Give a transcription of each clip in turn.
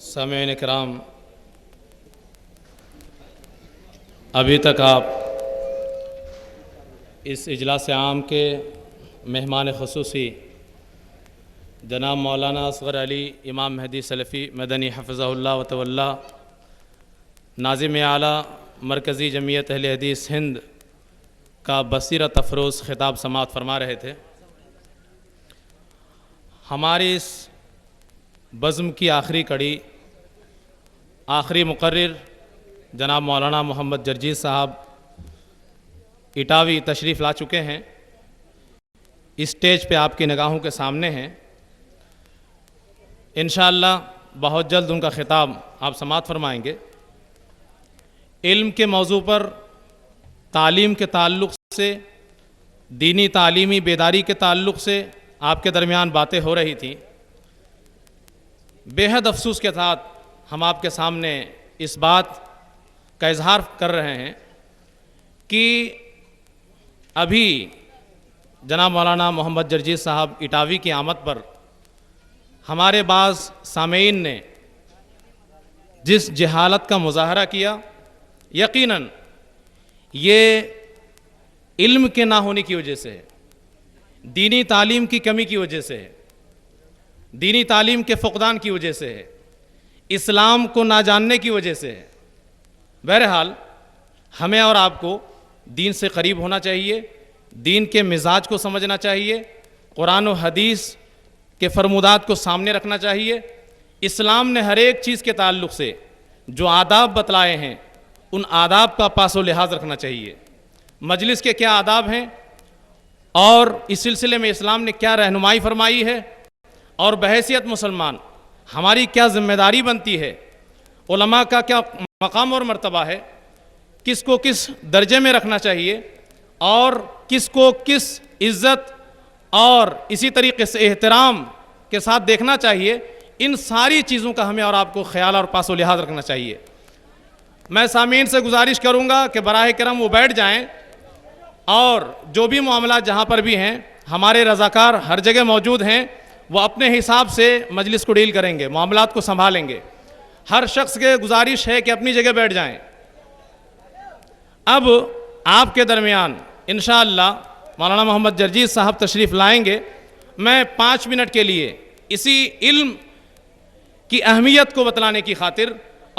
سامعین کرام، ابھی تک آپ اس اجلاس عام کے مہمان خصوصی جناب مولانا اصغر علی امام مہدی سلفی مدنی حفظہ اللہ و تولی، ناظم اعلیٰ مرکزی جمعیت اہل حدیث ہند کا بصیرت افروز خطاب سماعت فرما رہے تھے۔ ہماری اس بزم کی آخری کڑی، آخری مقرر جناب مولانا محمد جرجیز صاحب اٹاوی تشریف لا چکے ہیں، اسٹیج پہ آپ کی نگاہوں کے سامنے ہیں۔ انشاءاللہ بہت جلد ان کا خطاب آپ سماعت فرمائیں گے۔ علم کے موضوع پر تعلیم کے تعلق سے، دینی تعلیمی بیداری کے تعلق سے آپ کے درمیان باتیں ہو رہی تھیں۔ بے حد افسوس کے ساتھ ہم آپ کے سامنے اس بات کا اظہار کر رہے ہیں کہ ابھی جناب مولانا محمد جرجیز صاحب اٹاوی کی آمد پر ہمارے بعض سامعین نے جس جہالت کا مظاہرہ کیا، یقیناً یہ علم کے نہ ہونے کی وجہ سے ہے، دینی تعلیم کی کمی کی وجہ سے ہے، دینی تعلیم کے فقدان کی وجہ سے ہے، اسلام کو نہ جاننے کی وجہ سے ہے۔ بہرحال ہمیں اور آپ کو دین سے قریب ہونا چاہیے، دین کے مزاج کو سمجھنا چاہیے، قرآن و حدیث کے فرمودات کو سامنے رکھنا چاہیے۔ اسلام نے ہر ایک چیز کے تعلق سے جو آداب بتلائے ہیں، ان آداب کا پاس و لحاظ رکھنا چاہیے۔ مجلس کے کیا آداب ہیں اور اس سلسلے میں اسلام نے کیا رہنمائی فرمائی ہے، اور بحیثیت مسلمان ہماری کیا ذمہ داری بنتی ہے، علماء کا کیا مقام اور مرتبہ ہے، کس کو کس درجے میں رکھنا چاہیے اور کس کو کس عزت اور اسی طریقے سے احترام کے ساتھ دیکھنا چاہیے، ان ساری چیزوں کا ہمیں اور آپ کو خیال اور پاس و لحاظ رکھنا چاہیے۔ میں سامعین سے گزارش کروں گا کہ براہ کرم وہ بیٹھ جائیں، اور جو بھی معاملات جہاں پر بھی ہیں، ہمارے رضاکار ہر جگہ موجود ہیں، وہ اپنے حساب سے مجلس کو ڈیل کریں گے، معاملات کو سنبھالیں گے۔ ہر شخص کے گزارش ہے کہ اپنی جگہ بیٹھ جائیں۔ اب آپ کے درمیان انشاءاللہ مولانا محمد جرجیز صاحب تشریف لائیں گے۔ میں 5 منٹ کے لیے اسی علم کی اہمیت کو بتلانے کی خاطر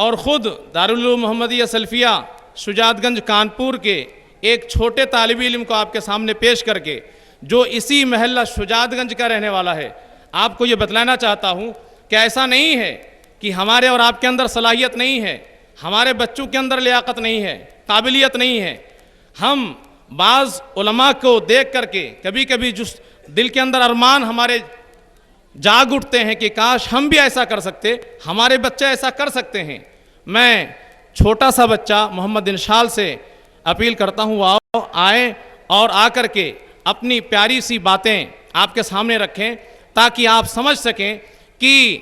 اور خود دارالعلوم محمدیہ سلفیہ شجاعت گنج کانپور کے ایک چھوٹے طالب علم کو آپ کے سامنے پیش کر کے، جو اسی محلہ شجاعت گنج کا رہنے والا ہے، آپ کو یہ بتلانا چاہتا ہوں کہ ایسا نہیں ہے کہ ہمارے اور آپ کے اندر صلاحیت نہیں ہے، ہمارے بچوں کے اندر لیاقت نہیں ہے، قابلیت نہیں ہے۔ ہم بعض علماء کو دیکھ کر کے کبھی کبھی جو دل کے اندر ارمان ہمارے جاگ اٹھتے ہیں کہ کاش ہم بھی ایسا کر سکتے، ہمارے بچے ایسا کر سکتے ہیں۔ میں چھوٹا سا بچہ محمد انشال سے اپیل کرتا ہوں، وہ آئیں اور آ کر کے اپنی پیاری سی باتیں آپ کے سامنے رکھیں، تاکہ آپ سمجھ سکیں کہ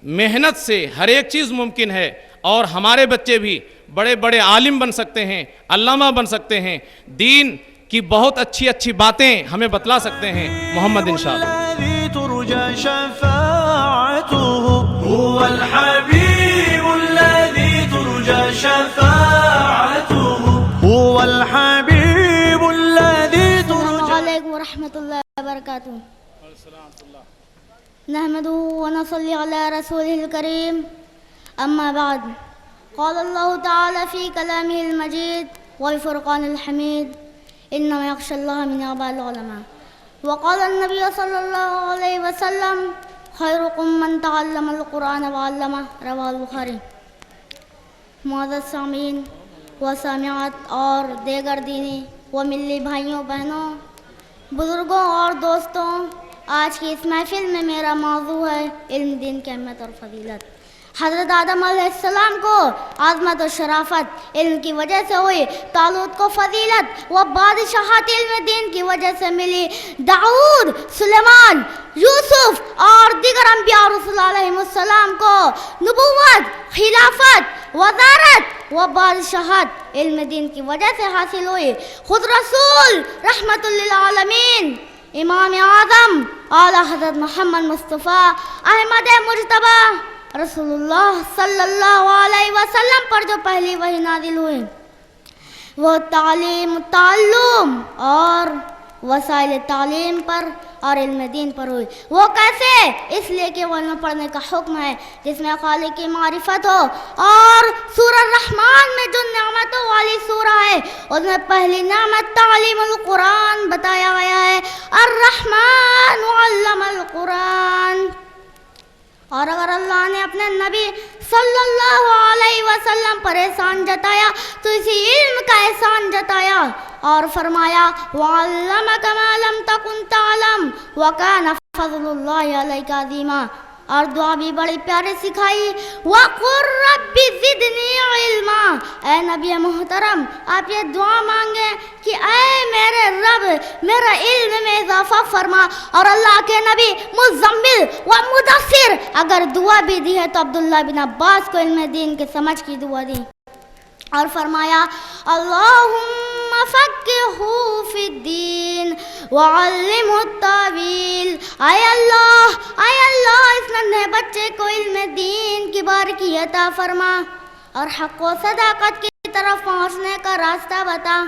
محنت سے ہر ایک چیز ممکن ہے، اور ہمارے بچے بھی بڑے بڑے عالم بن سکتے ہیں، علامہ بن سکتے ہیں، دین کی بہت اچھی اچھی باتیں ہمیں بتلا سکتے ہیں۔ محمد انشاء اللہ۔ ورحمۃ اللہ وبرکاتہ۔ نحمده ونصلي على رسوله الكريم، اما بعد، قال الله تعالى في كلامه المجيد والفرقان الحميد، انما يخشى الله من عباد العلماء، وقال النبي صلى الله عليه وسلم خيركم من تعلم القرآن وعلمه، رواه البخاری۔ معزز سامعین و سامعات اور دیگر دینی و ملی بھائیوں بہنوں، بزرگوں اور دوستوں، آج کی اس محفل میں میرا موضوع ہے علم دین کی اہمیت اور فضیلت۔ حضرت آدم علیہ السلام کو عظمت و شرافت علم کی وجہ سے ہوئی، طالوت کو فضیلت و بادشاہت علم دین کی وجہ سے ملی، داؤد، سلیمان، یوسف اور دیگر انبیاء اور رسول علیہ السلام کو نبوت، خلافت، وزارت و بادشاہت علم دین کی وجہ سے حاصل ہوئی۔ خود رسول رحمت للعالمین امام اعظم اعلیٰ حضرت محمد مصطفیٰ احمد مجتبیٰ رسول اللہ صلی اللہ علیہ وسلم پر جو پہلی وحی نازل ہوئی وہ تعلیم، تعلم اور وسائل تعلیم پر اور علم دین پر ہوئی۔ وہ کیسے؟ اس لیے کہ وہ علم پڑھنے کا حکم ہے جس میں خالق کی معرفت ہو، اور سورہ الرحمن میں جو نعمتوں والی سورہ ہے اس میں پہلی نعمت تعلیم القرآن بتایا گیا ہے، الرحمن علم القرآن۔ اور اگر اللہ نے اپنے نبی صلی اللہ علیہ وسلم پر احسان جتایا تو اسی علم کا احسان جتایا اور فرمایا وَعَلَّمَكَ مَا لَمْ تَكُنْ تَعْلَمْ وَكَانَ فَضْلُ اللَّهِ عَلَيْكَ عَظِيمًا۔ اور دعا بھی بڑی پیارے سکھائی، وَقُلْ رَبِّ زِدْنِي عِلْمًا۔ اے نبی محترم آپ یہ دعا مانگیں کہ اے میرے رب میرا علم میں اضافہ فرما۔ اور اللہ کے نبی مزمل و مدثر اگر دعا بھی دی ہے تو عبداللہ بن عباس کو علم دین کے سمجھ کی دعا دی اور فرمایا اللہم فقہہ فی الدین وعلمہ التاویل۔ اے اللہ اس ننھے بچے کو علم دین کی باریکی عطا فرما اور حق و صداقت کی طرف پہنچنے کا راستہ بتا۔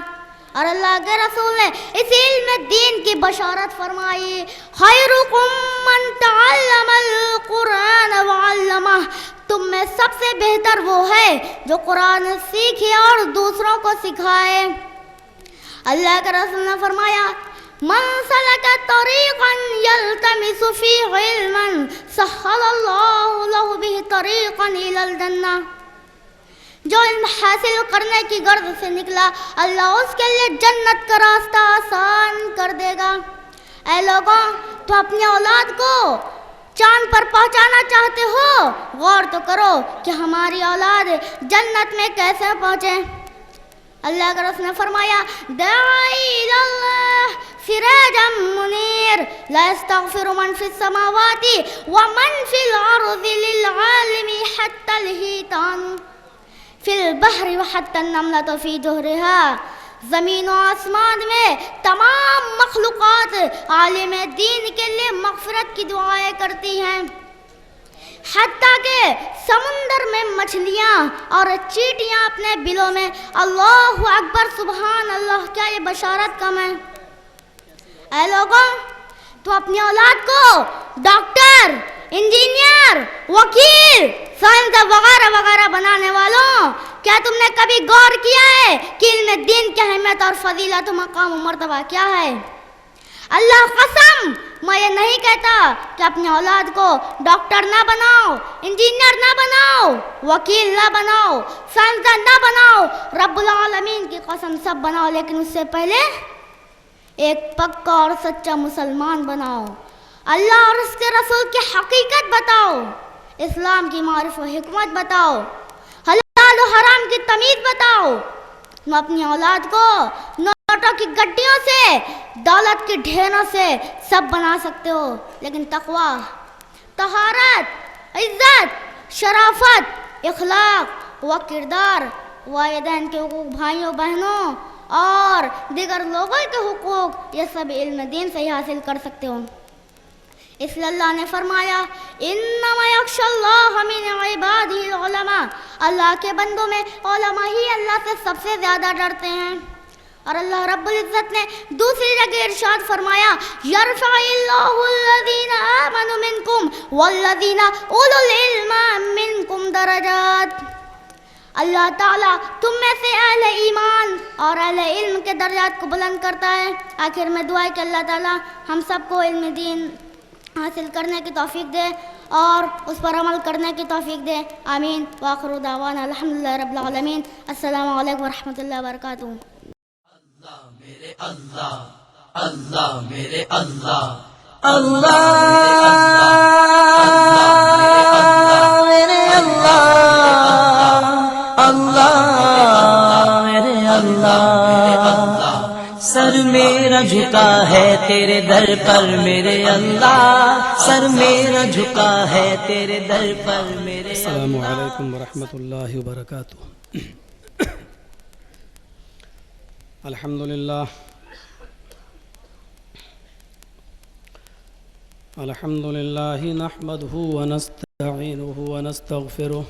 اور اللہ کے رسول نے اس علم دین کی بشارت فرمائی خیرکم من تعلم القرآن وعلمہ۔ تم میں سب سے بہتر وہ ہے جو قرآن سیکھے اور دوسروں کو سکھائے۔ اللہ کے رسول نے فرمایا من سلک طریقا یلتمس فیہ علما سہل اللہ لہ بہ طریقا الی الجنہ۔ جو علم حاصل کرنے کی غرض سے نکلا اللہ اس کے لیے جنت کا راستہ آسان کر دے گا۔ اے لوگوں تو اپنی اولاد کو چاند پر پہنچانا چاہتے ہو، غور تو کرو کہ ہماری اولاد جنت میں کیسے پہنچے۔ اللہ کے رسول نے فرمایا داعی الی اللہ سراجا منیر لا یستغفر من فی السماوات ومن فی الارض للعالم حتی الحیتان فی البحر وحتی النملۃ فی جوہرها۔ زمین و آسمان میں تمام مخلوقات عالم دین کے لیے مغفرت کی دعائیں کرتی ہیں، حتیٰ کہ سمندر میں مچھلیاں اور چیٹیاں اپنے بلوں میں اللہ اکبر سبحان اللہ۔ کیا یہ بشارت کم ہے؟ اے لوگوں تو اپنی اولاد کو ڈاکٹر، انجینئر، وکیل، سائنسداں وغیرہ وغیرہ بنانے والوں، کیا تم نے کبھی غور کیا ہے کہ علم دین کی اہمیت اور فضیلت و مقام و مرتبہ کیا ہے؟ اللہ قسم میں یہ نہیں کہتا کہ اپنی اولاد کو ڈاکٹر نہ بناؤ، انجینئر نہ بناؤ، وکیل نہ بناؤ، سائنسداں نہ بناؤ، رب العالمین کی قسم سب بناؤ، لیکن اس سے پہلے ایک پکا اور سچا مسلمان بناؤ، اللہ اور اس کے رسول کی حقیقت بتاؤ، اسلام کی معرفت و حکمت بتاؤ، حلال و حرام کی تمیز بتاؤ۔ تم اپنی اولاد کو نوٹوں کی گڈیوں سے، دولت کے ڈھیروں سے سب بنا سکتے ہو، لیکن تقوی، طہارت، عزت، شرافت، اخلاق و کردار، والدین کے حقوق، بھائیوں بہنوں اور دیگر لوگوں کے حقوق، یہ سب علم دین سے ہی حاصل کر سکتے ہو۔ اس لیے اللہ نے فرمایا انما یخشی اللہ من عبادہ العلماء۔ اللہ کے بندوں میں علماء ہی اللہ سے سب سے زیادہ ڈرتے ہیں۔ اور اللہ رب العزت نے دوسری جگہ ارشاد فرمایا یرفع اللہ الذین آمنوا منکم والذین اولو العلم منکم درجات۔ اللہ تعالیٰ تم میں سے اہل ایمان اور اہل علم کے درجات کو بلند کرتا ہے۔ آخر میں دعا ہے کہ اللہ تعالیٰ ہم سب کو علم دین حاصل کرنے کی توفیق دے اور اس پر عمل کرنے کی توفیق دے، آمین۔ وآخر دعوانا الحمدللہ رب العالمین۔ السلام علیکم ورحمۃ اللہ وبرکاتہ۔ اللہ میرے اللہ، اللہ میرے اللہ، اللہ میرے اللہ، اللہ میرے اللہ۔ سر میرا جھکا ہے تیرے در پر میرے اللہ، سر میرا جھکا ہے تیرے در پر میرے اللہ۔ السلام علیکم ورحمۃ اللہ وبرکاتہ۔ الحمدللہ الحمدللہ نحمدہ ونستعینہ نستعينه ونستغفره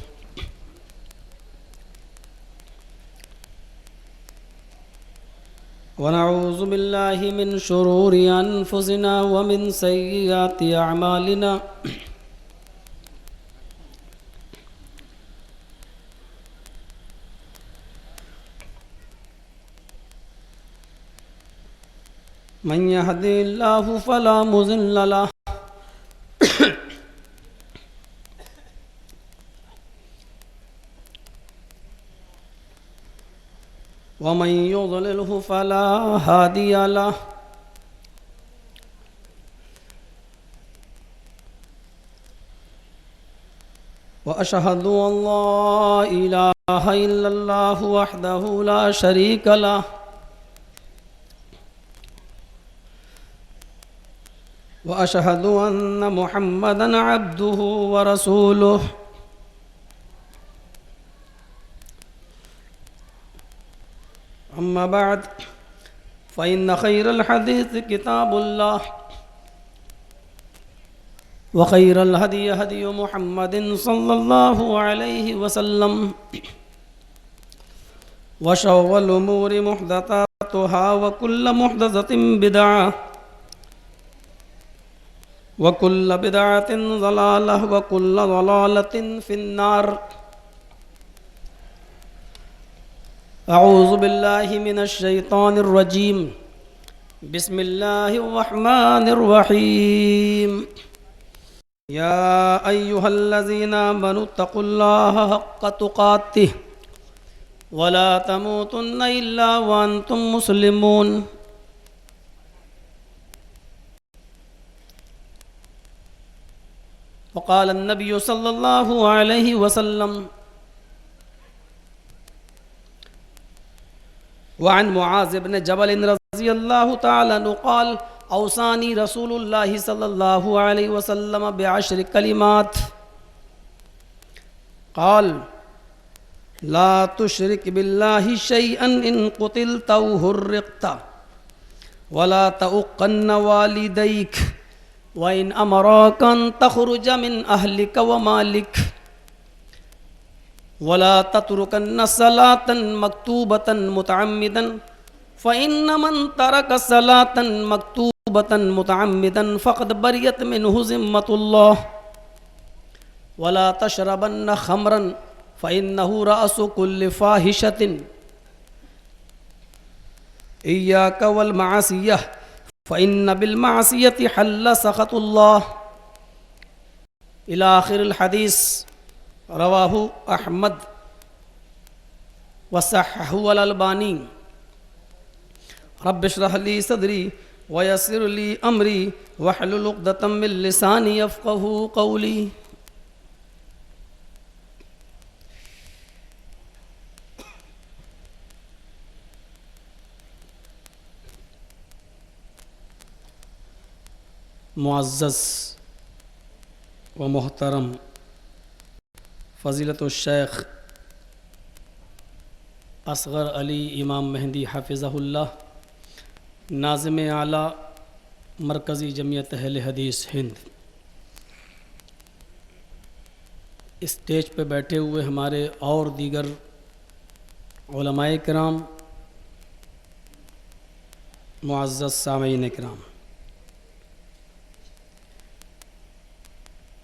ونعوذ بالله من شرور أنفسنا ومن سيئات أعمالنا من يهدي الله فلا مضل له ومن يضلله فلا هادي له وأشهد أن لا إله إلا الله وحده لا شريك له وأشهد أن محمدًا عبده ورسوله أما بعد فإن خير الحديث كتاب الله وخير الهدي هدي محمد صلى الله عليه وسلم وشر الأمور محدثاتها وكل محدثة بدعة وكل بدعة ضلالة وكل ضلالة في النار أعوذ بالله من الشيطان الرجيم بسم الله الرحمن الرحيم يا أيها الذين آمنوا اتقوا الله حق تقاته ولا تموتن إلا وأنتم مسلمون وقال النبي صلى الله عليه وسلم وعن معاذ بن جبل رضي الله تعالى عنه قال أوصاني رسول الله صلى الله عليه وسلم بعشر كلمات قال لا تشرك بالله شيئا إن قتلت أو حرقت ولا تؤقن والديك وإن أمراك أن تخرج من أهلك ومالك ولا تتركن صلاة مكتوبة متعمدا فإن من ترك صلاة مكتوبة متعمدا فقد برئت منه ذمة الله ولا تشربن خمرا فإنه رأس كل فاحشة إياك والمعصية فإن بالمعصية حل سخط الله إلى آخر الحديث رواه أحمد وصححه الألباني رب اشرح لي صدري ويسر لي أمري واحلل عقدة من لساني يفقهوا قولي معزز و محترم فضیلت الشیخ اصغر علی امام مہدی حافظہ اللہ ناظم اعلیٰ مرکزی جمعیت اہل حدیث ہند، اسٹیج پہ بیٹھے ہوئے ہمارے اور دیگر علماء کرام، معزز سامعین کرام،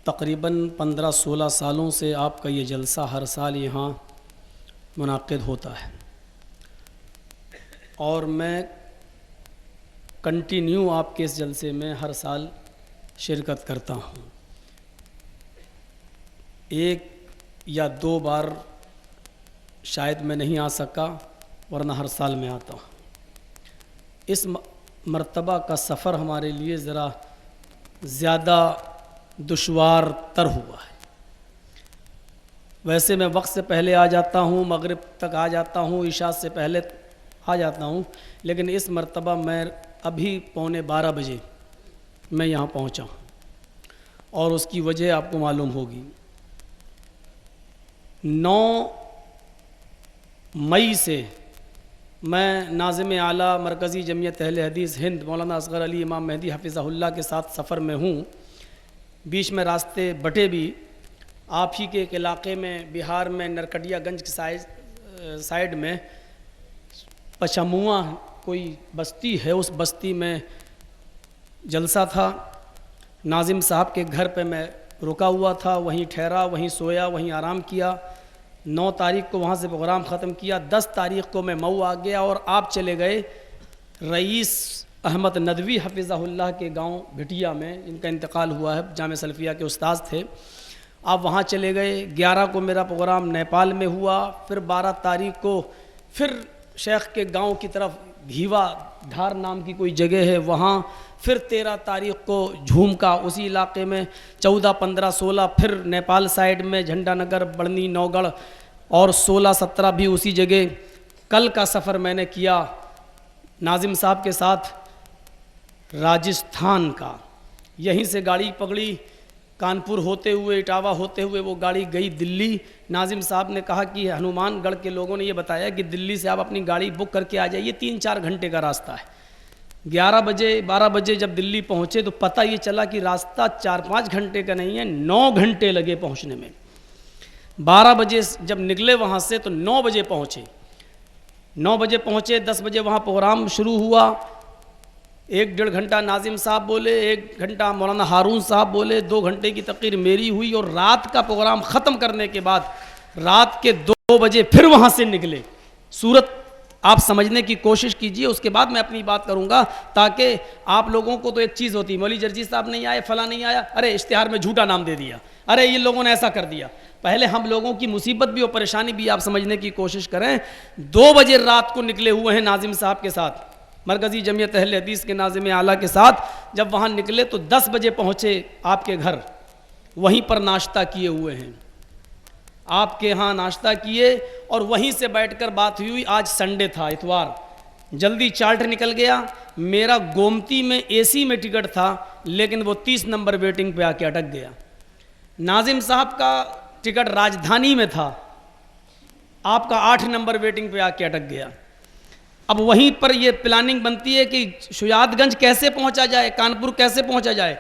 تقریباً 15-16 سالوں سے آپ کا یہ جلسہ ہر سال یہاں منعقد ہوتا ہے اور میں کنٹینیو آپ کے اس جلسے میں ہر سال شرکت کرتا ہوں۔ ایک یا دو بار شاید میں نہیں آ سکا، ورنہ ہر سال میں آتا ہوں۔ اس مرتبہ کا سفر ہمارے لیے ذرا زیادہ دشوار تر ہوا ہے۔ ویسے میں وقت سے پہلے آ جاتا ہوں، مغرب تک آ جاتا ہوں، عشاء سے پہلے آ جاتا ہوں، لیکن اس مرتبہ میں ابھی 11:45 بجے میں یہاں پہنچا ہوں، اور اس کی وجہ آپ کو معلوم ہوگی۔ 9 مئی سے میں ناظم اعلیٰ مرکزی جمعیت اہل حدیث ہند مولانا اصغر علی امام مہدی حفظہ اللہ کے ساتھ سفر میں ہوں۔ بیچ میں راستے بٹے بھی، آپ ہی کے ایک علاقے میں بہار میں نرکٹیا گنج کی سائڈ میں پچموا کوئی بستی ہے، اس بستی میں جلسہ تھا. ناظم صاحب کے گھر پہ میں رکا ہوا تھا، وہیں ٹھہرا، وہیں سویا، وہیں آرام کیا. 9 تاریخ کو وہاں سے پروگرام ختم کیا. 10 تاریخ کو میں مئو آ گیا اور آپ چلے گئے رئیس احمد ندوی حفظہ اللہ کے گاؤں بھٹیا میں، ان کا انتقال ہوا ہے، جامعہ سلفیہ کے استاذ تھے. آپ وہاں چلے گئے. 11 کو میرا پروگرام نیپال میں ہوا. پھر 12 تاریخ کو پھر شیخ کے گاؤں کی طرف گھیوا دھار نام کی کوئی جگہ ہے وہاں. پھر 13 تاریخ کو جھومکا اسی علاقے میں. 14 15 16 پھر نیپال سائڈ میں جھنڈا نگر بڑھنی نوگڑھ، اور 16 17 بھی اسی جگہ. کل کا سفر میں نے کیا ناظم صاحب کے ساتھ راجستھان کا. یہیں سے گاڑی پکڑی، کانپور ہوتے ہوئے اٹاوا ہوتے ہوئے وہ گاڑی گئی دلی. ناظم صاحب نے کہا کہ ہنومان گڑھ کے لوگوں نے یہ بتایا کہ دلی سے آپ اپنی گاڑی بک کر کے آ جائیے، 3-4 گھنٹے کا راستہ ہے. 11 بجے 12 بجے جب دلی پہنچے تو پتہ یہ چلا کہ راستہ 4-5 گھنٹے کا نہیں ہے، 9 گھنٹے لگے پہنچنے میں. 12 بجے جب نکلے وہاں سے تو 9 بجے پہنچے. 9 بجے پہنچے، 10 بجے وہاں پروگرام شروع ہوا. 1-1.5 گھنٹہ ناظم صاحب بولے، 1 گھنٹہ مولانا ہارون صاحب بولے، 2 گھنٹے کی تقریر میری ہوئی. اور رات کا پروگرام ختم کرنے کے بعد رات کے 2 بجے پھر وہاں سے نکلے. صورت آپ سمجھنے کی کوشش کیجئے، اس کے بعد میں اپنی بات کروں گا، تاکہ آپ لوگوں کو تو ایک چیز ہوتی ہے، مولوی جرجی صاحب نہیں آئے، فلاں نہیں آیا، ارے اشتہار میں جھوٹا نام دے دیا، ارے یہ لوگوں نے ایسا کر دیا. پہلے ہم لوگوں کی مصیبت بھی اور پریشانی بھی آپ سمجھنے کی کوشش کریں. 2 بجے رات کو نکلے ہوئے ہیں ناظم صاحب کے ساتھ، مرکزی جمعیت اہل حدیث کے ناظم اعلیٰ کے ساتھ. جب وہاں نکلے تو 10 بجے پہنچے آپ کے گھر، وہیں پر ناشتہ کیے ہوئے ہیں، آپ کے ہاں ناشتہ کیے اور وہیں سے بیٹھ کر بات ہوئی. آج سنڈے تھا، اتوار، جلدی چارٹر نکل گیا. میرا گومتی میں اے سی میں ٹکٹ تھا لیکن وہ 30 نمبر ویٹنگ پہ آ کے اٹک گیا. ناظم صاحب کا ٹکٹ راجدھانی میں تھا، آپ کا 8 نمبر ویٹنگ پہ آ کے اٹک گیا. اب وہیں پر یہ پلاننگ بنتی ہے کہ شجاعت گنج کیسے پہنچا جائے، کانپور کیسے پہنچا جائے.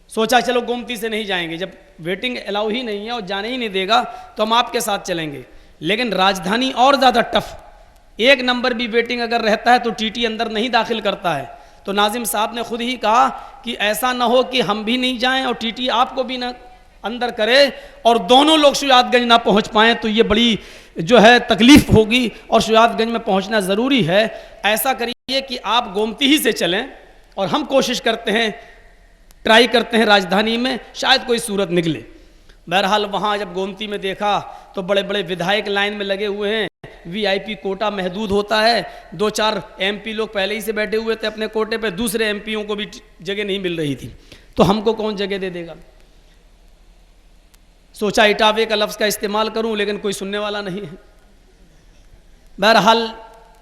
سوچا چلو گومتی سے نہیں جائیں گے، جب ویٹنگ الاؤ ہی نہیں ہے اور جانے ہی نہیں دے گا تو ہم آپ کے ساتھ چلیں گے. لیکن راجدھانی اور زیادہ ٹف، 1 نمبر بھی ویٹنگ اگر رہتا ہے تو ٹی ٹی اندر نہیں داخل کرتا ہے. تو ناظم صاحب نے خود ہی کہا کہ ایسا نہ ہو کہ ہم بھی نہیں جائیں اور ٹی ٹی آپ کو بھی نہ اندر کرے اور دونوں لوگ شجاعت گنج نہ پہنچ پائیں تو یہ بڑی جو ہے تکلیف ہوگی، اور شجاعت گنج میں پہنچنا ضروری ہے. ایسا کریے کہ آپ گومتی ہی سے چلیں اور ہم کوشش کرتے ہیں، ٹرائی کرتے ہیں راجدھانی میں، شاید کوئی صورت نکلے. بہرحال وہاں جب گومتی میں دیکھا تو بڑے بڑے ودھائک لائن میں لگے ہوئے ہیں. وی آئی پی کوٹا محدود ہوتا ہے، 2-4 ایم پی لوگ پہلے ہی سے بیٹھے ہوئے تھے اپنے کوٹے پہ، دوسرے ایم پیوں کو بھی جگہ نہیں مل رہی تھی. تو ہم کو کون جگہ دے دے گا. سوچا اٹاوے کا لفظ کا استعمال کروں لیکن کوئی سننے والا نہیں ہے. بہرحال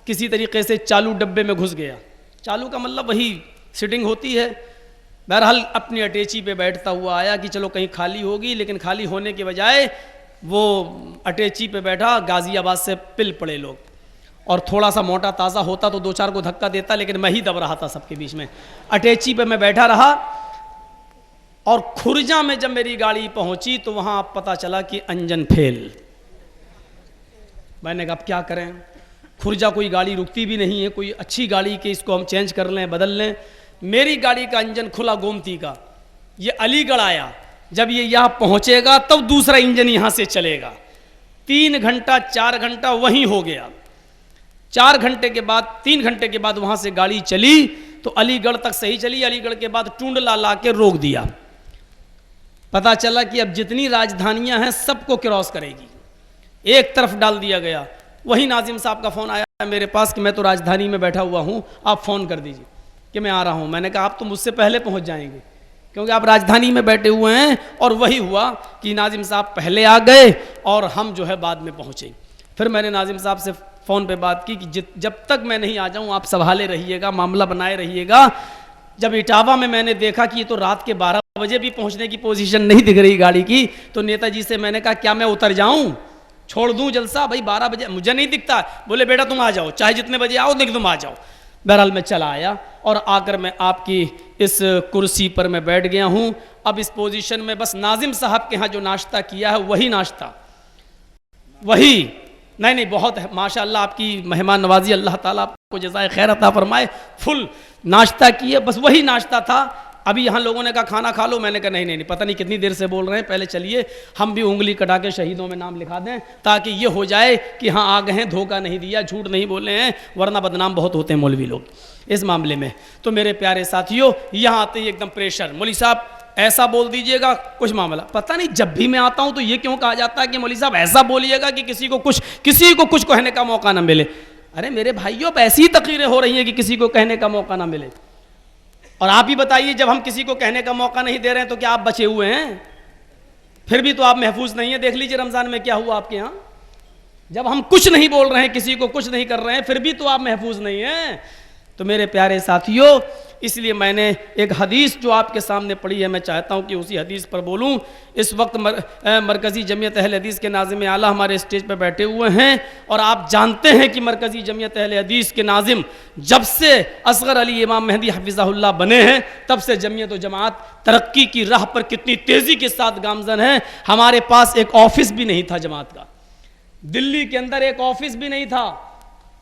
کسی طریقے سے چالو ڈبے میں گھس گیا. چالو کا مطلب وہی سٹنگ ہوتی ہے. بہرحال اپنی اٹیچی پہ بیٹھتا ہوا آیا کہ چلو کہیں خالی ہوگی، لیکن خالی ہونے کے بجائے وہ اٹیچی پہ بیٹھا. غازی آباد سے پل پڑے لوگ، اور تھوڑا سا موٹا تازہ ہوتا تو 2-4 کو دھکا دیتا، لیکن میں ہی دب رہا تھا سب کے بیچ میں. اٹیچی پہ میں بیٹھا رہا اور کھرجا میں جب میری گاڑی پہنچی تو وہاں پتہ چلا کہ انجن فیل. میں نے کہا اب کیا کریں، کھرجا کوئی گاڑی رکتی بھی نہیں ہے، کوئی اچھی گاڑی کہ اس کو ہم چینج کر لیں، بدل لیں. میری گاڑی کا انجن کھلا گومتی کا. یہ علی گڑھ آیا، جب یہ یہاں پہنچے گا تب دوسرا انجن یہاں سے چلے گا. 3 گھنٹہ 4 گھنٹہ وہیں ہو گیا. 4 گھنٹے کے بعد 3 گھنٹے کے بعد وہاں سے گاڑی چلی تو علی گڑھ تک صحیح چلی. علی گڑھ کے بعد ٹونڈلا لا کے روک دیا. پتہ چلا کہ اب جتنی راجدھانیاں ہیں سب کو کراس کرے گی، ایک طرف ڈال دیا گیا. وہی ناظم صاحب کا فون آیا میرے پاس کہ میں تو راجدھانی میں بیٹھا ہوا ہوں، آپ فون کر دیجیے کہ میں آ رہا ہوں. میں نے کہا آپ تو مجھ سے پہلے پہنچ جائیں گے کیونکہ آپ راجدھانی میں بیٹھے ہوئے ہیں. اور وہی ہوا کہ ناظم صاحب پہلے آ گئے اور ہم جو ہے بعد میں پہنچے. پھر میں نے ناظم صاحب سے فون پہ بات کی کہ جب تک میں نہیں آ جاؤں آپ سنبھالے رہیے گا، معاملہ بنائے رہیے گا. جب اٹاوا میں نے دیکھا کہ یہ تو رات کے 12 بجے بھی پہنچنے کی پوزیشن نہیں دکھ رہی گاڑی کی، تو نیتا جی سے میں نے کہا کیا میں اتر جاؤں، چھوڑ دوں جلسہ؟ بھائی 12 بجے مجھے نہیں دکھتا. بولے بیٹا تم آ جاؤ، چاہے جتنے بجے آؤ لیکن تم آ جاؤ. بہرحال میں چلا آیا اور آ کر میں آپ کی اس کرسی پر میں بیٹھ گیا ہوں. اب اس پوزیشن میں بس ناظم صاحب کے ہاں جو ناشتہ کیا ہے وہی ناشتہ, وہی نہیں بہت ہے ماشاءاللہ آپ کی مہمان نوازی, اللہ تعالیٰ آپ کو جزائے خیر عطا فرمائے. فل ناشتہ کیے, بس وہی ناشتہ تھا. ابھی یہاں لوگوں نے کہا کھانا کھا لو, میں نے کہا نہیں پتہ نہیں کتنی دیر سے بول رہے ہیں, پہلے چلیے ہم بھی انگلی کٹا کے شہیدوں میں نام لکھا دیں تاکہ یہ ہو جائے کہ ہاں آ گئے ہیں, دھوکہ نہیں دیا, جھوٹ نہیں بولے ہیں, ورنہ بدنام بہت ہوتے ہیں مولوی لوگ اس معاملے میں. تو میرے پیارے ساتھیوں, یہاں آتے ہی ایک دم پریشر, مولوی صاحب ایسا بول دیجئے گا کچھ معاملہ. پتہ نہیں جب بھی میں آتا ہوں تو یہ کیوں کہا جاتا ہے کہ مولوی صاحب ایسا بولیے گا کہ کسی کو کچھ کہنے کا موقع نہ ملے. ارے میرے بھائیوں, اب ایسی تقریریں ہو رہی ہیں کہ کسی کو کہنے کا موقع نہ ملے. اور آپ ہی بتائیے, جب ہم کسی کو کہنے کا موقع نہیں دے رہے ہیں تو کیا آپ بچے ہوئے ہیں؟ پھر بھی تو آپ محفوظ نہیں ہیں. دیکھ لیجئے رمضان میں کیا ہوا آپ کے ہاں. جب ہم کچھ نہیں بول رہے ہیں, کسی کو کچھ نہیں کر رہے ہیں, پھر بھی تو آپ محفوظ نہیں ہیں. تو میرے پیارے ساتھیوں, اس لیے میں نے ایک حدیث جو آپ کے سامنے پڑھی ہے, میں چاہتا ہوں کہ اسی حدیث پر بولوں. اس وقت مرکزی جمعیت اہل حدیث کے ناظم اعلیٰ ہمارے اسٹیج پہ بیٹھے ہوئے ہیں, اور آپ جانتے ہیں کہ مرکزی جمعیت اہل حدیث کے ناظم جب سے اصغر علی امام مہدی حفظہ اللہ بنے ہیں تب سے جمعیت و جماعت ترقی کی راہ پر کتنی تیزی کے ساتھ گامزن ہے. ہمارے پاس ایک آفس بھی نہیں تھا جماعت کا, دلی کے اندر ایک آفس بھی نہیں تھا,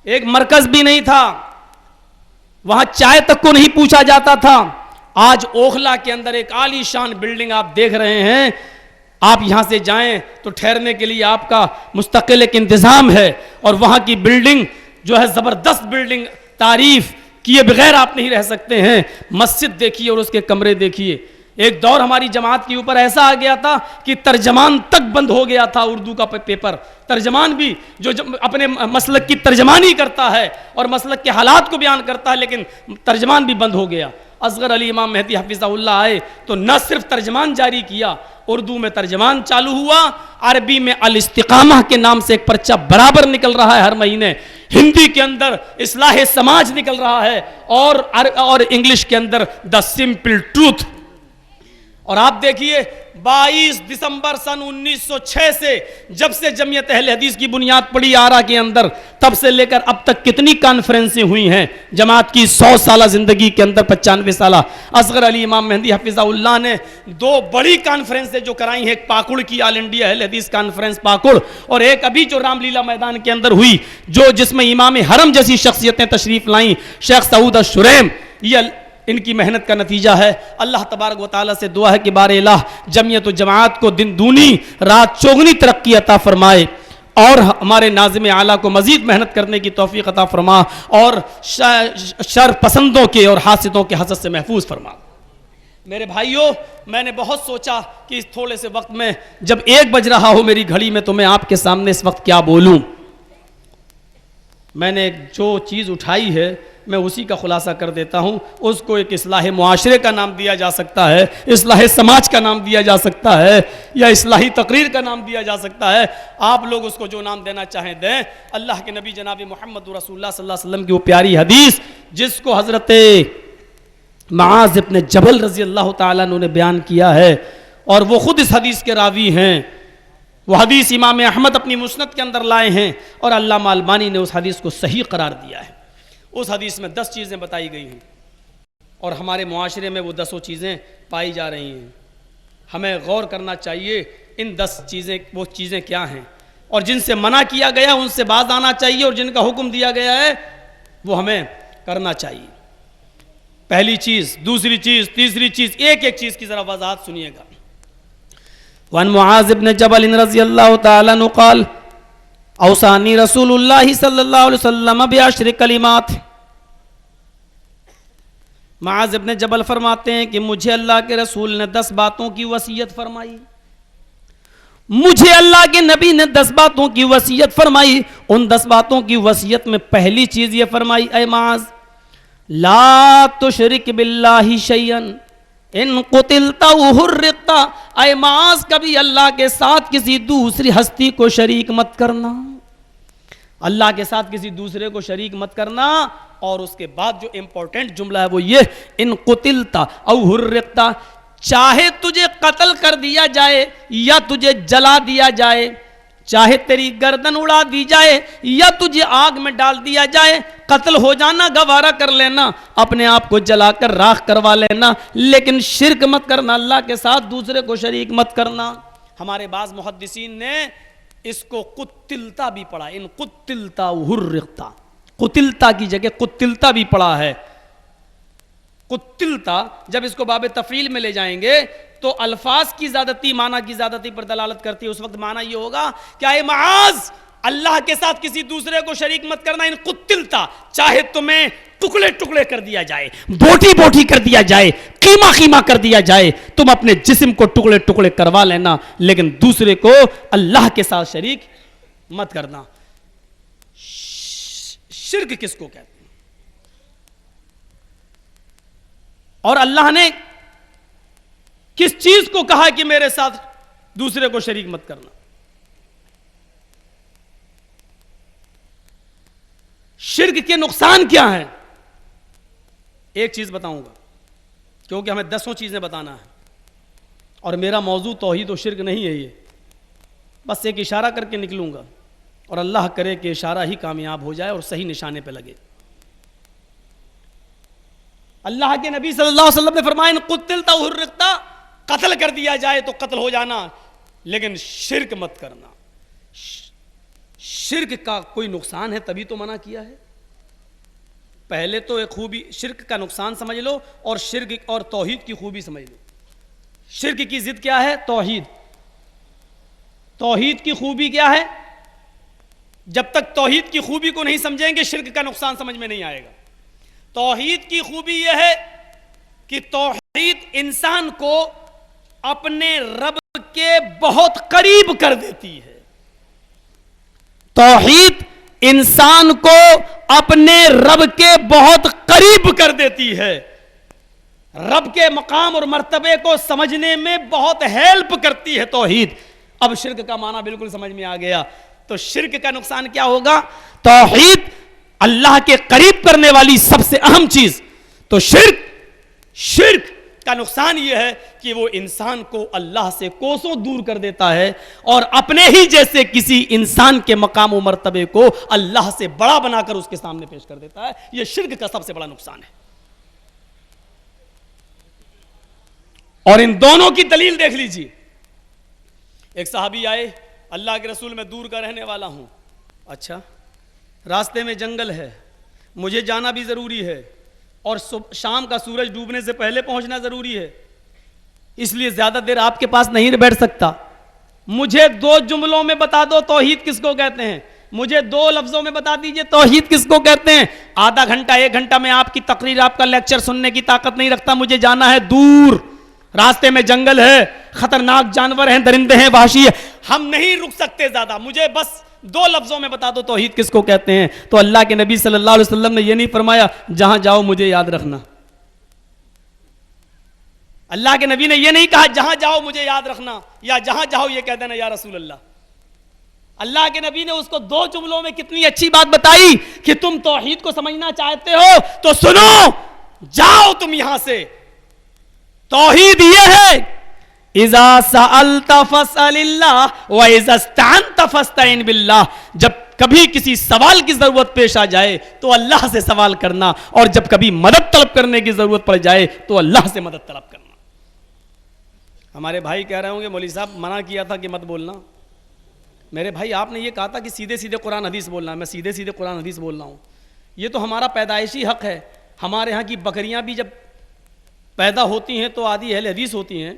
ایک مرکز بھی نہیں تھا, وہاں چائے تک کو نہیں پوچھا جاتا تھا. آج اوکھلا کے اندر ایک عالی شان بلڈنگ آپ دیکھ رہے ہیں. آپ یہاں سے جائیں تو ٹھہرنے کے لیے آپ کا مستقل ایک انتظام ہے, اور وہاں کی بلڈنگ جو ہے زبردست بلڈنگ, تعریف کیے بغیر آپ نہیں رہ سکتے ہیں. مسجد دیکھیے اور اس کے کمرے دیکھیے. ایک دور ہماری جماعت کے اوپر ایسا آ گیا تھا کہ ترجمان تک بند ہو گیا تھا, اردو کا پیپر. ترجمان بھی جو اپنے مسلک کی ترجمانی کرتا ہے اور مسلک کے حالات کو بیان کرتا ہے, لیکن ترجمان بھی بند ہو گیا. اصغر علی امام مہدی حفظہ اللہ آئے تو نہ صرف ترجمان جاری کیا, اردو میں ترجمان چالو ہوا, عربی میں الاستقامہ کے نام سے ایک پرچہ برابر نکل رہا ہے ہر مہینے, ہندی کے اندر اصلاح سماج نکل رہا ہے, اور انگلش کے اندر دا سمپل ٹروتھ. اور آپ دیکھیے 22 دسمبر سن 1906 سے جب سے جمعیت اہل حدیث کی بنیاد پڑی آرا کے اندر, تب سے لے کر اب تک کتنی کانفرنسیں ہوئی ہیں جماعت کی 100 سالہ زندگی کے اندر. 95 سالہ اصغر علی امام مہدی حفظہ اللہ نے 2 بڑی کانفرنسیں جو کرائی ہیں, ایک پاکڑ کی آل انڈیا اہل حدیث کانفرنس پاکڑ, اور ایک ابھی جو رام لیلا میدان کے اندر ہوئی جس میں امام حرم جیسی شخصیتیں تشریف لائیں, شیخ سعود الشریم. یہ ان کی محنت کا نتیجہ ہے. اللہ تبارک و تعالیٰ سے دعا ہے کہ بار الہ جمعیت و جماعت کو دن دونی رات چوگنی ترقی عطا فرمائے, اور ہمارے ناظم اعلیٰ کو مزید محنت کرنے کی توفیق عطا فرما, اور شر پسندوں کے اور حاسدوں کے حسد سے محفوظ فرما. میرے بھائیوں, میں نے بہت سوچا کہ اس تھوڑے سے وقت میں, جب 1 بج رہا ہو میری گھڑی میں, تو میں آپ کے سامنے اس وقت کیا بولوں. میں نے جو چیز اٹھائی ہے میں اسی کا خلاصہ کر دیتا ہوں. اس کو ایک اصلاح معاشرے کا نام دیا جا سکتا ہے, اصلاح سماج کا نام دیا جا سکتا ہے, یا اصلاحی تقریر کا نام دیا جا سکتا ہے. آپ لوگ اس کو جو نام دینا چاہیں دیں. اللہ کے نبی جناب محمد رسول اللہ صلی اللہ علیہ وسلم کی وہ پیاری حدیث جس کو حضرت معاذ ابن جبل رضی اللہ تعالیٰ عنہ نے بیان کیا ہے, اور وہ خود اس حدیث کے راوی ہیں. وہ حدیث امام احمد اپنی مسند کے اندر لائے ہیں, اور علامہ البانی نے اس حدیث کو صحیح قرار دیا ہے. اس حدیث میں 10 چیزیں بتائی گئی ہیں, اور ہمارے معاشرے میں وہ 10 چیزیں پائی جا رہی ہیں. ہمیں غور کرنا چاہیے ان 10 چیزیں وہ چیزیں کیا ہیں, اور جن سے منع کیا گیا ان سے باز آنا چاہیے, اور جن کا حکم دیا گیا ہے وہ ہمیں کرنا چاہیے. پہلی چیز, دوسری چیز, تیسری چیز, ایک ایک چیز کی ذرا وضاحت سنیے گا. وعن معاذ بن جبل رضی اللہ تعالی عنہ قال اوصانی رسول اللہ صلی اللہ علیہ وسلم بعشر کلمات. معاذ ابن جبل فرماتے ہیں کہ مجھے اللہ کے رسول نے 10 باتوں کی وصیت فرمائی. مجھے اللہ کے نبی نے 10 باتوں کی وصیت فرمائی. ان 10 باتوں کی وصیت میں پہلی چیز یہ فرمائی, اے معاذ لا تشرک باللہ شیئا ان قتلتا حرقتا. اے معاذ کبھی اللہ کے ساتھ کسی دوسری ہستی کو شریک مت کرنا, اللہ کے ساتھ کسی دوسرے کو شریک مت کرنا. اور اس کے بعد جو امپورٹنٹ جملہ ہے وہ یہ, ان قتلتا او حرقتا, چاہے تجھے قتل کر دیا جائے یا تجھے جلا دیا جائے, چاہے تیری گردن اڑا دی جائے یا تجھے آگ میں ڈال دیا جائے, قتل ہو جانا گوارا کر لینا، اپنے آپ کو جلا کر راکھ کروا لینا، لیکن شرک مت کرنا، اللہ کے ساتھ دوسرے کو شریک مت کرنا۔ ہمارے بعض محدثین نے اس کو قتلتا بھی پڑھا، ان قتلتا حرقتا، قتلتا کی جگہ قتلتا بھی پڑھا ہے۔ قتلتا جب اس کو باب تفعیل میں لے جائیں گے تو الفاظ کی زیادتی، معنی کی زیادتی پر دلالت کرتی ہے۔ اس وقت معنی یہ ہوگا کہ اے معاذ، اللہ کے ساتھ کسی دوسرے کو شریک مت کرنا، ان قتلتا، چاہے تمہیں ٹکڑے ٹکڑے کر دیا جائے، بوٹی بوٹی کر دیا جائے، قیمہ قیمہ کر دیا جائے، تم اپنے جسم کو ٹکڑے ٹکڑے کروا لینا، لیکن دوسرے کو اللہ کے ساتھ شریک مت کرنا۔ شرک کس کو کہتے ہیں؟ اور اللہ نے کس چیز کو کہا کہ میرے ساتھ دوسرے کو شریک مت کرنا؟ شرک کے نقصان کیا ہیں؟ ایک چیز بتاؤں گا، کیونکہ ہمیں 10 چیزیں بتانا ہے، اور میرا موضوع توحید و شرک نہیں ہے، یہ بس ایک اشارہ کر کے نکلوں گا، اور اللہ کرے کہ اشارہ ہی کامیاب ہو جائے اور صحیح نشانے پہ لگے۔ اللہ کے نبی صلی اللہ علیہ وسلم نے فرمایا ان قتلتا حرقتا، قتل کر دیا جائے تو قتل ہو جانا، لیکن شرک مت کرنا۔ شرک کا کوئی نقصان ہے تبھی تو منع کیا ہے۔ پہلے تو ایک خوبی شرک کا نقصان سمجھ لو، اور شرک اور توحید کی خوبی سمجھ لو۔ شرک کی ضد کیا ہے؟ توحید۔ توحید کی خوبی کیا ہے؟ جب تک توحید کی خوبی کو نہیں سمجھیں گے شرک کا نقصان سمجھ میں نہیں آئے گا۔ توحید کی خوبی یہ ہے کہ توحید انسان کو اپنے رب کے بہت قریب کر دیتی ہے۔ توحید انسان کو اپنے رب کے بہت قریب کر دیتی ہے، رب کے مقام اور مرتبے کو سمجھنے میں بہت ہیلپ کرتی ہے توحید۔ اب شرک کا معنی بالکل سمجھ میں آ گیا۔ تو شرک کا نقصان کیا ہوگا؟ توحید اللہ کے قریب کرنے والی سب سے اہم چیز، تو شرک کا نقصان یہ ہے کہ وہ انسان کو اللہ سے کوسوں دور کر دیتا ہے، اور اپنے ہی جیسے کسی انسان کے مقام و مرتبے کو اللہ سے بڑا بنا کر اس کے سامنے پیش کر دیتا ہے۔ یہ شرک کا سب سے بڑا نقصان ہے۔ اور ان دونوں کی دلیل دیکھ لیجیے۔ ایک صحابی آئے، اللہ کے رسول میں دور کا رہنے والا ہوں۔ اچھا، راستے میں جنگل ہے، مجھے جانا بھی ضروری ہے، اور شام کا سورج ڈوبنے سے پہلے پہنچنا ضروری ہے، اس لیے زیادہ دیر آپ کے پاس نہیں بیٹھ سکتا۔ مجھے 2 جملوں میں بتا دو توحید کس کو کہتے ہیں، مجھے 2 لفظوں میں بتا دیجئے توحید کس کو کہتے ہیں۔ آدھا گھنٹہ 1 گھنٹہ میں آپ کی تقریر، آپ کا لیکچر سننے کی طاقت نہیں رکھتا، مجھے جانا ہے دور، راستے میں جنگل ہے، خطرناک جانور ہیں، درندے ہیں، وحشی ہے، ہم نہیں رک سکتے زیادہ، مجھے بس 2 لفظوں میں بتا دو توحید کس کو کہتے ہیں۔ تو اللہ کے نبی صلی اللہ علیہ وسلم نے یہ نہیں فرمایا جہاں جاؤ مجھے یاد رکھنا۔ اللہ کے نبی نے یہ نہیں کہا جہاں جاؤ مجھے یاد رکھنا، یا جہاں جاؤ یہ کہہ دینا یا رسول اللہ۔ اللہ کے نبی نے اس کو 2 جملوں میں کتنی اچھی بات بتائی کہ تم توحید کو سمجھنا چاہتے ہو تو سنو، جاؤ تم یہاں سے۔ توحید یہ ہے اذا سألت فاسأل اللہ واذا استعنت فاستعن باللہ، جب کبھی کسی سوال کی ضرورت پیش آ جائے تو اللہ سے سوال کرنا، اور جب کبھی مدد طلب کرنے کی ضرورت پڑ جائے تو اللہ سے مدد طلب کرنا۔ ہمارے بھائی کہہ رہے ہوں گے مولوی صاحب منع کیا تھا کہ مت بولنا۔ میرے بھائی آپ نے یہ کہا تھا کہ سیدھے سیدھے قرآن حدیث بولنا ہے، میں سیدھے سیدھے قرآن حدیث بول رہا ہوں۔ یہ تو ہمارا پیدائشی حق ہے۔ ہمارے ہاں کی بکریاں بھی جب پیدا ہوتی ہیں تو آدھی اہل حدیث ہوتی ہیں،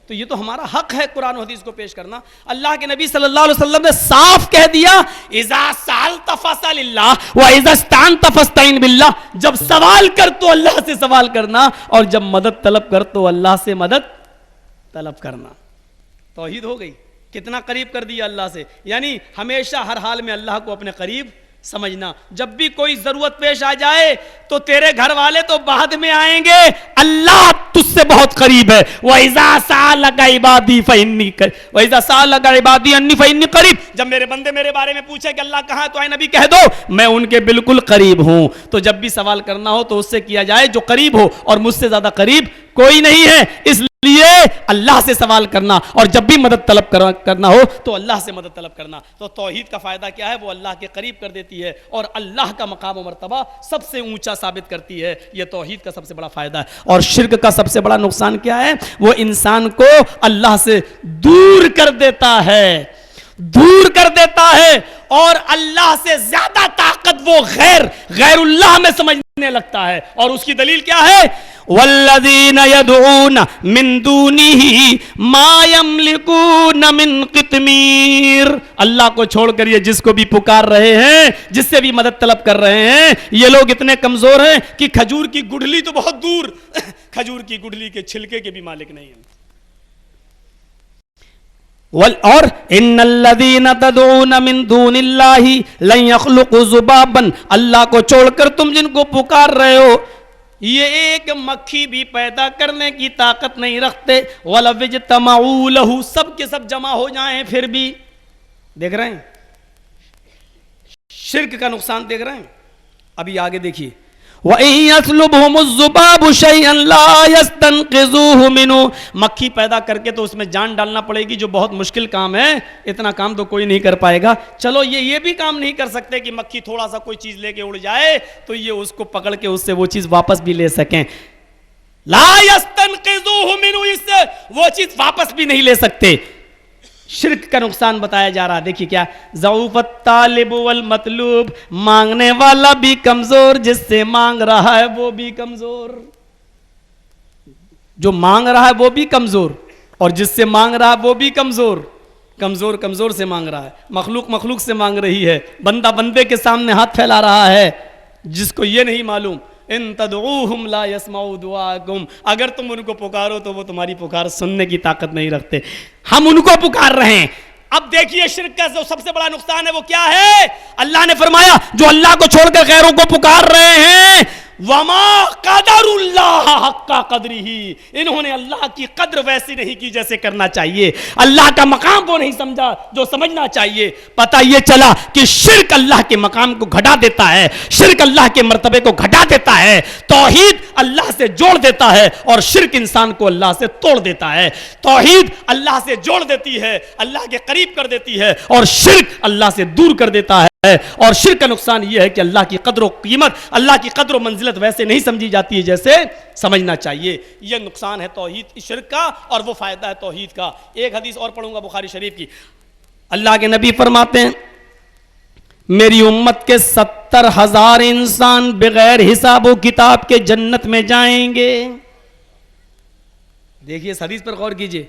تو یہ تو ہمارا حق ہے قرآن و حدیث کو پیش کرنا۔ اللہ کے نبی صلی اللہ علیہ وسلم نے صاف کہہ دیا اذا سألت فاسأل اللہ واذا استعنت فاستعن باللہ، جب سوال کر تو اللہ سے سوال کرنا، اور جب مدد طلب کر تو اللہ سے مدد طلب کرنا۔ توحید ہو گئی، کتنا قریب کر دیا اللہ سے، یعنی ہمیشہ ہر حال میں اللہ کو اپنے قریب سمجھنا۔ جب بھی کوئی ضرورت پیش آ جائے تو تیرے گھر والے تو بعد میں آئیں گے، اللہ تجھ سے بہت قریب ہے۔ وَإِذَا سَأَلَكَ عِبَادِي فَإِنِّي قَرِيبٌ وَإِذَا سَأَلَكَ عِبَادِي أَنِّي فَإِنِّي قَرِيبٌ، جب میرے بندے میرے بارے میں پوچھے کہ اللہ کہاں ہے تو اے نبی کہہ دو میں ان کے بالکل قریب ہوں۔ تو جب بھی سوال کرنا ہو تو اس سے کیا جائے جو قریب ہو، اور مجھ سے زیادہ قریب کوئی نہیں ہے، اس لیے اللہ سے سوال کرنا، اور جب بھی مدد طلب کرنا ہو تو اللہ سے مدد طلب کرنا۔ تو توحید کا فائدہ کیا ہے؟ وہ اللہ کے قریب کر دیتی ہے اور اللہ کا مقام و مرتبہ سب سے اونچا ثابت کرتی ہے، یہ توحید کا سب سے بڑا فائدہ ہے۔ اور شرک کا سب سے بڑا نقصان کیا ہے؟ وہ انسان کو اللہ سے دور کر دیتا ہے، دور کر دیتا ہے، اور اللہ سے زیادہ طاقت وہ غیر اللہ میں سمجھنے لگتا ہے۔ اور اس کی دلیل کیا ہے؟ والذین یدعون من دونہ ما یملکون من قطمیر، اللہ کو چھوڑ کر یہ جس کو بھی پکار رہے ہیں، جس سے بھی مدد طلب کر رہے ہیں، یہ لوگ اتنے کمزور ہیں کہ کھجور کی گٹھلی تو بہت دور، کھجور کی گٹھلی کے چھلکے کے بھی مالک نہیں ہیں۔ اور ان الذین تدعون من دون اللہ لن یخلقوا ذبابا، اللہ کو چھوڑ کر تم جن کو پکار رہے ہو یہ ایک مکھی بھی پیدا کرنے کی طاقت نہیں رکھتے۔ وَلَوِ اجْتَمَعُوا لَهُ، سب کے سب جمع ہو جائیں پھر بھی، دیکھ رہے ہیں شرک کا نقصان، دیکھ رہے ہیں۔ ابھی آگے دیکھیے، وَإِن يَسْلُبْهُمُ الذُّبَابُ شَيْئًا لَا يَسْتَنْقِذُوهُ مِنْهُ، مکھی پیدا کر کے تو اس میں جان ڈالنا پڑے گی، جو بہت مشکل کام ہے، اتنا کام تو کوئی نہیں کر پائے گا۔ چلو یہ بھی کام نہیں کر سکتے کہ مکھی تھوڑا سا کوئی چیز لے کے اڑ جائے تو یہ اس کو پکڑ کے اس سے وہ چیز واپس بھی لے سکیں، لا يَسْتَنْقِذُوهُ مِنْهُ، اس سے وہ چیز واپس بھی نہیں لے سکتے۔ شرک کا نقصان بتایا جا رہا، دیکھیے کیا، ضعف الطالب والمطلوب، مانگنے والا بھی کمزور، جس سے مانگ رہا ہے وہ بھی کمزور، جو مانگ رہا ہے وہ بھی کمزور، اور جس سے مانگ رہا ہے وہ بھی کمزور، کمزور سے مانگ رہا ہے، مخلوق سے مانگ رہی ہے، بندہ بندے کے سامنے ہاتھ پھیلا رہا ہے، جس کو یہ نہیں معلوم ان تدعوہم لا یسمعوا دعاءکم، اگر تم ان کو پکارو تو وہ تمہاری پکار سننے کی طاقت نہیں رکھتے، ہم ان کو پکار رہے ہیں۔ اب دیکھیے شرک کا جو سب سے بڑا نقصان ہے وہ کیا ہے؟ اللہ نے فرمایا جو اللہ کو چھوڑ کر غیروں کو پکار رہے ہیں، وما قدر اللہ حق قدرہ، انہوں نے اللہ کی قدر ویسی نہیں کی جیسے کرنا چاہیے، اللہ کا مقام وہ نہیں سمجھا جو سمجھنا چاہیے۔ پتہ یہ چلا کہ شرک اللہ کے مقام کو گھٹا دیتا ہے، شرک اللہ کے مرتبے کو گھٹا دیتا ہے، توحید اللہ سے جوڑ دیتا ہے اور شرک انسان کو اللہ سے توڑ دیتا ہے۔ توحید اللہ سے جوڑ دیتی ہے، اللہ کے قریب کر دیتی ہے، اور شرک اللہ سے دور کر دیتا ہے۔ اور شرک کا نقصان یہ ہے کہ اللہ کی قدر و قیمت، اللہ کی قدر و منزلت ویسے نہیں سمجھی جاتی ہے جیسے سمجھنا چاہیے۔ یہ نقصان ہے توحید شرک کا، اور وہ فائدہ ہے توحید کا۔ ایک حدیث اور پڑھوں گا بخاری شریف کی، اللہ کے نبی فرماتے ہیں میری امت کے 70,000 انسان بغیر حساب و کتاب کے جنت میں جائیں گے۔ دیکھیے اس حدیث پر غور کیجئے،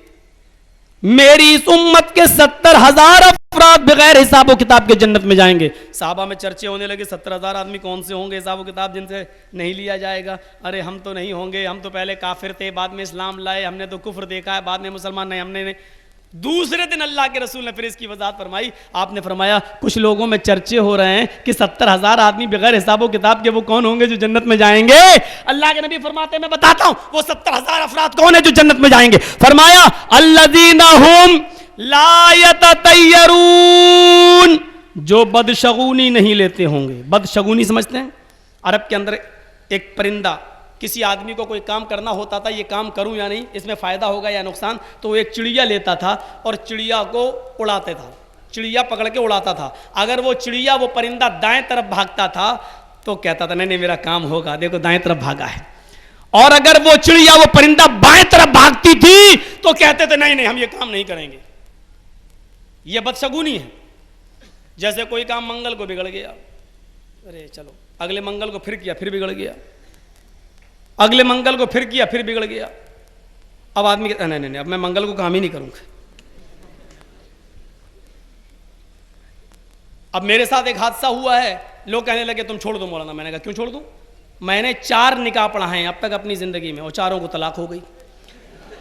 میری اس امت کے 70,000 افراد بغیر حساب و کتاب کے جنت میں جائیں گے۔ صحابہ میں چرچے ہونے لگے 70,000 آدمی کون سے ہوں گے حساب و کتاب جن سے نہیں لیا جائے گا؟ ارے ہم تو نہیں ہوں گے، ہم تو پہلے کافر تھے، بعد میں اسلام لائے، ہم نے تو کفر دیکھا ہے، بعد میں مسلمان نہیں، ہم نے نہیں۔ دوسرے دن اللہ کے رسول نے پھر اس کی وضاحت فرمائی، آپ نے فرمایا کچھ لوگوں میں چرچے ہو رہے ہیں کہ 70,000 آدمی بغیر حساب و کتاب کے وہ کون ہوں گے جو جنت میں جائیں گے؟ اللہ کے نبی فرماتے ہیں میں بتاتا ہوں وہ 70,000 افراد کون ہیں جو جنت میں جائیں گے۔ فرمایا الذین ہم لا یتطیرون، جو بدشگونی نہیں لیتے ہوں گے۔ بدشگونی سمجھتے ہیں؟ عرب کے اندر ایک پرندہ، کسی آدمی کو کوئی کام کرنا ہوتا تھا، یہ کام کروں یا نہیں، اس میں فائدہ ہوگا یا نقصان، تو وہ ایک چڑیا لیتا تھا اور چڑیا کو اڑاتے تھا، چڑیا پکڑ کے اڑاتا تھا۔ اگر وہ چڑیا، وہ پرندہ دائیں طرف بھاگتا تھا تو کہتا تھا نہیں میرا کام ہوگا، دیکھو دائیں طرف بھاگا ہے۔ اور اگر وہ چڑیا، وہ پرندہ بائیں طرف بھاگتی تھی تو کہتے تھے نہیں ہم یہ کام نہیں کریں گے۔ یہ بدشگونی ہے۔ جیسے کوئی کام منگل کو بگڑ گیا، ارے چلو اگلے منگل کو پھر کیا، پھر بگڑ گیا، اگلے منگل کو پھر کیا، پھر بگڑ گیا۔ اب آدمی کہتا ہے نہیں اب میں منگل کو کام ہی نہیں کروں گا۔ اب میرے ساتھ ایک حادثہ ہوا ہے، لوگ کہنے لگے تم چھوڑ دو مولانا۔ میں نے کہا کیوں چھوڑ دوں؟ میں نے 4 نکاح پڑھائے ہیں اب تک اپنی زندگی میں، اور 4 کو طلاق ہو گئی۔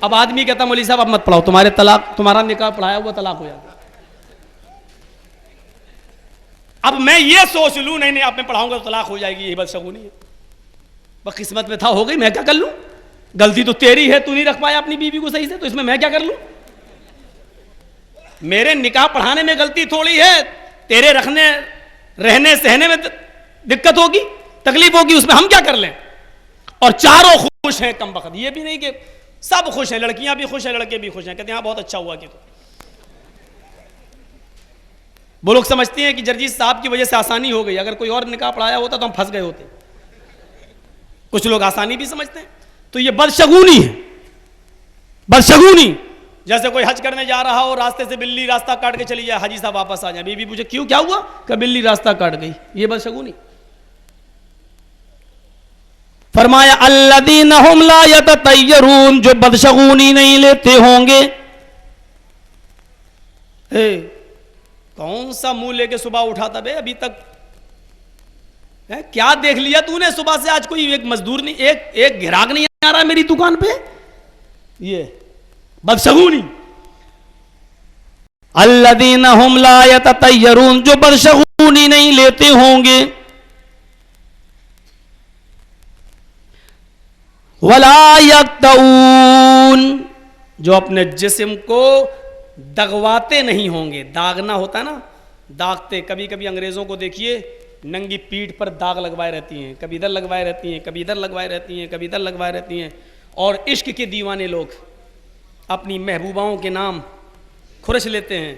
اب آدمی کہتا مولوی صاحب اب مت پڑھاؤ، تمہارا نکاح پڑھایا ہوا طلاق ہو جاتا۔ اب میں یہ سوچ لوں نہیں اب میں پڑھاؤں گا تو طلاق ہو جائے گی، یہ بدشگونی ہے۔ بس قسمت میں تھا ہو گئی، میں کیا کر لوں؟ غلطی تو تیری ہے، تو نہیں رکھ پایا اپنی بیوی کو صحیح سے، تو اس میں کیا کر لوں؟ میرے نکاح پڑھانے میں غلطی تھوڑی ہے، تیرے رہنے سہنے میں دقت ہوگی، تکلیف ہوگی، اس میں ہم کیا کر لیں؟ اور 4 خوش ہیں کم بخت. یہ بھی نہیں کہ سب خوش ہیں, لڑکیاں بھی خوش ہیں, لڑکے بھی خوش ہیں, کہتے ہیں ہاں بہت اچھا ہوا. کہ تو وہ لوگ سمجھتے ہیں کہ جرجیت صاحب کی وجہ سے آسانی ہو گئی, اگر کوئی اور نکاح پڑھایا ہوتا تو ہم پھنس گئے ہوتے. کچھ لوگ آسانی بھی سمجھتے ہیں. تو یہ بدشگونی ہے, بدشگونی. جیسے کوئی حج کرنے جا رہا ہو, راستے سے بلی راستہ کاٹ کے چلی جائے, حاجی صاحب واپس آ جائیں, بیوی پوچھے کیوں, کیا ہوا, کہ بلی راستہ کاٹ گئی. یہ بدشگونی. فرمایا الذین ھم لا یتطیرون, جو بدشگونی نہیں لیتے ہوں گے. کون سا منہ لے کے صبح اٹھاتا بے ابھی تک, کیا دیکھ لیا تو نے صبح سے آج؟ کوئی ایک مزدور نہیں, ایک گراہک نہیں آ رہا میری دکان پہ. یہ بدشگونی. الذین ھم لا یتطیرون, جو بدشگونی نہیں لیتے ہوں گے. ولا یقطعون, جو اپنے جسم کو دغواتے نہیں ہوں گے. داغنا ہوتا ہے نا, داغتے. کبھی کبھی انگریزوں کو دیکھیے ننگی پیٹھ پر داغ لگوائے رہتی ہیں, کبھی ادھر لگوائے رہتی ہیں, کبھی ادھر لگوائے رہتی ہیں, کبھی ادھر لگوائے رہتی ہیں. اور عشق کے دیوانے لوگ اپنی محبوباؤں کے نام کھرچ لیتے ہیں,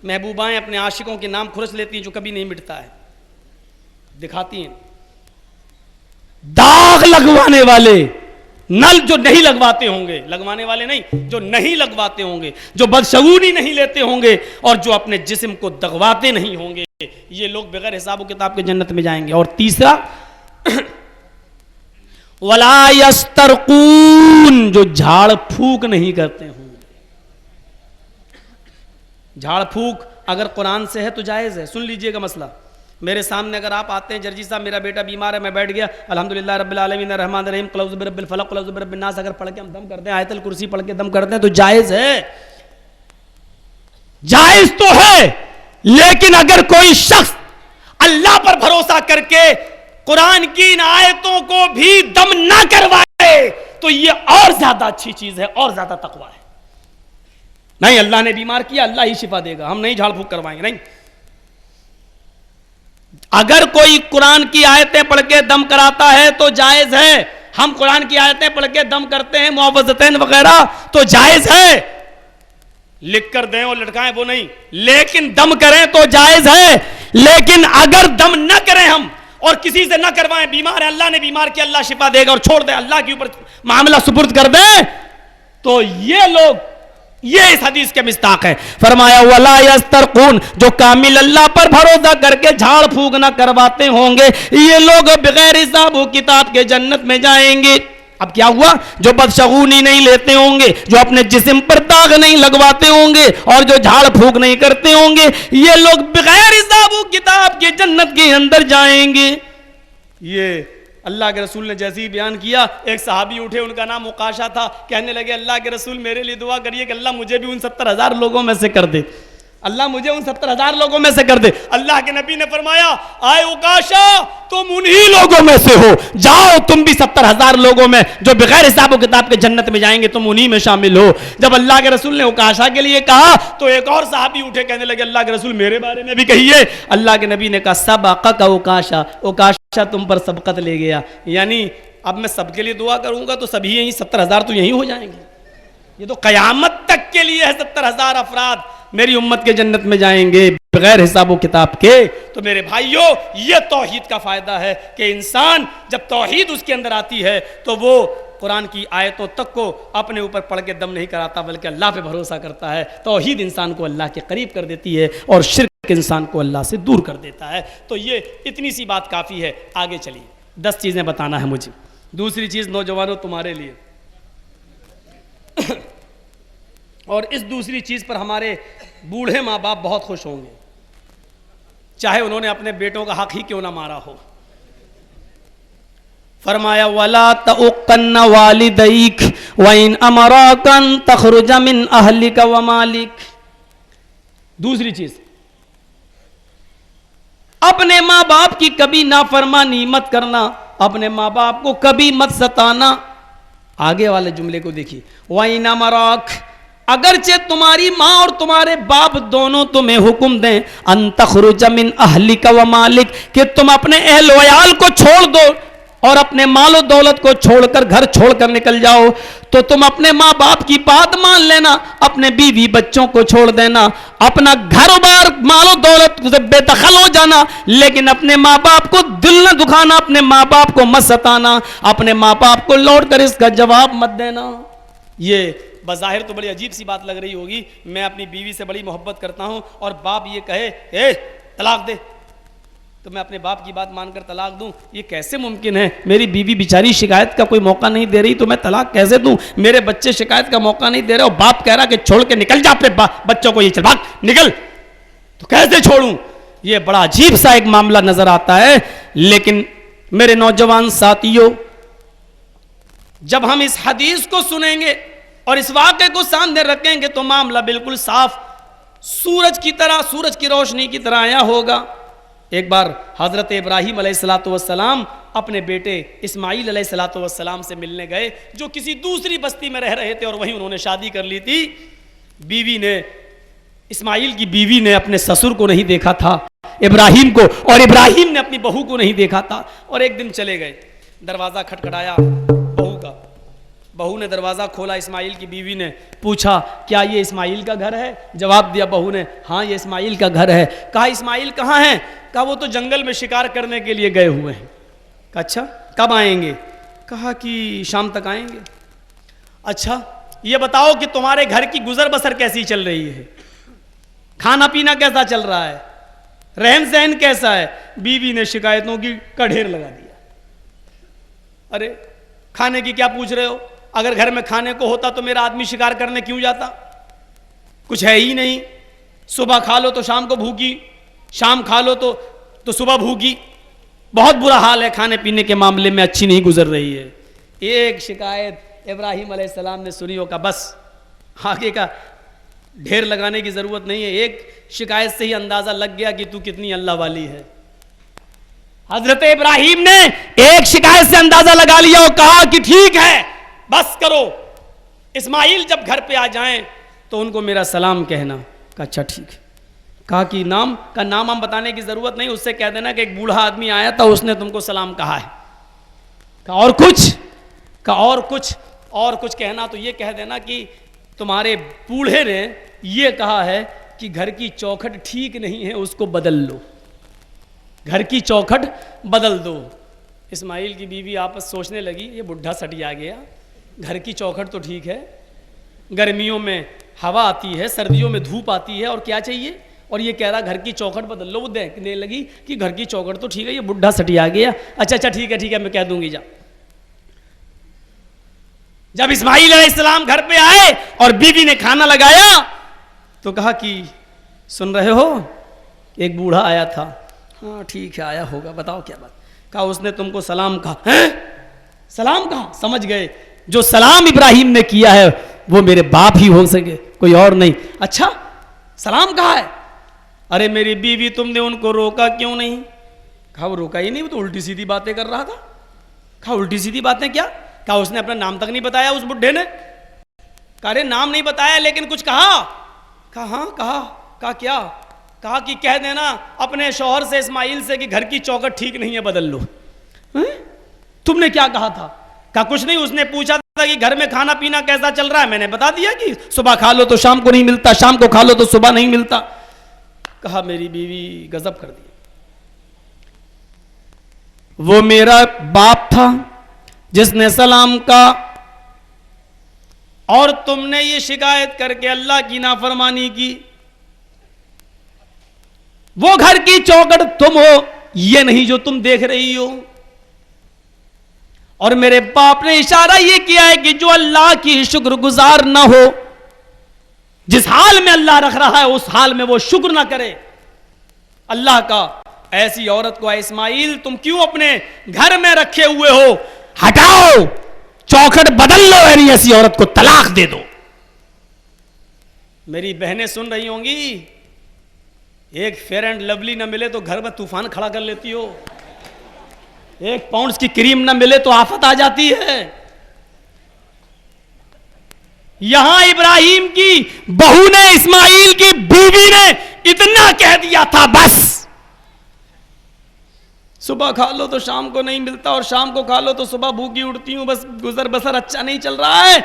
محبوبائیں اپنے عاشقوں کے نام کھرچ لیتی ہیں, جو کبھی نہیں مٹتا ہے, دکھاتی ہیں. داغ لگوانے والے, نل جو نہیں لگواتے ہوں گے, لگوانے والے نہیں, جو نہیں لگواتے ہوں گے, جو بدشگونی نہیں لیتے ہوں گے, اور جو اپنے جسم کو دغواتے نہیں ہوں گے, یہ لوگ بغیر حساب و کتاب کے جنت میں جائیں گے. اور تیسرا ولا یسترقون, جو جھاڑ پھونک نہیں کرتے ہوں گے. جھاڑ پھونک اگر قرآن سے ہے تو جائز ہے. سن لیجئے گا مسئلہ. میرے سامنے اگر آپ آتے ہیں, جرجیت صاحب میرا بیٹا بیمار ہے, میں بیٹھ گیا, الحمدللہ رب العالمین الرحمن الرحیم قل اعوذ برب الفلق قل اعوذ برب الناس, اگر پڑھ کے ہم دم کرتے ہیں, آیت الکرسی پڑھ کے دم کرتے ہیں, تو جائز ہے. جائز تو ہے, لیکن اگر کوئی شخص اللہ پر بھروسہ کر کے قرآن کی ان آیتوں کو بھی دم نہ کروائے تو یہ اور زیادہ اچھی چیز ہے, اور زیادہ تقویٰ ہے. نہیں, اللہ نے بیمار کیا, اللہ ہی شفا دے گا, ہم نہیں جھاڑ پھونک کروائیں گے. نہیں, اگر کوئی قرآن کی آیتیں پڑھ کے دم کراتا ہے تو جائز ہے. ہم قرآن کی آیتیں پڑھ کے دم کرتے ہیں, معوذتین وغیرہ, تو جائز ہے. لکھ کر دیں اور لٹکائیں وہ نہیں, لیکن دم کریں تو جائز ہے. لیکن اگر دم نہ کریں ہم اور کسی سے نہ کروائیں, بیمار ہے, اللہ نے بیمار کیا, اللہ شفا دے گا, اور چھوڑ دیں, اللہ کے اوپر معاملہ سپرد کر دیں, تو یہ لوگ, یہ اس حدیث کے مصداق ہے. فرمایا ولا یسترقون, جو کامل اللہ پر بھروسہ کر کے جھاڑ پھونک نہ کرواتے ہوں گے, یہ لوگ بغیر حساب و کتاب کے جنت میں جائیں گے. اب کیا ہوا؟ جو بدشگونی نہیں لیتے ہوں گے, جو اپنے جسم پر داغ نہیں لگواتے ہوں گے, اور جو جھاڑ پھونک نہیں کرتے ہوں گے, یہ لوگ بغیر حساب و کتاب کے جنت کے اندر جائیں گے. یہ اللہ کے رسول نے جیسے ہی بیان کیا, ایک صحابی اٹھے, ان کا نام عکاشہ تھا, کہنے لگے اللہ کے رسول میرے لیے دعا کریے کہ اللہ مجھے بھی ان 70,000 لوگوں میں سے کر دے, اللہ مجھے ان 70,000 لوگوں میں سے کر دے. اللہ کے نبی نے فرمایا آئے عکاشہ, تم انہی لوگوں میں سے ہو, جاؤ تم بھی 70,000 لوگوں میں جو بغیر حساب و کتاب کے جنت میں جائیں گے, تم انہی میں شامل ہو. جب اللہ کے رسول نے عکاشہ کے لیے کہا تو ایک اور صحابی اٹھے, کہنے لگے اللہ کے رسول میرے بارے میں بھی کہیے. اللہ کے نبی نے کہا سبقک عکاشہ, عکاشہ تم پر سبقت لے گیا. یعنی اب میں سب کے لیے دعا کروں گا تو سبھی یہی 70,000 تو یہی ہو جائیں گے. یہ تو قیامت تک کے لیے ہے, 70,000 افراد میری امت کے جنت میں جائیں گے بغیر حساب و کتاب کے. تو میرے بھائیوں, یہ توحید کا فائدہ ہے کہ انسان جب توحید اس کے اندر آتی ہے تو وہ قرآن کی آیتوں تک کو اپنے اوپر پڑھ کے دم نہیں کراتا, بلکہ اللہ پہ بھروسہ کرتا ہے. توحید انسان کو اللہ کے قریب کر دیتی ہے, اور شرک انسان کو اللہ سے دور کر دیتا ہے. تو یہ اتنی سی بات کافی ہے. آگے چلیے, 10 چیزیں بتانا ہے مجھے. دوسری چیز نوجوانوں تمہارے لیے, اور اس دوسری چیز پر ہمارے بوڑھے ماں باپ بہت خوش ہوں گے, چاہے انہوں نے اپنے بیٹوں کا حق ہی کیوں نہ مارا ہو. فرمایا وَلَا تَعُقَّنَّ وَالِدَيْكَ وَإِنْ أَمَرَاكَ أَن تَخْرُجَ مِنْ أَهْلِكَ وَمَالِكَ. دوسری چیز, اپنے ماں باپ کی کبھی نافرمانی مت کرنا, اپنے ماں باپ کو کبھی مت ستانا. آگے والے جملے کو دیکھیے, وَإِنْ أَمَرَاكَ, اگرچہ تمہاری ماں اور تمہارے باپ دونوں تمہیں حکم دیں, ان تخرج من اہلک و مالک, کہ تم اپنے اہل و عیال کو چھوڑ دو اور اپنے مال و دولت کو چھوڑ کر گھر چھوڑ کر نکل جاؤ تو تم اپنے ماں باپ کی بات مان لینا, اپنے بیوی بچوں کو چھوڑ دینا, اپنا گھر بار مال و دولت سے بے دخل ہو جانا, لیکن اپنے ماں باپ کو دل نہ دکھانا, اپنے ماں باپ کو مت ستانا, اپنے ماں باپ کو لوٹ کر اس کا جواب مت دینا. یہ بظاہر تو بڑی عجیب سی بات لگ رہی ہوگی, میں اپنی بیوی سے بڑی محبت کرتا ہوں اور باپ یہ کہے اے طلاق دے تو میں اپنے باپ کی بات مان کر طلاق دوں, یہ کیسے ممکن ہے؟ میری بیوی بیچاری شکایت کا کوئی موقع نہیں دے رہی تو میں طلاق کیسے دوں؟ میرے بچے شکایت کا موقع نہیں دے رہے اور باپ کہہ رہا کہ چھوڑ کے نکل جا اپنے بچوں کو, یہ چل بھاگ نکل, تو کیسے چھوڑوں؟ یہ بڑا عجیب سا ایک معاملہ نظر آتا ہے. لیکن میرے نوجوان ساتھیوں, جب ہم اس حدیث کو سنیں گے اور اس واقعے کو سامنے رکھیں گے تو معاملہ بالکل صاف سورج کی طرح, سورج کی روشنی کی طرح آیا ہوگا. ایک بار حضرت ابراہیم علیہ السلام اپنے بیٹے اسماعیل علیہ السلام سے ملنے گئے, جو کسی دوسری بستی میں رہ رہے تھے اور وہیں انہوں نے شادی کر لی تھی. بیوی نے, اسماعیل کی بیوی نے اپنے سسر کو نہیں دیکھا تھا ابراہیم کو, اور ابراہیم نے اپنی بہو کو نہیں دیکھا تھا. اور ایک دن چلے گئے, دروازہ کھٹکھٹایا بہو کا, بہو نے دروازہ کھولا, اسماعیل کی بیوی نے پوچھا کیا یہ اسماعیل کا گھر ہے؟ جواب دیا بہو نے ہاں یہ اسماعیل کا گھر ہے. کہا اسماعیل کہاں ہیں؟ کہا وہ تو جنگل میں شکار کرنے کے لیے گئے ہوئے ہیں. کہا اچھا کب آئیں گے؟ کہا کہ شام تک آئیں گے. اچھا یہ بتاؤ کہ تمہارے گھر کی گزر بسر کیسی چل رہی ہے, کھانا پینا کیسا چل رہا ہے, رہن سہن کیسا ہے؟ بیوی نے شکایتوں کی کا ڈھیر لگا دیا. ارے کھانے کی کیا پوچھ رہے ہو؟ اگر گھر میں کھانے کو ہوتا تو میرا آدمی شکار کرنے کیوں جاتا؟ کچھ ہے ہی نہیں. صبح کھا لو تو شام کو بھوکی, شام کھا لو تو صبح بھوکی. بہت برا حال ہے, کھانے پینے کے معاملے میں اچھی نہیں گزر رہی ہے. ایک شکایت ابراہیم علیہ السلام نے سنی ہو, کا بس آگے کا ڈھیر لگانے کی ضرورت نہیں ہے, ایک شکایت سے ہی اندازہ لگ گیا کہ تو کتنی اللہ والی ہے. حضرت ابراہیم نے ایک شکایت سے اندازہ لگا لیا اور کہا کہ ٹھیک ہے بس کرو, اسماعیل جب گھر پہ آ جائیں تو ان کو میرا سلام کہنا. کہا اچھا ٹھیک ہے. کہا کہ نام کا نام ہم بتانے کی ضرورت نہیں, اس سے کہہ دینا کہ ایک بوڑھا آدمی آیا تھا اس نے تم کو سلام کہا ہے. کہا اور کچھ؟ کہا اور کچھ کہنا تو یہ کہہ دینا کہ تمہارے بوڑھے نے یہ کہا ہے کہ گھر کی چوکھٹ ٹھیک نہیں ہے, اس کو بدل لو, گھر کی چوکھٹ بدل دو. اسماعیل کی بیوی آپس سوچنے لگی یہ بڈھا سٹیا گیا, گھر کی چوکھٹ تو ٹھیک ہے, گرمیوں میں ہوا آتی ہے, سردیوں میں دھوپ آتی ہے, اور کیا چاہیے, اور یہ کہہ رہا گھر کی چوکھٹ بدل لو. وہ دیکھنے لگی کہ گھر کی چوکھٹ تو ٹھیک ہے, یہ بڈھا سٹیا گیا. اچھا ٹھیک ہے میں کہہ دوں گی. جب اسماعیل علیہ السلام گھر پہ آئے اور بیوی نے کھانا لگایا تو کہا کہ سن رہے ہو ایک بوڑھا آیا تھا. ہاں ٹھیک ہے آیا ہوگا, بتاؤ کیا بات؟ کہا اس نے تم کو سلام کہا. سلام کہا؟ سمجھ گئے جو سلام ابراہیم نے کیا ہے وہ میرے باپ ہی ہو سکے, کوئی اور نہیں. اچھا سلام کہا ہے؟ ارے میری بیوی تم نے ان کو روکا کیوں نہیں؟ کہا وہ روکا ہی نہیں, وہ تو الٹی سیدھی باتیں کر رہا تھا. کہا الٹی سیدھی باتیں کیا؟ کہا اس نے اپنا نام تک نہیں بتایا اس بڈھے نے. کہا ارے نام نہیں بتایا لیکن کچھ کہا. کہا ہاں کہا کیا؟ کہا کہ کہہ دینا اپنے شوہر سے اسماعیل سے کہ گھر کی چوکھٹ ٹھیک نہیں ہے بدل لو. تم نے کیا کہا تھا؟ کہا کچھ نہیں, اس نے پوچھا تھا کہ گھر میں کھانا پینا کیسا چل رہا ہے, میں نے بتا دیا کہ صبح کھا لو تو شام کو نہیں ملتا, شام کو کھا لو تو صبح نہیں ملتا. کہا میری بیوی غضب کر دی, وہ میرا باپ تھا جس نے سلام کا, اور تم نے یہ شکایت کر کے اللہ کی نافرمانی کی. وہ گھر کی چوکھٹ تم ہو, یہ نہیں جو تم دیکھ رہی ہو. اور میرے باپ نے اشارہ یہ کیا ہے کہ جو اللہ کی شکر گزار نہ ہو, جس حال میں اللہ رکھ رہا ہے اس حال میں وہ شکر نہ کرے اللہ کا. ایسی عورت کو اسماعیل تم کیوں اپنے گھر میں رکھے ہوئے ہو؟ ہٹاؤ, چوکھٹ بدل لو, یعنی ایسی عورت کو طلاق دے دو. میری بہنیں سن رہی ہوں گی, ایک فیئر اینڈ لولی نہ ملے تو گھر میں طوفان کھڑا کر لیتی ہو, ایک پاؤنڈز کی کریم نہ ملے تو آفت آ جاتی ہے. یہاں ابراہیم کی بہو نے اسماعیل کی بیوی نے اتنا کہہ دیا تھا بس. صبح کھا لو تو شام کو نہیں ملتا اور شام کو کھا لو تو صبح بھوکی اٹھتی ہوں, بس گزر بسر اچھا نہیں چل رہا ہے.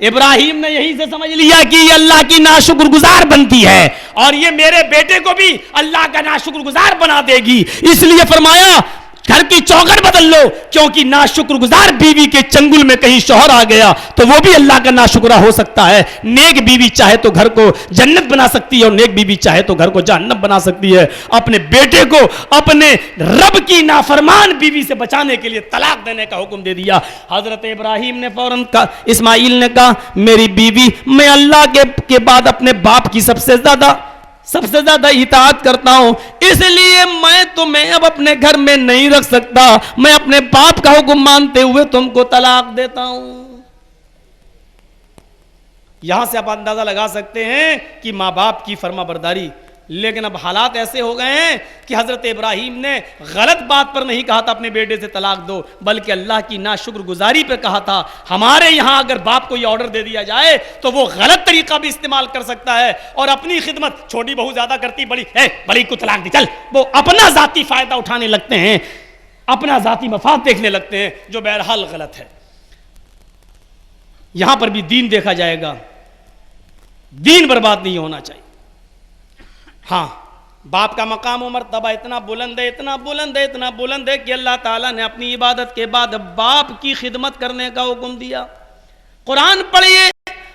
ابراہیم نے یہی سے سمجھ لیا کہ یہ اللہ کی ناشکر گزار بنتی ہے اور یہ میرے بیٹے کو بھی اللہ کا ناشکر گزار بنا دے گی. اس لیے فرمایا گھر کی چوکھٹ بدل لو, کیونکہ ناشکر گزار بیوی کے چنگل میں کہیں شوہر آ گیا تو وہ بھی اللہ کا ناشکرہ ہو سکتا ہے. نیک بیوی چاہے تو گھر کو جنت بنا سکتی ہے اور نیک بیوی چاہے تو گھر کو جہنم بنا سکتی ہے. اپنے بیٹے کو اپنے رب کی نافرمان بیوی سے بچانے کے لیے طلاق دینے کا حکم دے دیا. حضرت ابراہیم نے فوراً کہا, اسماعیل نے کہا میری بیوی, میں اللہ کے بعد اپنے باپ کی سب سے زیادہ اطاعت کرتا ہوں, اس لیے میں تمہیں اب اپنے گھر میں نہیں رکھ سکتا, میں اپنے باپ کا حکم مانتے ہوئے تم کو طلاق دیتا ہوں. یہاں سے آپ اندازہ لگا سکتے ہیں کہ ماں باپ کی فرما برداری. لیکن اب حالات ایسے ہو گئے ہیں کہ حضرت ابراہیم نے غلط بات پر نہیں کہا تھا اپنے بیٹے سے طلاق دو, بلکہ اللہ کی ناشکر گزاری پہ کہا تھا. ہمارے یہاں اگر باپ کو یہ آرڈر دے دیا جائے تو وہ غلط طریقہ بھی استعمال کر سکتا ہے اور اپنی خدمت, چھوٹی بہو زیادہ کرتی, بڑی کو طلاق دی, چل, وہ اپنا ذاتی فائدہ اٹھانے لگتے ہیں, اپنا ذاتی مفاد دیکھنے لگتے ہیں, جو بہرحال غلط ہے. یہاں پر بھی دین دیکھا جائے گا, دین برباد نہیں ہونا چاہیے. ہاں, باپ کا مقام و مرتبہ اتنا بلند ہے, اتنا بلند ہے, اتنا بلند ہے کہ اللہ تعالیٰ نے اپنی عبادت کے بعد باپ کی خدمت کرنے کا حکم دیا. قرآن پڑھیے,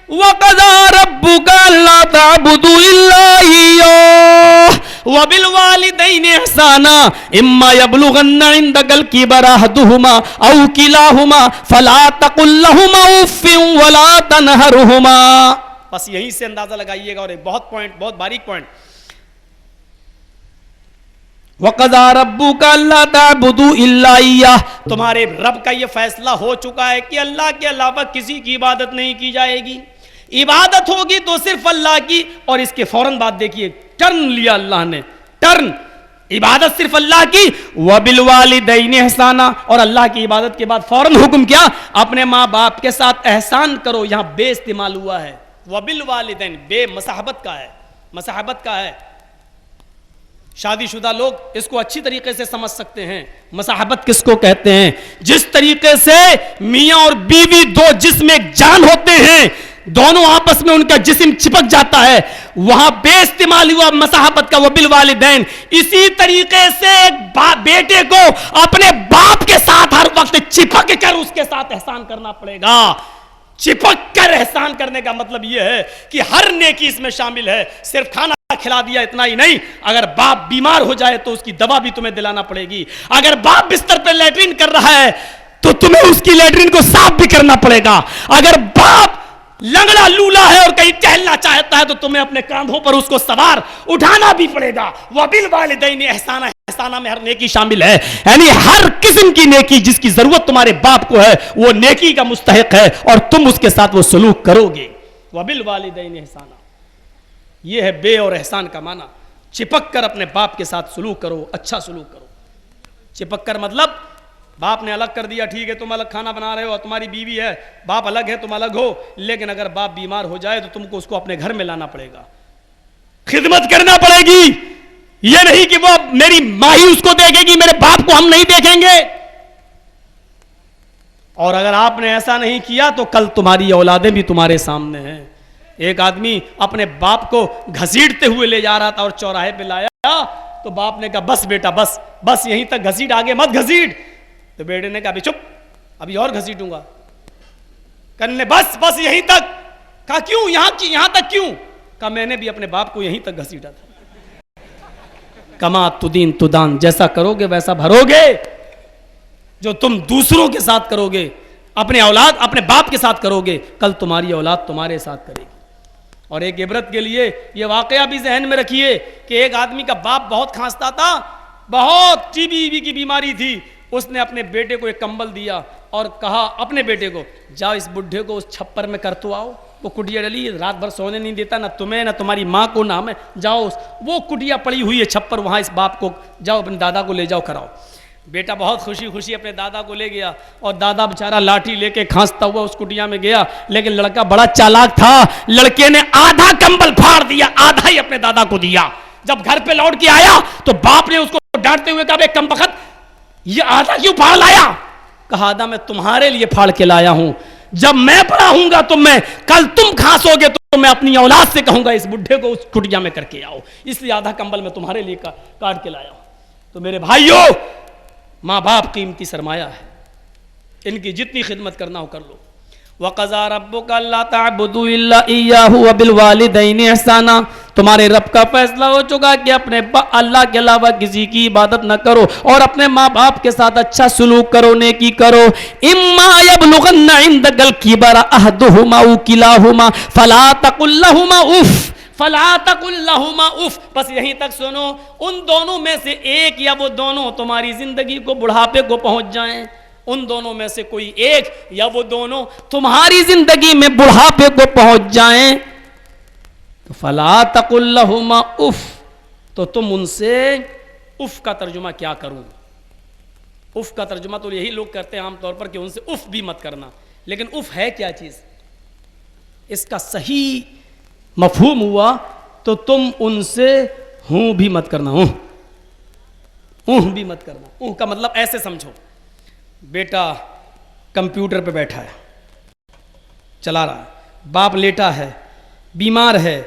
وَقَضَىٰ رَبُّكَ أَلَّا تَعْبُدُوا إِلَّا إِيَّاهُ وَبِالْوَالِدَيْنِ إِحْسَانًا إِمَّا يَبْلُغَنَّ عِندَكَ الْكِبَرَ أَحَدُهُمَا أَوْ كِلَاهُمَا فَلَا تَقُل لَّهُمَا أُفٍّ وَلَا تَنْهَرْهُمَا. بس یہیں سے اندازہ لگائیے گا, اور ایک بہت باریک پوائنٹ, وَقَضَىٰ رَبُّكَ أَلَّا تَعْبُدُوا إِلَّا إِيَّاهُ, تمہارے رب کا یہ فیصلہ ہو چکا ہے کہ اللہ کے علاوہ کسی کی عبادت نہیں کی جائے گی. عبادت ہوگی تو صرف اللہ کی. اور اس کے فوراً بعد دیکھیے, ٹرن لیا اللہ نے, ٹرن, عبادت صرف اللہ کی. وَبِالْوَالِدَيْنِ إِحْسَانًا, اور اللہ کی عبادت کے بعد فوراً حکم کیا, اپنے ماں باپ کے ساتھ احسان کرو. یہاں بے استعمال ہوا ہے, وَبِالْوَالِدَيْنِ, بے مصاحبت کا ہے, مصاحبت کا ہے. شادی شدہ لوگ اس کو اچھی طریقے سے سمجھ سکتے ہیں. مصاحبت کس کو کہتے ہیں؟ جس طریقے سے میاں اور بیوی دو جسم ایک جان ہوتے ہیں, دونوں آپس میں ان کا جسم چپک جاتا ہے, وہاں بے استعمال ہوا مصاحبت کا, وبالوالدین. اسی طریقے سے ایک بیٹے کو اپنے باپ کے ساتھ ہر وقت چپک کر اس کے ساتھ احسان کرنا پڑے گا. چپک کر احسان کرنے کا مطلب یہ ہے کہ ہر نیکی اس میں شامل ہے. صرف کھانا کھلا دیا اتنا ہی نہیں, اگر باپ بیمار ہو جائے تو اس کی دوا بھی تمہیں دلانا پڑے گی. اگر باپ بستر پہ لیٹرین کر رہا ہے تو تمہیں اس کی لیٹرین کو صاف بھی کرنا پڑے گا. اگر باپ لنگڑا لولا ہے اور کہیں ٹہلنا چاہتا ہے تو تمہیں اپنے کاندھوں پر اس کو سوار اٹھانا بھی پڑے گا. وَبِالْوَالِدَيْنِ إِحْسَانًا, احسانہ میں ہر نیکی شامل ہے, یعنی ہر قسم کی نیکی جس کی ضرورت تمہارے باپ کو ہے وہ نیکی کا مستحق ہے اور تم اس کے ساتھ وہ سلوک کرو گے. وَبِالْوَالِدَيْنِ إِحْسَانًا, یہ ہے بے اور احسان کا معنی. چپک کر اپنے باپ کے ساتھ سلوک کرو, اچھا سلوک کرو. چپک کر مطلب باپ نے الگ کر دیا, ٹھیک ہے تم الگ کھانا بنا رہے ہو, تمہاری بیوی ہے, باپ الگ ہے, تم الگ ہو, لیکن اگر باپ بیمار ہو جائے تو تم کو اس کو اپنے گھر میں لانا پڑے گا, خدمت کرنا پڑے گی. یہ نہیں کہ وہ میری ماں ہی اس کو دیکھے گی, میرے باپ کو ہم نہیں دیکھیں گے. اور اگر آپ نے ایسا نہیں کیا تو کل تمہاری اولادیں بھی تمہارے سامنے ہیں. ایک آدمی اپنے باپ کو گھسیٹتے ہوئے لے جا رہا تھا اور چوراہے پہ لایا تو باپ نے کہا بس بیٹا بس یہیں تک گھسیٹ, آگے مت گھسیٹ. تو بیٹے نے کہا ابھی چپ, ابھی اور گھسیٹوں گا. کرنے بس یہیں تک. کہا کیوں, یہاں تک کیوں؟ کہا میں نے بھی اپنے باپ کو یہیں تک گھسیٹا تھا. کما تدین تدان, جیسا کرو گے ویسا بھرو گے. جو تم دوسروں کے ساتھ کرو گے, اپنے اولاد اپنے باپ کے ساتھ کرو گے, کل تمہاری اولاد تمہارے ساتھ کرے گی. اور ایک عبرت کے لیے یہ واقعہ بھی ذہن میں رکھیے کہ ایک آدمی کا باپ بہت کھانستا تھا, بہت ٹی بی کی بیماری تھی. اس نے اپنے بیٹے کو ایک کمبل دیا اور کہا اپنے بیٹے کو, جاؤ اس بڈھے کو اس چھپر میں کر تو آؤ, وہ کٹیا ڈلی, رات بھر سونے نہیں دیتا, نہ تمہیں نہ تمہاری ماں کو نہ ہمیں. جاؤ وہ کٹیا پڑی ہوئی ہے چھپر, وہاں اس باپ کو جاؤ اپنے دادا کو لے جاؤ کراؤ. بیٹا بہت خوشی اپنے دادا کو لے گیا اور دادا بیچارہ لاٹھی لے کے کھانستا ہوا اس کٹیا میں گیا. لیکن لڑکا بڑا چالاک تھا, لڑکے نے آدھا کمبل پھاڑ دیا, آدھا ہی اپنے دادا کو دیا. جب گھر پہ لوٹ کے آیا تو باپ نے اس کو ڈانٹتے ہوئے کہا, کم بخت یہ آدھا کیوں پھاڑ لایا؟ کہا آدھا میں تمہارے لیے پھاڑ کے لایا ہوں، جب میں بڑا ہوں گا تو میں کل تم کھانسو گے تو میں اپنی اولاد سے کہوں گا اس بڈھے کو اس کٹیا میں کر کے آؤ، اس لیے آدھا کمبل میں تمہارے لیے کاٹ کے لایا ہوں۔ تو میرے بھائیوں، ماں باپ قیمتی سرمایہ ہے، ان کی جتنی خدمت کرنا ہو کر لو۔ وَقَضَىٰ رَبُّكَ أَلَّا تَعْبُدُوا إِلَّا إِيَّاهُ وَبِالْوَالِدَيْنِ إِحْسَانًا، تمہارے رب کا فیصلہ ہو چکا کہ اپنے اللہ کے علاوہ کسی کی عبادت نہ کرو اور اپنے ماں باپ کے ساتھ اچھا سلوک کرو، نیکی کرو۔ إِمَّا يَبْلُغَنَّ عِندَكَ الْكِبَرَ أَحَدُهُمَا أَوْ كِلَاهُمَا فَلَا تَقُل لَّهُمَا أُفٍّ فَلَا تَقُل لَّهُمَا أُفٍّ، بس یہیں تک سنو، ان دونوں میں سے ایک یا وہ دونوں تمہاری زندگی کو بڑھاپے کو پہنچ جائیں، ان دونوں میں سے کوئی ایک یا وہ دونوں تمہاری زندگی میں بڑھاپے کو پہنچ جائیں تو فلا تقل لہما اف، تو تم ان سے اف کا ترجمہ کیا کروں؟ اف کا ترجمہ تو یہی لوگ کرتے ہیں عام طور پر کہ ان سے اف بھی مت کرنا، لیکن اف ہے کیا چیز؟ اس کا صحیح مفہوم ہوا تو تم ان سے ہوں بھی مت کرنا، بھی مت کرنا۔ کا مطلب ایسے سمجھو، بیٹا کمپیوٹر پہ بیٹھا ہے، چلا رہا ہے، باپ لیٹا ہے، بیمار ہے،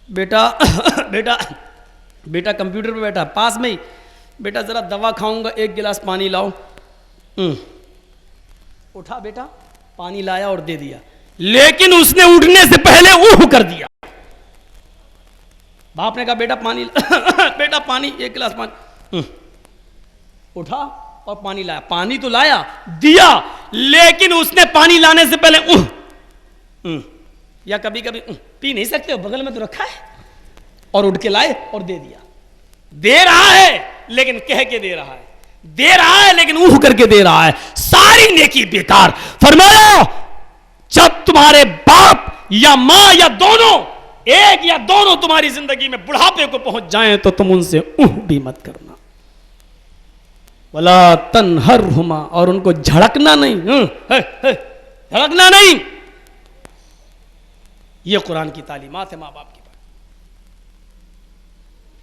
بیٹا کمپیوٹر پہ بیٹھا پاس میں ہی، بیٹا ذرا دوا کھاؤں گا، ایک گلاس پانی لاؤ، اٹھا بیٹا، پانی لایا اور دے دیا، لیکن اس نے اٹھنے سے پہلے اوہ کر دیا۔ باپ نے کہا بیٹا پانی ایک گلاس پانی، اٹھا اور پانی لایا، پانی تو لایا دیا، لیکن اس نے پانی لانے سے پہلے یا کبھی کبھی پی نہیں سکتے ہو بغل میں تو رکھا ہے، اور اٹھ کے لائے اور دے دیا۔ دے رہا ہے لیکن کہہ کے دے رہا ہے، دے رہا ہے لیکن اوہ کر کے دے رہا ہے، ساری نیکی بیکار۔ فرمایا جب تمہارے باپ یا ماں یا دونوں، ایک یا دونوں تمہاری زندگی میں بڑھاپے کو پہنچ جائیں تو تم ان سے اوہ بھی مت کرنا۔ وَلَا تَنْهَرْهُمَا، اور ان کو جھڑکنا نہیں، جھڑکنا نہیں۔ یہ قرآن کی تعلیمات ہے ماں باپ کی۔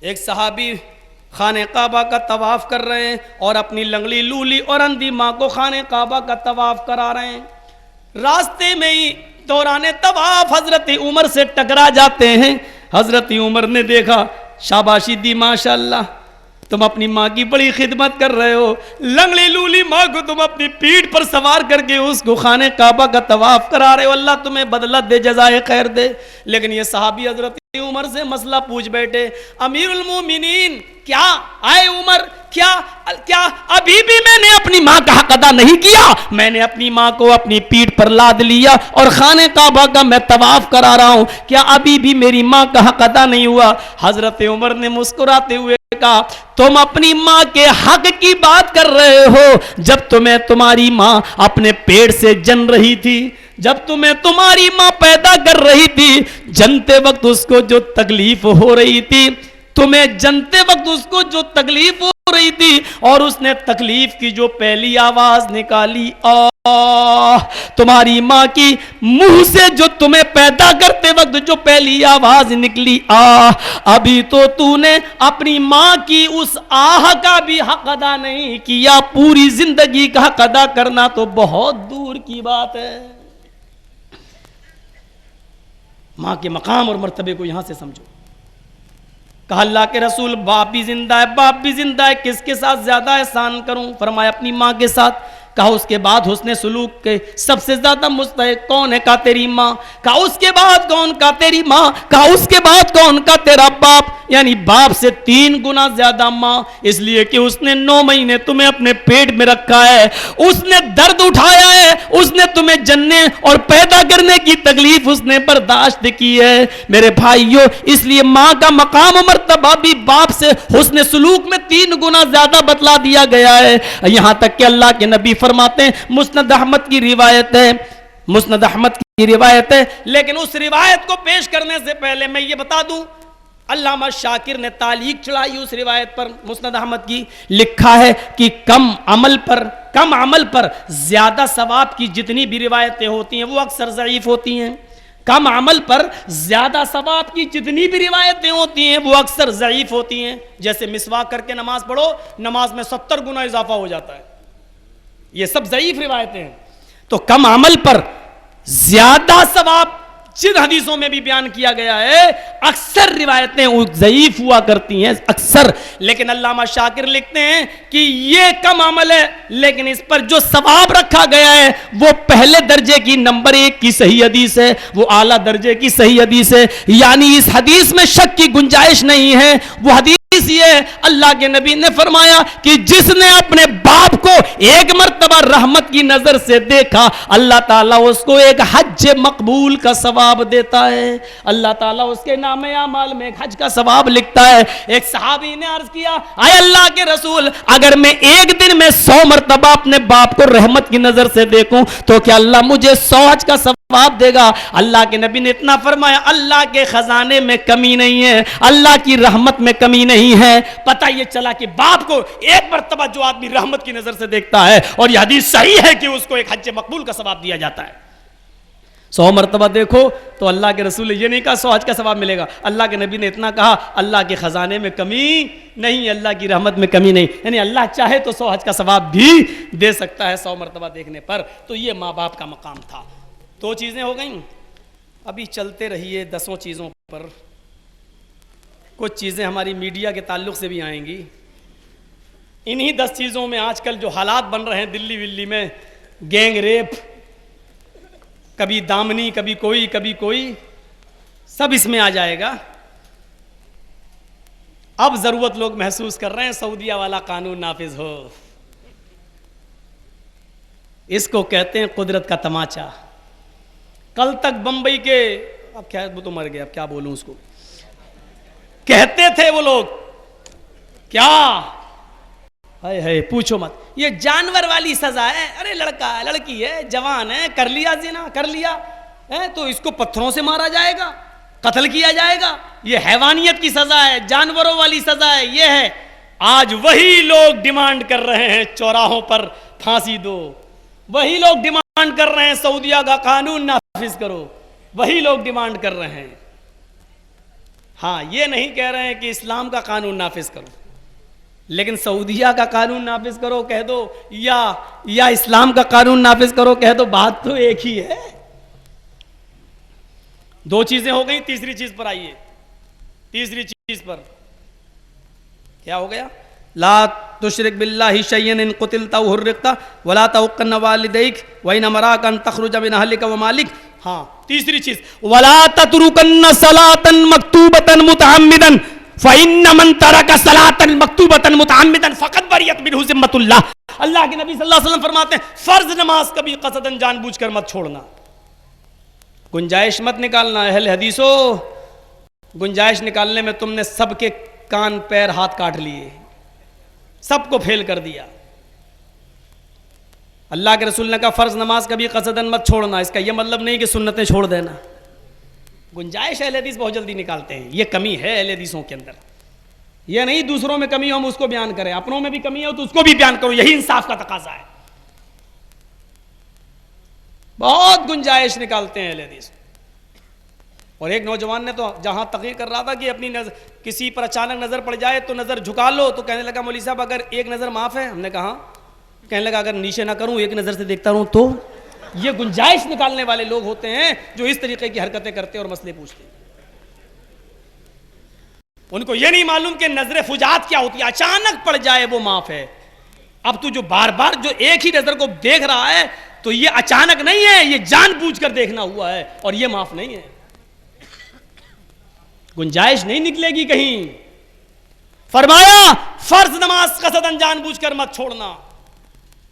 ایک صحابی خانہ کعبہ کا طواف کر رہے ہیں اور اپنی لنگڑی لولی اور اندھی ماں کو خانہ کعبہ کا طواف کرا رہے ہیں، راستے میں ہی دوران طواف حضرت عمر سے ٹکرا جاتے ہیں۔ حضرت عمر نے دیکھا، شاباشی دی، ماشاءاللہ تم اپنی ماں کی بڑی خدمت کر رہے ہو، لنگڑی لولی ماں کو تم اپنی پیٹھ پر سوار کر کے اس کو خانہ کعبہ کا طواف کرا رہے ہو، اللہ تمہیں بدلہ دے، جزائے خیر دے۔ لیکن یہ صحابی حضرت عمر سے مسئلہ پوچھ بیٹھے، امیر المومنین کیا آئے عمر، کیا ابھی بھی میں نے اپنی ماں کا حق ادا نہیں کیا؟ میں نے اپنی ماں کو اپنی پیٹھ پر لاد لیا اور خانہ کعبہ کا میں طواف کرا رہا ہوں، کیا ابھی بھی میری ماں کا حق ادا نہیں ہوا؟ حضرت عمر نے مسکراتے ہوئے کہا، تم اپنی ماں کے حق کی بات کر رہے ہو جب تمہیں تمہاری ماں اپنے پیٹ سے جن رہی تھی، جب تمہیں تمہاری ماں پیدا کر رہی تھی، جنتے وقت اس کو جو تکلیف ہو رہی تھی، تمہیں جنتے وقت اس کو جو تکلیف ہو رہی تھی، اور اس نے تکلیف کی جو پہلی آواز نکالی، تمہاری ماں کی منہ سے جو تمہیں پیدا کرتے وقت جو پہلی آواز نکلی، ابھی تو نے اپنی ماں کی اس آہ کا بھی حق ادا نہیں کیا، پوری زندگی کا حق ادا کرنا تو بہت دور کی بات ہے۔ ماں کے مقام اور مرتبے کو یہاں سے سمجھو۔ کہا اللہ کے رسول، باپ بھی زندہ ہے، باپ بھی زندہ ہے، کس کے ساتھ زیادہ احسان کروں؟ فرمایا اپنی ماں کے ساتھ۔ کہا اس کے بعد حسن سلوک کے سب سے زیادہ مستحق کون ہے؟ کہا تیری ماں۔ کہا اس کے بعد کون؟ کہا تیری ماں۔ کہا اس کے بعد کون؟ کہا تیرا باپ، یعنی باپ سے 3 گنا زیادہ ماں، اس لیے کہ اس نے 9 مہینے تمہیں اپنے پیٹ میں رکھا ہے، اس نے درد اٹھایا ہے، اس نے تمہیں جننے اور پیدا کرنے کی تکلیف اس نے برداشت کی ہے۔ میرے بھائیو، اس لیے ماں کا مقام و مرتبہ بھی باپ سے حسن سلوک میں 3 گنا زیادہ بتلا دیا گیا ہے۔ یہاں تک کہ اللہ کے نبی فرماتے ہیں، مسند احمد کی روایت ہے، مسند احمد کی روایت ہے، لیکن اس روایت کو پیش کرنے سے پہلے میں یہ بتا دوں، علامہ شاکر نے تعلیق چڑھائی اس روایت پر، مسند احمد کی، لکھا ہے کہ کم عمل پر زیادہ ثواب کی جتنی بھی روایتیں ہوتی ہیں وہ اکثر ضعیف ہوتی ہیں۔ کم عمل پر زیادہ ثواب کی جتنی بھی روایتیں ہوتی ہیں وہ اکثر ضعیف ہوتی ہیں. جیسے مسواک کر کے نماز پڑھو, نماز میں 70 گنا اضافہ ہو جاتا ہے, یہ سب ضعیف روایتیں ہیں. تو کم عمل پر زیادہ ثواب جن حدیثوں میں بھی بیان کیا گیا ہے اکثر روایتیں ضعیف ہوا کرتی ہیں اکثر. لیکن علامہ شاکر لکھتے ہیں کہ یہ کم عمل ہے, لیکن اس پر جو ثواب رکھا گیا ہے وہ پہلے درجے کی نمبر 1 کی صحیح حدیث ہے, وہ اعلیٰ درجے کی صحیح حدیث ہے. یعنی اس حدیث میں شک کی گنجائش نہیں ہے. وہ حدیث یہ اللہ کے نبی نے فرمایا کہ جس نے اپنے باپ کو ایک مرتبہ رحمت کی نظر سے دیکھا, اللہ تعالیٰ اس کو ایک حج مقبول کا ثواب دیتا ہے. اللہ تعالیٰ اس کے نام اعمال میں ایک حج کا ثواب لکھتا ہے. ایک صحابی نے عرض کیا, اے اللہ کے رسول, اگر میں ایک دن میں 100 مرتبہ اپنے باپ کو رحمت کی نظر سے دیکھوں تو کیا اللہ مجھے 100 حج کا ثواب دے گا؟ اللہ کے نبی نے اتنا فرمایا, اللہ کے خزانے میں کمی نہیں ہے, اللہ کی رحمت میں کمی نہیں ہے. پتہ یہ چلا کہ باپ کو ایک مرتبہ جو آدمی رحمت کی نظر سے دیکھتا ہے, اور یہ حدیث صحیح ہے کہ اس کو ایک حج مقبول کا ثواب دیا جاتا ہے. 100 مرتبہ دیکھو تو اللہ کے رسول نے یہ نہیں کہا 100 حج کا ثواب ملے گا. اللہ کے نبی نے اتنا کہا, اللہ کے خزانے میں کمی نہیں, اللہ کی رحمت میں کمی نہیں. یعنی اللہ چاہے تو 100 حج کا ثواب بھی دے سکتا ہے 100 مرتبہ دیکھنے پر. تو یہ ماں باپ کا مقام تھا. 2 چیزیں ہو گئیں. ابھی چلتے رہیے 10 چیزوں پر. کچھ چیزیں ہماری میڈیا کے تعلق سے بھی آئیں گی. انہی 10 چیزوں میں آج کل جو حالات بن رہے ہیں دلی ولی میں, گینگ ریپ, کبھی دامنی, کبھی کوئی, سب اس میں آ جائے گا. اب ضرورت لوگ محسوس کر رہے ہیں سعودیہ والا قانون نافذ ہو. اس کو کہتے ہیں قدرت کا تماچا. کل تک بمبئی کے, اب کیا وہ تو مر گئے, اب کیا بولوں اس کو, کہتے تھے وہ لوگ کیا, ہے پوچھو مت, یہ جانور والی سزا ہے. ارے لڑکا ہے, لڑکی ہے, جوان ہے, کر لیا زنا, کر لیا تو اس کو پتھروں سے مارا جائے گا, قتل کیا جائے گا. یہ حیوانیت کی سزا ہے, جانوروں والی سزا ہے, یہ ہے. آج وہی لوگ ڈیمانڈ کر رہے ہیں چوراہوں پر پھانسی دو. وہی لوگ ڈیمانڈ کر رہے ہیں سعودیہ کا قانون نافذ کرو. وہی لوگ ڈیمانڈ کر رہے ہیں. ہاں, یہ نہیں کہہ رہے ہیں کہ اسلام کا قانون نافذ کرو, لیکن سعودیہ کا قانون نافذ کرو کہہ دو, یا اسلام کا قانون نافذ کرو کہہ دو, بات تو ایک ہی ہے. 2 چیزیں ہو گئی. تیسری چیز پر آئیے. تیسری چیز پر کیا ہو گیا؟ لا تشرک باللہ شیئا ان قتلت او حرقت ولا تحقن والدیک وان امراک ان تخرج من اہلک ومالک. ہاں, تیسری چیز, ولا تترکن صلاۃ مکتوبۃ متعمدا فإن من ترک صلاۃ مکتوبۃ متعمدا فقد بریت منہ ذمۃ اللہ. اللہ کے نبی صلی اللہ علیہ وسلم فرماتے ہیں فرض نماز کبھی قصدن جان بوجھ کر مت چھوڑنا. گنجائش مت نکالنا. اہل حدیثو, گنجائش نکالنے میں تم نے سب کے کان پیر ہاتھ کاٹ لیے, سب کو پھیل کر دیا. اللہ کے رسول نے کہا فرض نماز کبھی قصدن مت چھوڑنا. اس کا یہ مطلب نہیں کہ سنتیں چھوڑ دینا. گنجائش اہل حدیث بہت جلدی نکالتے ہیں. یہ کمی ہے اہل حدیثوں کے اندر. یہ نہیں دوسروں میں کمی ہو ہم اس کو بیان کریں, اپنوں میں بھی کمی ہو تو اس کو بھی بیان کرو. یہی انصاف کا تقاضا ہے. بہت گنجائش نکالتے ہیں اہل حدیث. اور ایک نوجوان نے تو جہاں تقریر کر رہا تھا کہ اپنی کسی پر اچانک نظر پڑ جائے تو نظر جھکا لو, تو کہنے لگا مولوی صاحب اگر ایک نظر معاف ہے. ہم نے کہا, کہنے لگا اگر نیچے نہ کروں ایک نظر سے دیکھتا رہوں تو. یہ گنجائش نکالنے والے لوگ ہوتے ہیں جو اس طریقے کی حرکتیں کرتے اور مسئلے پوچھتے ہیں. ان کو یہ نہیں معلوم کہ نظر فجاعت کیا ہوتی ہے. اچانک پڑ جائے وہ معاف ہے. اب تو جو بار بار جو ایک ہی نظر کو دیکھ رہا ہے تو یہ اچانک نہیں ہے, یہ جان بوجھ کر دیکھنا ہوا ہے, اور یہ معاف نہیں ہے. گنجائش نہیں نکلے گی کہیں. فرمایا فرض نماز قصدن جان بوجھ کر مت چھوڑنا.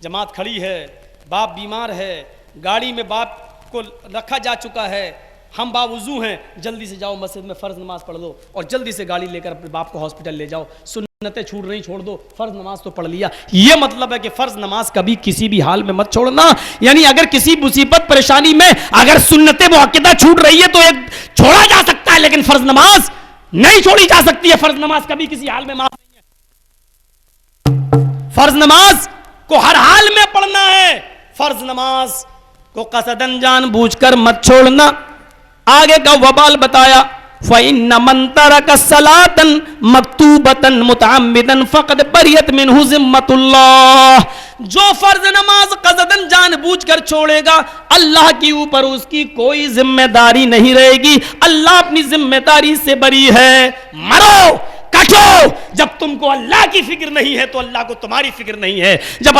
جماعت کھڑی ہے, باپ بیمار ہے, گاڑی میں باپ کو رکھا جا چکا ہے, ہم باوضو ہیں, جلدی سے جاؤ مسجد میں فرض نماز پڑھ لو اور جلدی سے گاڑی لے کر اپنے باپ کو ہاسپٹل لے جاؤ. سنتیں چھوٹ رہی چھوڑ دو, فرض نماز تو پڑھ لیا. یہ مطلب ہے کہ فرض نماز کبھی کسی بھی حال میں مت چھوڑنا. یعنی اگر کسی مصیبت پریشانی میں اگر سنت مؤکدہ چھوٹ رہی ہے تو ایک چھوڑا جا سکتا ہے, لیکن فرض نماز نہیں چھوڑی جا سکتی ہے. فرض نماز کبھی کسی حال میں معاف نہیں ہے. فرض نماز کو ہر حال میں پڑھنا ہے. فرض نماز کو قصدن جان بوجھ کر مت چھوڑنا. آگے کا وبال بتایا فَإِنَّ مَن تَرَكَ الصَّلَاةً مَكْتُوبَةً مُتَعَمِّدًا فَقَدْ بَرِئَتْ مِنْهُ ذِمَّةُ اللَّهِ، جو فرض نماز قصدن جان بوجھ کر چھوڑے گا اللہ کے اوپر اس کی کوئی ذمہ داری نہیں رہے گی، اللہ اپنی ذمہ داری سے بری ہے۔ مرو کٹو، جب تم کو اللہ کی فکر نہیں ہے تو اللہ کو تمہاری فکر نہیں ہے، جب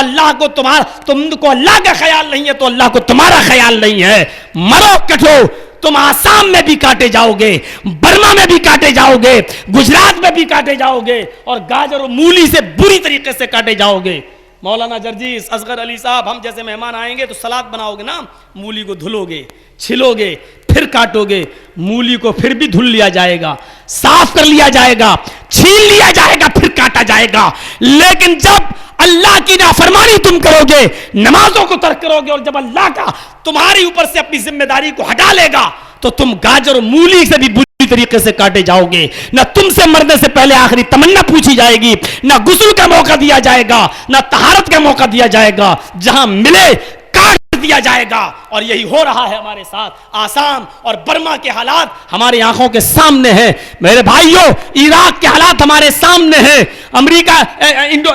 تم کو اللہ کا خیال نہیں ہے تو اللہ کو تمہارا خیال نہیں ہے۔ مرو کٹو، تم آسام میں بھی کاٹے جاؤ گے، برما میں بھی کاٹے جاؤ گے، گجرات میں بھی کاٹے جاؤ گے، اور گاجر و مولی سے بری طریقے سے کاٹے جاؤ گے۔ مولانا جرجیس اصغر علی صاحب، ہم جیسے مہمان آئیں گے تو سلاد بناؤ گے نا، مولی کو دھلو گے، چھلو گے، پھر کاٹو گے، مولی کو پھر بھی دھل لیا جائے گا، صاف کر لیا جائے گا، چھیل لیا جائے گا، پھر کاٹا جائے گا۔ لیکن جب اللہ کی نافرمانی تم کرو گے، نمازوں کو ترک کرو گے، اور جب اللہ کا تمہاری اوپر سے اپنی ذمہ داری کو ہٹا لے گا تو تم گاجر و مولی سے بھی بری طریقے سے کاٹے جاؤ گے۔ نہ تم سے مرنے سے پہلے آخری تمنا پوچھی جائے گی، نہ غسل کا موقع دیا جائے گا، نہ طہارت کا موقع دیا جائے گا، جہاں ملے کاٹ دیا جائے گا۔ اور یہی ہو رہا ہے ہمارے ساتھ۔ آسام اور برما کے حالات ہماری آنکھوں کے سامنے ہیں میرے بھائیوں، عراق کے حالات ہمارے سامنے ہیں، امریکہ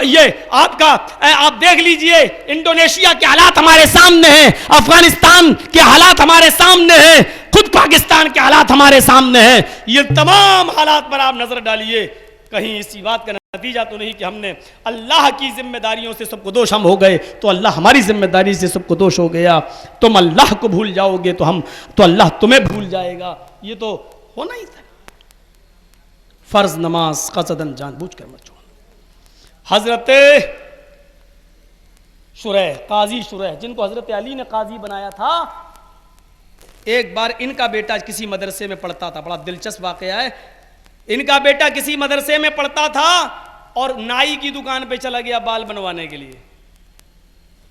یہ آپ دیکھ لیجئے، انڈونیشیا کے حالات ہمارے سامنے ہیں، افغانستان کے حالات ہمارے سامنے ہیں، خود پاکستان کے حالات ہمارے سامنے ہیں۔ یہ تمام حالات پر آپ نظر ڈالیے، کہیں اسی بات کا نتیجہ تو نہیں کہ ہم نے اللہ کی ذمہ داریوں سے سب کو دوش ہم ہو گئے تو اللہ ہماری ذمہ داری سے سب کو دوش ہو گیا۔ تم اللہ کو بھول جاؤ گے تو اللہ تمہیں بھول جائے گا۔ یہ تو ہونا ہی تھا۔ فرض نماز قصدن جان بوجھ کر مت چھوڑنا۔ حضرت شریح، قاضی شریح، جن کو حضرت علی نے قاضی بنایا تھا، ایک بار ان کا بیٹا کسی مدرسے میں پڑھتا تھا، بڑا دلچسپ واقعہ ہے۔ ان کا بیٹا کسی مدرسے میں پڑھتا تھا اور نائی کی دکان پہ چلا گیا بال بنوانے کے لیے،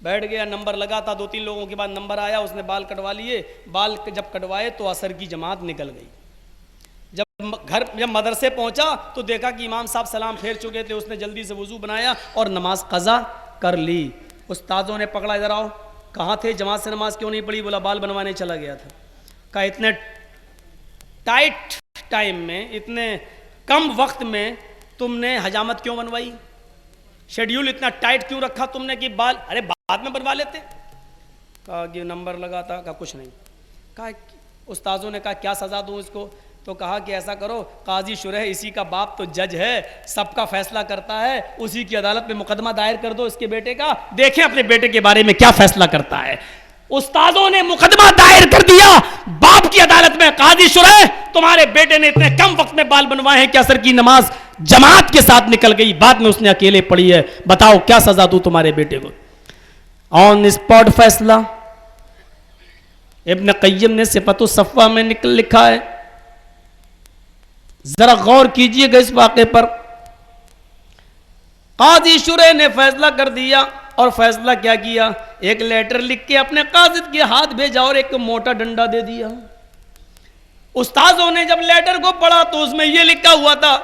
بیٹھ گیا، نمبر لگا تھا، 2-3 لوگوں کے بعد نمبر آیا، اس نے بال کٹوا لیے۔ بال جب کٹوائے تو عصر کی جماعت نکل گئی۔ جب مدرسے پہنچا تو دیکھا کہ امام صاحب سلام پھیر چکے تھے، اس نے جلدی سے وضو بنایا اور نماز قضا کر لی۔ استادوں نے پکڑا، ادھر آؤ، کہاں تھے، جماعت سے نماز کیوں نہیں پڑھی؟ بولا بال بنوانے چلا گیا تھا۔ کہا اتنے ٹائٹ ٹائم میں، اتنے کم وقت میں تم نے حجامت کیوں بنوائی؟ شیڈیول اتنا ٹائٹ کیوں رکھا تم نے کہ بال ارے بعد میں بنوا لیتے؟ کہا کہ نمبر لگا تھا۔ کہا کچھ نہیں۔ کہا استاذوں نے کہا کیا سزا دوں اس کو؟ تو کہا کہ ایسا کرو، قاضی شریح اسی کا باپ تو جج ہے، سب کا فیصلہ کرتا ہے، اسی کی عدالت میں مقدمہ دائر کر دو اس کے بیٹے کا، دیکھیں اپنے بیٹے کے بارے میں کیا فیصلہ کرتا ہے۔ استادوں نے مقدمہ دائر کر دیا باپ کی عدالت میں، قاضی شریح تمہارے بیٹے نے اتنے کم وقت میں بال بنوائے ہیں کہ عصر کی نماز جماعت کے ساتھ نکل گئی، بعد میں اس نے اکیلے پڑھی ہے، بتاؤ کیا سزا دوں تمہارے بیٹے کو؟ آن اسپاٹ فیصلہ۔ ابن قیم نے صفت الصفوہ میں لکھا ہے، ذرا غور کیجئے گا اس واقعے پر۔ قاضی شریح نے فیصلہ کر دیا، اور فیصلہ کیا کیا؟ ایک لیٹر لکھ کے اپنے قاضد کے ہاتھ بھیجا اور ایک موٹا ڈنڈا دے دیا۔ استاذوں نے جب لیٹر کو پڑھا تو اس میں یہ لکھا ہوا تھا،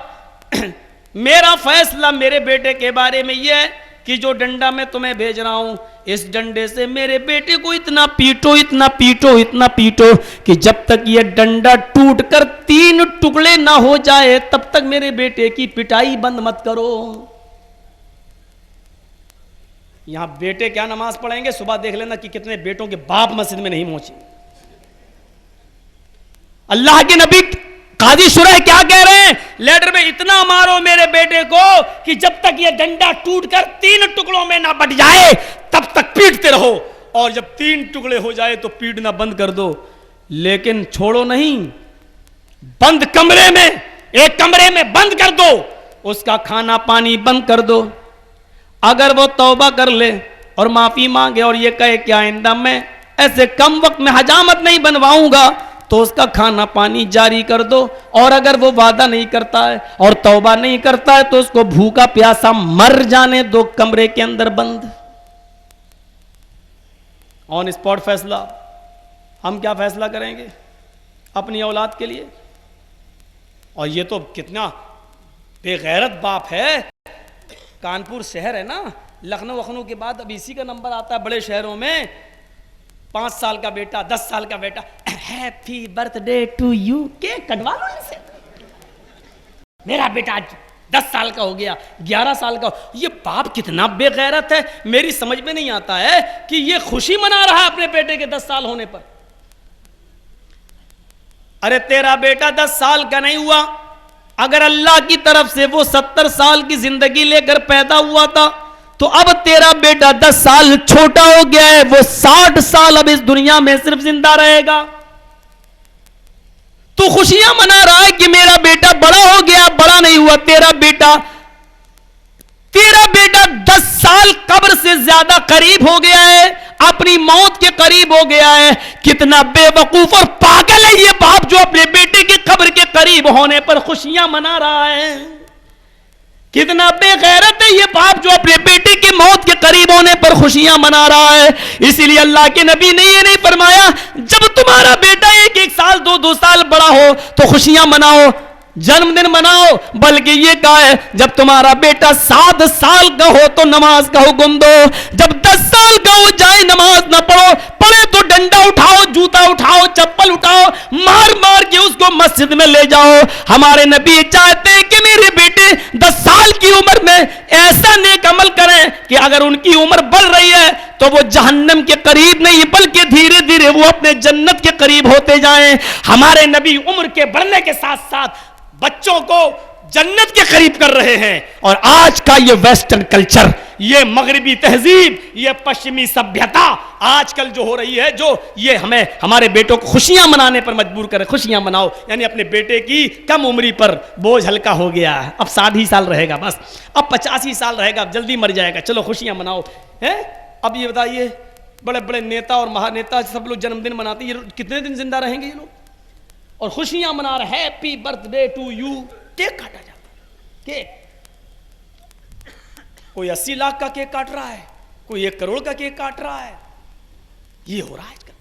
میرا فیصلہ میرے بیٹے کے بارے میں یہ ہے کہ جو ڈنڈا میں تمہیں بھیج رہا ہوں، اس ڈنڈے سے میرے بیٹے کو اتنا پیٹو اتنا پیٹو اتنا پیٹو کہ جب تک یہ ڈنڈا ٹوٹ کر 3 ٹکڑے نہ ہو جائے تب تک میرے بیٹے کی پٹائی بند مت کرو۔ یہاں بیٹے کیا نماز پڑھیں گے، صبح دیکھ لینا کہ کتنے بیٹوں کے باپ مسجد میں نہیں پہنچے۔ اللہ کے نبی قاضی شریح کیا کہہ رہے ہیں؟ لیٹر میں اتنا مارو میرے بیٹے کو کہ جب تک یہ ڈنڈا ٹوٹ کر 3 ٹکڑوں میں نہ بٹ جائے تب تک پیٹتے رہو، اور جب 3 ٹکڑے ہو جائے تو پیٹنا بند کر دو، لیکن چھوڑو نہیں، بند کمرے میں، ایک کمرے میں بند کر دو، اس کا کھانا پانی بند کر دو۔ اگر وہ توبہ کر لے اور معافی مانگے اور یہ کہے کہ آئندہ میں ایسے کم وقت میں حجامت نہیں بنواؤں گا تو اس کا کھانا پانی جاری کر دو، اور اگر وہ وعدہ نہیں کرتا ہے اور توبہ نہیں کرتا ہے تو اس کو بھوکا پیاسا مر جانے دو، کمرے کے اندر بند۔ آن اسپاٹ فیصلہ۔ ہم کیا فیصلہ کریں گے اپنی اولاد کے لیے؟ اور یہ تو کتنا بے غیرت باپ ہے۔ کانپور شہر ہے نا، لکھنؤ کے بعد اب اسی کا نمبر آتا ہے بڑے شہروں میں۔ 5 سال کا بیٹا، 10 سال کا بیٹا، happy birthday to you, cake کٹوا لو ان سے. میرا بیٹا آج 10 سال کا ہو گیا، 11 سال کا ہو. یہ باپ کتنا بے غیرت ہے، میری سمجھ میں نہیں آتا ہے کہ یہ خوشی منا رہا ہے اپنے بیٹے کے 10 سال ہونے پر. ارے تیرا بیٹا 10 سال کا نہیں ہوا، اگر اللہ کی طرف سے وہ 70 سال کی زندگی لے کر پیدا ہوا تھا تو اب تیرا بیٹا 10 سال چھوٹا ہو گیا ہے، وہ 60 سال اب اس دنیا میں صرف زندہ رہے گا. تو خوشیاں منا رہا ہے کہ میرا بیٹا بڑا ہو گیا، بڑا نہیں ہوا. تیرا بیٹا 10 سال قبر سے زیادہ قریب ہو گیا ہے، اپنی موت کے قریب ہو گیا ہے. کتنا بے وقوف اور پاگل ہے یہ باپ جو اپنے بیٹے کی قبر کے قریب ہونے پر خوشیاں منا رہا ہے. کتنا بے غیرت ہے یہ باپ جو اپنے بیٹے کی موت کے قریب ہونے پر خوشیاں منا رہا ہے. اسی لیے اللہ کے نبی نے یہ نہیں فرمایا جب تمہارا بیٹا 1 سال 2 سال بڑا ہو تو خوشیاں مناؤ، جنم دن مناؤ، بلکہ یہ کہا ہے جب تمہارا بیٹا 7 سال کا ہو تو نماز کا حکم دو. جب 10 سال کا ہو جائے نماز نہ پڑھے تو ڈنڈا اٹھاؤ، جوتا اٹھاؤ، چپل اٹھاؤ، مار مار کے اس کو مسجد میں لے جاؤ. ہمارے نبی چاہتے ہیں کہ میرے بیٹے 10 سال کی عمر میں ایسا نیک عمل کریں کہ اگر ان کی عمر بڑھ رہی ہے تو وہ جہنم کے قریب نہیں بلکہ دھیرے دھیرے وہ اپنے جنت کے قریب ہوتے جائیں. ہمارے نبی عمر کے بڑھنے کے ساتھ ساتھ بچوں کو جنت کے قریب کر رہے ہیں. اور آج کا یہ ویسٹرن کلچر، یہ مغربی تہذیب، یہ پشچمی سبھیتا آج کل جو ہو رہی ہے، جو یہ ہمیں ہمارے بیٹوں کو خوشیاں منانے پر مجبور کرے. خوشیاں مناؤ یعنی اپنے بیٹے کی کم عمری پر بوجھ ہلکا ہو گیا ہے، اب 60 ہی سال رہے گا، بس اب 85 سال رہے گا، اب جلدی مر جائے گا، چلو خوشیاں مناؤ. اب یہ بتائیے بڑے بڑے نیتا اور مہا نیتا سب لوگ جنم دن مناتے ہیں، یہ کتنے دن زندہ رہیں گے یہ لوگ؟ اور خوشیاں منا رہے، happy birthday to you. Cake کاٹا جاتا ہے، کیک. کوئی 80 لاکھ کا کیک کاٹ رہا ہے، کوئی 1 کروڑ کا کیک کاٹ رہا ہے. یہ ہو رہا ہے آج کل.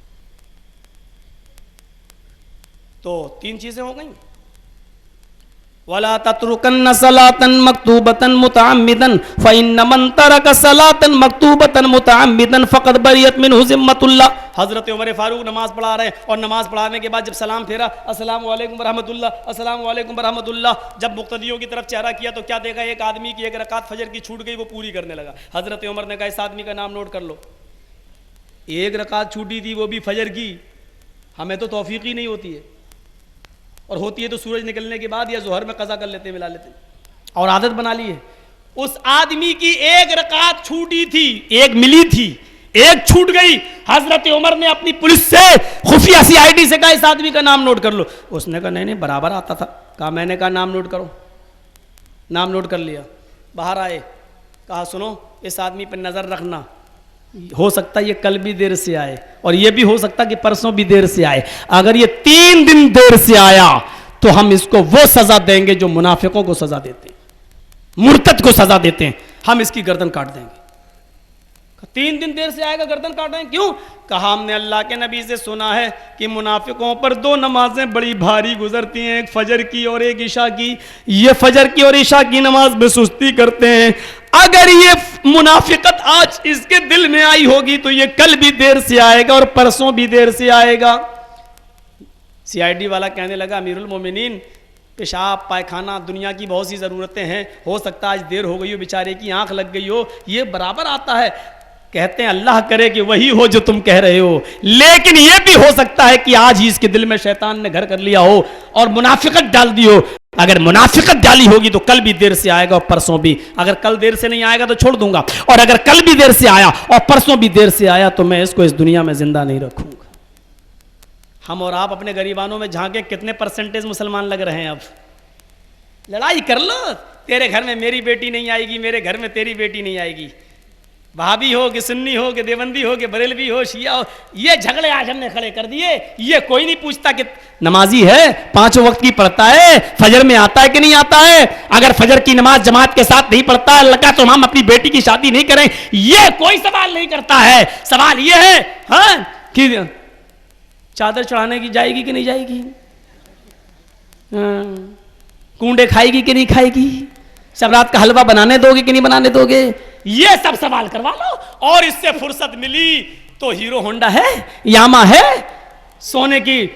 تو 3 چیزیں ہو گئیں. وَلَا تَتْرُكَنَّ صَلَاةً مَكْتُوبَةً مُتَعَمِّدًا فَإِنَّ مَنْ تَرَكَ صَلَاةً مَكْتُوبَةً مُتَعَمِّدًا فَقَدْ بَرِئَتْ مِنْهُ ذِمَّةُ اللَّهِ. حضرت عمر فاروق نماز پڑھا رہے ہیں اور نماز پڑھانے کے بعد جب سلام پھیرا، السلام علیکم ورحمۃ اللہ، السلام علیکم ورحمۃ اللہ، جب مقتدیوں کی طرف چہرہ کیا تو کیا دیکھا؟ ایک آدمی کی 1 رکعت فجر کی چھوٹ گئی، وہ پوری کرنے لگا. حضرت عمر نے کہا اس آدمی کا نام نوٹ کر لو. 1 رکعت چھوٹی تھی وہ بھی فجر کی. ہمیں تو توفیق ہی نہیں ہوتی ہے، اور ہوتی ہے تو سورج نکلنے کے بعد یا ظہر میں قضا کر لیتے ملا لیتے، اور عادت بنا لی ہے. اس آدمی کی 1 رکعت چھوٹی تھی، 1 ملی تھی، 1 چھوٹ گئی. حضرت عمر نے اپنی پولیس سے خفیہ CID سے کہا اس آدمی کا نام نوٹ کر لو. اس نے کہا نہیں برابر آتا تھا. کہا میں نے کہا نام نوٹ کرو. نام نوٹ کر لیا. باہر آئے، کہا سنو اس آدمی پہ نظر رکھنا، ہو سکتا ہے یہ کل بھی دیر سے آئے اور یہ بھی ہو سکتا کہ پرسوں بھی دیر سے آئے. اگر یہ 3 دن دیر سے آیا تو ہم اس کو وہ سزا دیں گے جو منافقوں کو سزا دیتے ہیں، مرتد کو سزا دیتے ہیں. ہم اس کی گردن کاٹ دیں گے. 3 دن دیر سے آئے گا گردن کاٹ دیں. کیوں؟ کہا ہم نے اللہ کے نبی سے سنا ہے کہ منافقوں پر 2 نمازیں بڑی بھاری گزرتی ہیں، ایک فجر کی اور ایک عشاء کی. یہ فجر کی اور عشاء کی نماز میں سستی کرتے ہیں. اگر یہ منافقت آج اس کے دل میں آئی ہوگی تو یہ کل بھی دیر سے آئے گا اور پرسوں بھی دیر سے آئے گا. CID والا کہنے لگا امیر المومنین، پیشاب پائخانہ دنیا کی بہت سی ضرورتیں ہیں، ہو سکتا ہے آج دیر ہو گئی ہو، بیچارے کی آنکھ لگ گئی ہو، یہ برابر آتا ہے. کہتے ہیں اللہ کرے کہ وہی ہو جو تم کہہ رہے ہو، لیکن یہ بھی ہو سکتا ہے کہ آج ہی اس کے دل میں شیطان نے گھر کر لیا ہو اور منافقت ڈال دی ہو. اگر منافقت ڈالی ہوگی تو کل بھی دیر سے آئے گا اور پرسوں بھی. اگر کل دیر سے نہیں آئے گا تو چھوڑ دوں گا، اور اگر کل بھی دیر سے آیا اور پرسوں بھی دیر سے آیا تو میں اس کو اس دنیا میں زندہ نہیں رکھوں گا. ہم اور آپ اپنے غریبانوں میں جھانکیں کتنے % مسلمان لگ رہے ہیں. اب لڑائی کر لو، تیرے گھر میں میری بیٹی نہیں آئے گی، میرے گھر میں تیری بیٹی نہیں آئے گی، وہابی ہو کہ سنی ہو کہ دیوبندی ہو کہ بریلوی ہو شیعہ ہو، یہ جھگڑے آج ہم نے کھڑے کر دیے. یہ کوئی نہیں پوچھتا کہ نمازی ہے، 5 وقت کی پڑھتا ہے، فجر میں آتا ہے کہ نہیں آتا ہے. اگر فجر کی نماز جماعت کے ساتھ نہیں پڑھتا ہے لگا تو ہم اپنی بیٹی کی شادی نہیں کریں. یہ کوئی سوال نہیں کرتا ہے. سوال یہ ہے ہاں کہ چادر چڑھانے کی جائے گی کہ نہیں جائے گی، کنڈے کھائے گی کہ نہیں کھائے گی، شبرات کا حلوہ بنانے دو گے کہ نہیں بنانے دو گے. یہ سب سوال کروا لو. اور اس سے فرصت ملی تو ہیرو ہونڈا ہے، یاما ہے، سونے کی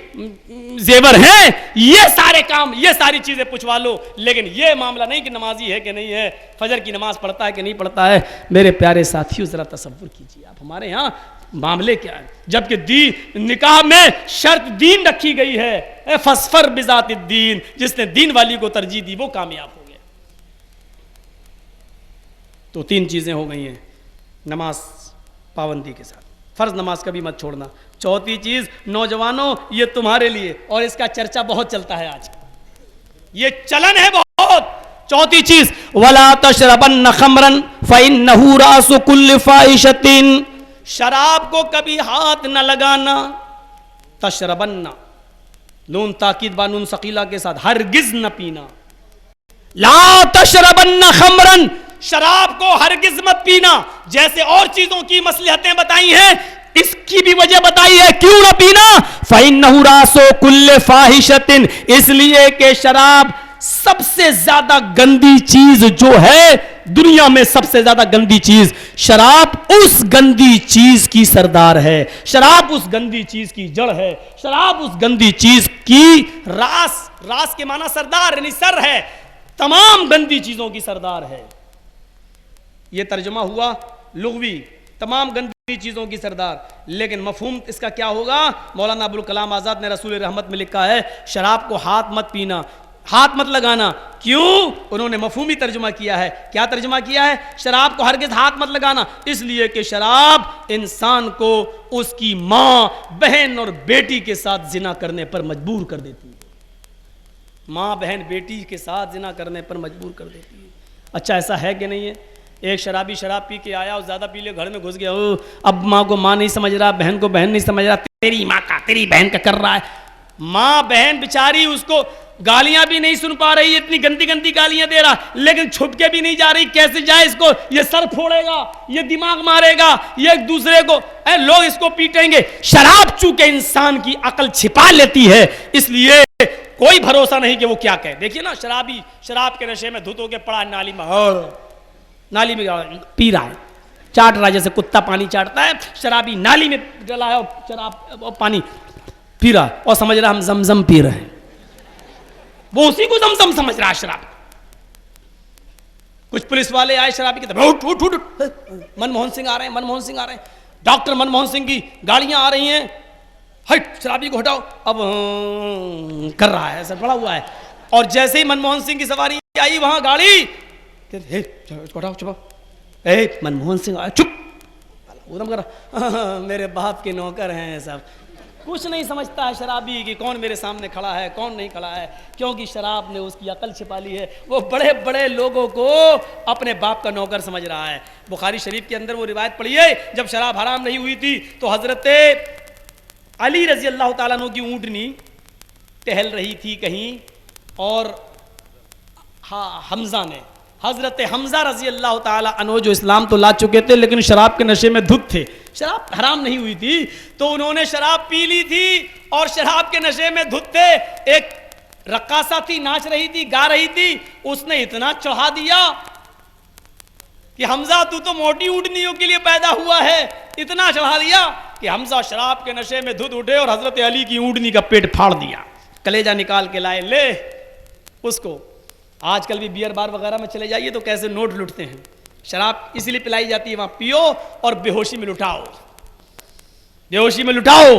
زیور ہیں، یہ سارے کام، یہ ساری چیزیں پوچھوا لو، لیکن یہ معاملہ نہیں کہ نمازی ہے کہ نہیں ہے، فجر کی نماز پڑھتا ہے کہ نہیں پڑھتا ہے۔ میرے پیارے ساتھیوں ذرا تصور کیجیے آپ، ہمارے ہاں معاملے کیا ہے، جبکہ نکاح میں شرط دین رکھی گئی ہے، فَاسْفَرْ بِذَاتِ الدین، جس نے دین والی کو ترجیح دی وہ کامیاب ہو گیا۔ تو 3 چیزیں ہو گئی ہیں نماز پابندی کے ساتھ، فرض نماز کبھی مت چھوڑنا۔ چوتھی چیز نوجوانوں، یہ تمہارے لیے، اور اس کا چرچا بہت چلتا ہے آج، یہ چلن ہے بہت۔ چوتھی چیز وَلَا تَشْرَبَنَّ خَمْرًا فَإِنَّهُ رَأْسُ كُلِّ فَاحِشَةٍ، شراب کو کبھی ہاتھ نہ لگانا۔ تشربن، نون تاکید با نون ثقیلہ کے ساتھ، ہرگز نہ پینا۔ لا تشربن خمرن، شراب کو ہرگز مت پینا۔ جیسے اور چیزوں کی مصلحتیں بتائی ہیں، اس کی بھی وجہ بتائی ہے کیوں نہ پینا۔ فَإِنَّهُ رَأْسُ كُلِّ فَاحِشَةٍ، اس لیے کہ شراب سب سے زیادہ گندی چیز جو ہے دنیا میں، سب سے زیادہ گندی چیز، شراب اس گندی چیز کی سردار ہے، شراب اس گندی چیز کی جڑ ہے، شراب اس گندی چیز کی راس کے معنی سردار یعنی سر ہے، تمام گندی چیزوں کی سردار ہے۔ یہ ترجمہ ہوا لغوی، تمام گندی چیزوں کی سردار، لیکن مفہوم اس کا کیا ہوگا؟ مولانا ابوالکلام آزاد نے رسول رحمت میں لکھا ہے شراب کو ہاتھ مت پینا، ہاتھ مت لگانا۔ کیوں؟ انہوں نے مفہومی ترجمہ کیا ہے۔ کیا ترجمہ کیا ہے؟ شراب کو ہرگز ہاتھ مت لگانا، اس لیے کہ شراب انسان کو اس کی ماں، بہن اور بیٹی کے ساتھ زنا کرنے پر مجبور کر دیتی ہے۔ ماں، بہن، بیٹی کے ساتھ زنا کرنے پر مجبور کر دیتی ہے۔ اچھا ایسا ہے کہ نہیں ہے؟ ایک شرابی شراب پی کے آیا اور زیادہ پی لے، گھر میں گھس گیا، اب ماں کو ماں نہیں سمجھ رہا، بہن کو بہن نہیں سمجھ رہا، تیری ماں کا تیری بہن کا کر رہا ہے۔ ماں بہن بیچاری اس کو گالیاں بھی نہیں سن پا رہی، اتنی گندی گندی گالیاں دے رہا، لیکن چھپ کے بھی نہیں جا رہی، کیسے جائے اس کو، یہ سر پھوڑے گا، یہ دماغ مارے گا، یہ ایک دوسرے کو لوگ اس کو پیٹیں گے۔ شراب چونکہ انسان کی عقل چھپا لیتی ہے، اس لیے کوئی بھروسہ نہیں کہ وہ کیا کہے۔ دیکھیے نا، شرابی شراب کے نشے میں دھت ہو کے پڑا نالی میں، نالی میں پی رہا ہے، چاٹ رہا ہے جیسے کتا پانی چاٹتا ہے، شرابی نالی میں ڈلا ہے اور شراب پانی پی رہا ہے اور سمجھ رہا ہم زمزم پی رہے ہیں، وہ اسی کو زمزم سمجھ رہا ہے شراب۔ کچھ پولیس والے آئے شرابی کی طرف، اٹھ اٹھ اٹھ، منموہن سنگھ آ رہے ہیں، منموہن سنگھ آ رہے ہیں، ڈاکٹر منموہن سنگھ کی گاڑیاں آ رہی ہیں، ہٹ شرابی کو ہٹاؤ، اب کر رہا ہے، ایسا پڑا ہوا ہے، اور جیسے ہی منموہن سنگھ کی سواری آئی وہاں گاڑی، ہٹاؤ چھپا، اے منموہن سنگھ آیا، چپ، میرے باپ کے نوکر ہیں سب، کچھ نہیں سمجھتا ہے شرابی کہ کون میرے سامنے کھڑا ہے کون نہیں کھڑا ہے، کیونکہ شراب نے اس کی عقل چھپا لی ہے، وہ بڑے بڑے لوگوں کو اپنے باپ کا نوکر سمجھ رہا ہے۔ بخاری شریف کے اندر وہ روایت پڑھی ہے، جب شراب حرام نہیں ہوئی تھی تو حضرت علی رضی اللہ تعالیٰ عنہ کی اونٹنی ٹہل رہی تھی کہیں، اور حمزہ نے، حضرت حمزہ رضی اللہ تعالیٰ عنہ جو اسلام تو لا چکے تھے لیکن شراب کے نشے میں دھت تھے، شراب حرام نہیں ہوئی تھی تو انہوں نے شراب پی لی تھی اور شراب کے نشے میں دھت تھے۔ ایک رقاصہ تھی، ناچ رہی تھی، گا رہی تھی، اس نے اتنا چڑھا دیا کہ حمزہ تو موٹی اونٹنیوں کے لیے پیدا ہوا ہے، اتنا چڑھا دیا کہ حمزہ شراب کے نشے میں دھت اٹھے اور حضرت علی کی اونٹنی کا پیٹ پھاڑ دیا، کلیجہ نکال کے لائے، لے اس کو۔ آج کل بھی بیئر بار وغیرہ میں چلے جائیے تو کیسے نوٹ لٹتے ہیں، شراب اس لیے پلائی جاتی ہے وہاں، پیو اور بے ہوشی میں لٹاؤ، بے ہوشی میں لٹاؤ۔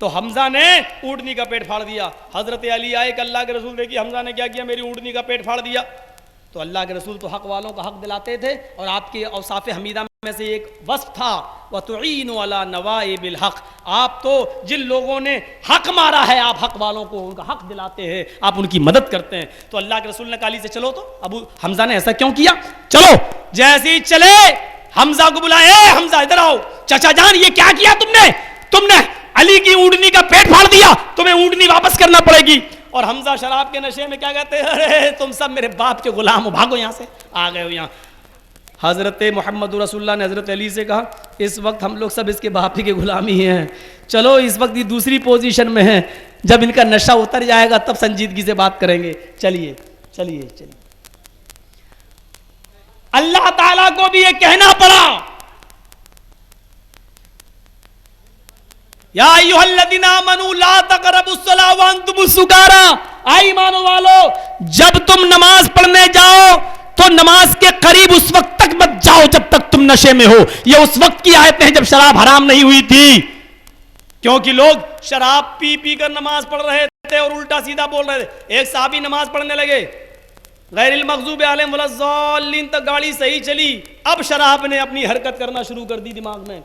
تو حمزہ نے اونٹنی کا پیٹ پھاڑ دیا۔ حضرت علی آئے کہ اللہ کے رسول دیکھیے حمزہ نے کیا کیا، میری اونٹنی کا پیٹ پھاڑ دیا۔ تو اللہ کے رسول تو حق والوں کا حق دلاتے تھے، اور آپ کے اوصاف حمیدہ میں سے ایک وصف تھا وَتُعِينُ عَلَى نَوَائِبِ الْحَقِّ، آپ تو جن لوگوں نے حق مارا ہے آپ حق والوں کو ان کا حق دلاتے ہیں، آپ ان کی مدد کرتے ہیں۔ تو اللہ کے رسول نے کہا علی سے چلو، تو ابو حمزہ نے ایسا کیوں کیا، چلو، جیسے ہی چلے حمزہ کو بلائے، اے حمزہ ادھر آؤ، چچا جان یہ کیا کیا تم نے علی کی اونٹنی کا پیٹ پھاڑ دیا، تمہیں اونٹنی واپس کرنا پڑے گی۔ اور حمزہ شراب کے نشے میں کیا کہتے ہیں، ارے تم سب میرے باپ کے غلام ہو، بھاگو یہاں سے، آ گئے ہو یہاں۔ حضرت محمد رسول اللہ نے حضرت علی سے کہا اس وقت ہم لوگ سب اس کے باپ ہی کے غلام ہی ہیں، چلو اس وقت یہ دوسری پوزیشن میں ہیں، جب ان کا نشہ اتر جائے گا تب سنجیدگی سے بات کریں گے، چلیے چلیے چلیے۔ اللہ تعالیٰ کو بھی یہ کہنا پڑا یا ایھا الذین آمنوا لا تقربوا الصلاۃ وانتم سکارا، اے ایمان والو جب تم نماز پڑھنے جاؤ تو نماز کے قریب اس وقت تک مت جاؤ جب تک تم نشے میں ہو. یہ اس وقت کی آیتیں ہیں جب شراب حرام نہیں ہوئی تھی، کیونکہ لوگ شراب پی پی کر نماز پڑھ رہے تھے اور الٹا سیدھا بول رہے تھے. ایک صحابی نماز پڑھنے لگے، غیر المغضوب علیہم ولا الضالین تک گاڑی صحیح چلی، اب شراب نے اپنی حرکت کرنا شروع کر دی دماغ میں،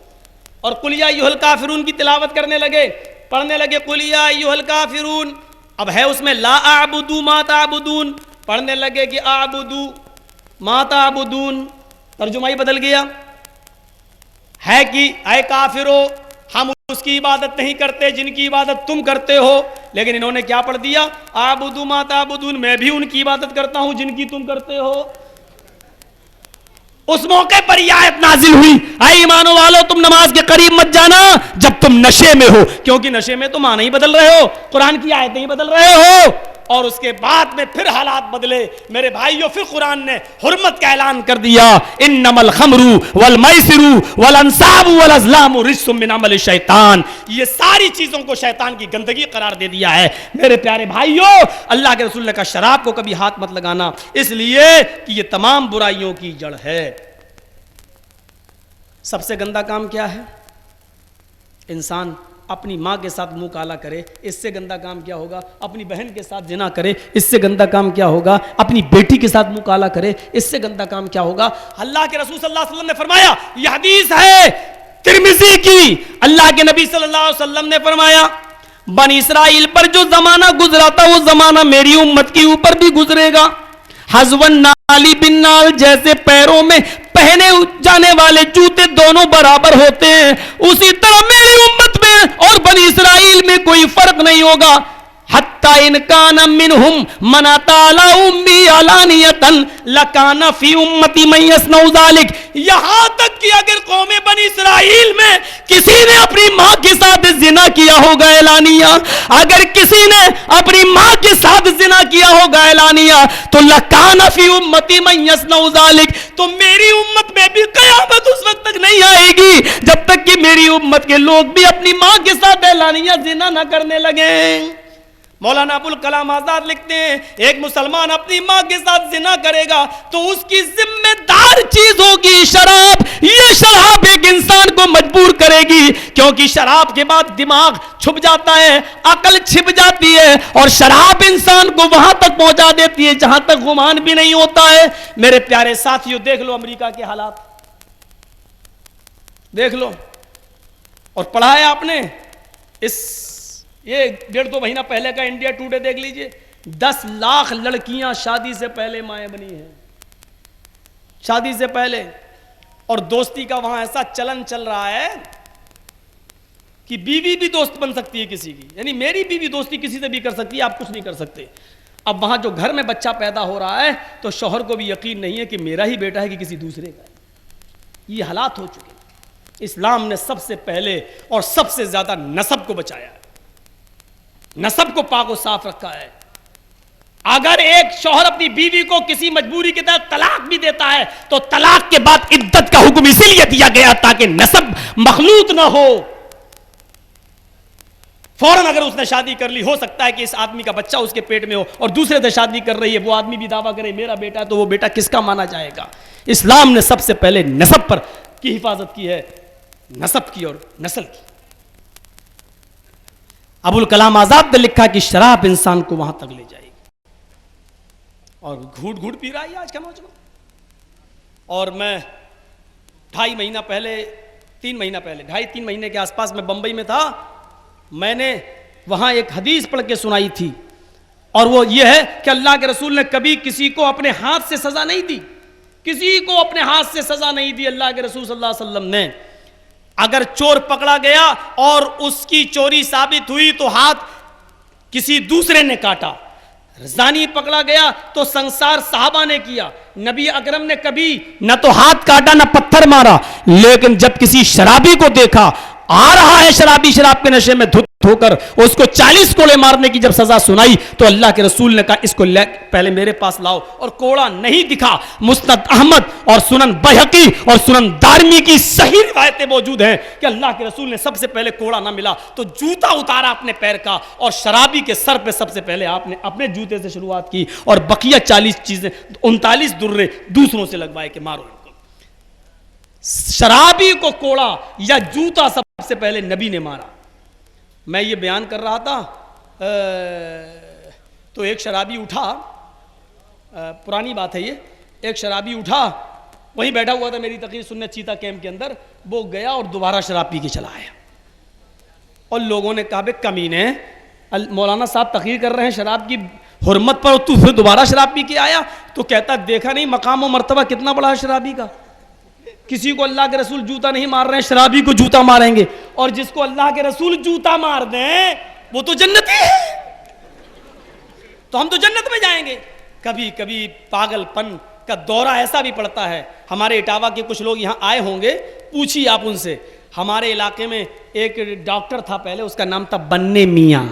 اور قل یا ایھا الکافرون کی تلاوت کرنے لگے، پڑھنے لگے قل یا ایھا الکافرون. اب ہے اس میں لا اعبد ما تعبدون، پڑھنے لگے کہ اعبد ما تعبدون، ترجمہ ہی بدل گیا ہے کہ اے کافرو ہم اس کی عبادت نہیں کرتے جن کی عبادت تم کرتے ہو. لیکن انہوں نے کیا پڑھ دیا؟ اعبد ما تعبدون، میں بھی ان کی عبادت کرتا ہوں جن کی تم کرتے ہو. اس موقع پر یہ آیت نازل ہوئی، اے ایمان والو تم نماز کے قریب مت جانا جب تم نشے میں ہو، کیونکہ نشے میں تم معنی ہی بدل رہے ہو، قرآن کی آیتیں ہی بدل رہے ہو. اور اس کے بعد میں پھر حالات بدلے میرے بھائیوں، پھر قرآن نے حرمت کا اعلان کر دیا، انما الخمر والمیسر والانصاب والازلام رجس من عمل الشیطان. یہ ساری چیزوں کو شیطان کی گندگی قرار دے دیا ہے. میرے پیارے بھائیوں، اللہ کے رسول نے کہا شراب کو کبھی ہاتھ مت لگانا، اس لیے کہ یہ تمام برائیوں کی جڑ ہے. سب سے گندا کام کیا ہے؟ انسان اپنی ماں کے ساتھ منہ کالا کرے، اس سے گندا کام کیا ہوگا؟ اپنی بہن کے ساتھ زنا کرے، اس سے گندا کام کیا ہوگا؟ اپنی بیٹی کے ساتھ منہ کالا کرے، اس سے گندا کام کیا ہوگا؟ اللہ کے رسول صلی اللہ علیہ وسلم نے فرمایا، یہ حدیث ہے ترمذی کی، اللہ کے نبی صلی اللہ علیہ وسلم نے فرمایا بنی اسرائیل پر جو زمانہ گزرا تھا وہ زمانہ میری امت کے اوپر بھی گزرے گا. حذون نالی بن نال، جیسے پیروں میں پہنے جانے والے جوتے دونوں برابر ہوتے ہیں، اسی طرح میری امت میں اور بنی اسرائیل میں کوئی فرق نہیں ہوگا. حتی ان کان منہم من اتی علی امی علانیۃ لکان فی امتی من یصنع ذلک. یہاں تک کہ اگر قوم بنی اسرائیل میں کسی نے اپنی ماں کے ساتھ زنا کیا ہوگا اعلانیہ، اگر کسی نے اپنی ماں کے ساتھ زنا کیا ہوگا اعلانیہ، تو لکان فی امتی من یصنع ذلک، تو میری امت میں بھی قیامت اس وقت تک نہیں آئے گی جب تک کہ میری امت کے لوگ بھی اپنی ماں کے ساتھ اعلانیہ زنا نہ کرنے لگیں. مولانا ابوالکلام آزاد لکھتے ہیں ایک مسلمان اپنی ماں کے ساتھ زنا کرے گا تو اس کی ذمہ دار چیز ہوگی شراب. یہ شراب ایک انسان کو مجبور کرے گی، کیونکہ شراب کے بعد دماغ چھپ جاتا ہے، عقل چھپ جاتی ہے، اور شراب انسان کو وہاں تک پہنچا دیتی ہے جہاں تک گمان بھی نہیں ہوتا ہے. میرے پیارے ساتھیوں، دیکھ لو امریکہ کے حالات، دیکھ لو. اور پڑھا ہے آپ نے یہ 1.5-2 مہینہ پہلے کا انڈیا ٹوڈے دیکھ لیجئے، 10 لاکھ لڑکیاں شادی سے پہلے مائیں بنی ہیں، شادی سے پہلے. اور دوستی کا وہاں ایسا چلن چل رہا ہے کہ بیوی بھی دوست بن سکتی ہے کسی کی، یعنی میری بیوی دوستی کسی سے بھی کر سکتی ہے، آپ کچھ نہیں کر سکتے. اب وہاں جو گھر میں بچہ پیدا ہو رہا ہے تو شوہر کو بھی یقین نہیں ہے کہ میرا ہی بیٹا ہے کہ کسی دوسرے کا ہے. یہ حالات ہو چکے. اسلام نے سب سے پہلے اور سب سے زیادہ نسب کو بچایا ہے، نسب کو پاک و صاف رکھا ہے. اگر ایک شوہر اپنی بیوی کو کسی مجبوری کے تحت طلاق بھی دیتا ہے تو طلاق کے بعد عدت کا حکم اسی لیے دیا گیا تاکہ نسب مخلوط نہ ہو. فوراً اگر اس نے شادی کر لی، ہو سکتا ہے کہ اس آدمی کا بچہ اس کے پیٹ میں ہو اور دوسرے سے شادی کر رہی ہے، وہ آدمی بھی دعویٰ کرے میرا بیٹا ہے، تو وہ بیٹا کس کا مانا جائے گا؟ اسلام نے سب سے پہلے نسب پر کی حفاظت کی ہے، نسب کی اور نسل کی. ابوالکلام آزاد نے لکھا کہ شراب انسان کو وہاں تک لے جائے گی، اور گھوٹ گھوٹ پی رہا ہے آج کا نوجوان. اور میں 2.5 مہینہ پہلے 3 مہینہ پہلے 2.5-3 مہینے کے آس پاس میں بمبئی میں تھا. میں نے وہاں ایک حدیث پڑھ کے سنائی تھی، اور وہ یہ ہے کہ اللہ کے رسول نے کبھی کسی کو اپنے ہاتھ سے سزا نہیں دی، کسی کو اپنے ہاتھ سے سزا نہیں دی اللہ کے رسول صلی اللہ علیہ وسلم نے. اگر چور پکڑا گیا اور اس کی چوری ثابت ہوئی تو ہاتھ کسی دوسرے نے کاٹا، زانی پکڑا گیا تو سنسار صحابہ نے کیا، نبی اکرم نے کبھی نہ تو ہاتھ کاٹا نہ پتھر مارا. لیکن جب کسی شرابی کو دیکھا آ رہا ہے شرابی شراب کے نشے میں دھت ہو کر اس کو 40 کوڑے مارنے کی جب سزا سنائی تو اللہ کے رسول نے کہا اس کو پہلے میرے پاس لاؤ، اور کوڑا نہیں دکھا۔ مسند احمد اور سنن بہقی اور سنن دارمی کی صحیح روایتیں موجود ہیں کہ اللہ کے رسول نے سب سے پہلے کوڑا نہ ملا تو جوتا اتارا اپنے پیر کا، اور شرابی کے سر پہ سب سے پہلے آپ نے اپنے جوتے سے شروعات کی، اور بقیہ 40 چیزیں 39 درے دوسروں سے لگوائے کہ مارو ان کو۔ شرابی کو کوڑا یا جوتا سب سے پہلے نبی نے مارا۔ میں یہ بیان کر رہا تھا تو ایک شرابی اٹھا، پرانی بات ہے یہ، ایک شرابی اٹھا، وہیں بیٹھا ہوا تھا میری تقریر سننے چیتا کیمپ کے اندر، وہ گیا اور دوبارہ شراب پی کے چلا آیا، اور لوگوں نے کہا بے کمینے، مولانا صاحب تقریر کر رہے ہیں شراب کی حرمت پر، تو پھر دوبارہ شراب پی کے آیا؟ تو کہتا دیکھا نہیں مقام و مرتبہ کتنا بڑا ہے شرابی کا، کسی کو اللہ کے رسول جوتا نہیں مار رہے ہیں، شرابی کو جوتا ماریں گے، اور جس کو اللہ کے رسول جوتا مار دیں وہ تو جنتی ہے، تو ہم تو جنت میں جائیں گے۔ کبھی کبھی پاگل پن کا دورہ ایسا بھی پڑتا ہے۔ ہمارے اٹاوا کے کچھ لوگ یہاں آئے ہوں گے، پوچھیے آپ ان سے، ہمارے علاقے میں ایک ڈاکٹر تھا پہلے، اس کا نام تھا بننے میاں،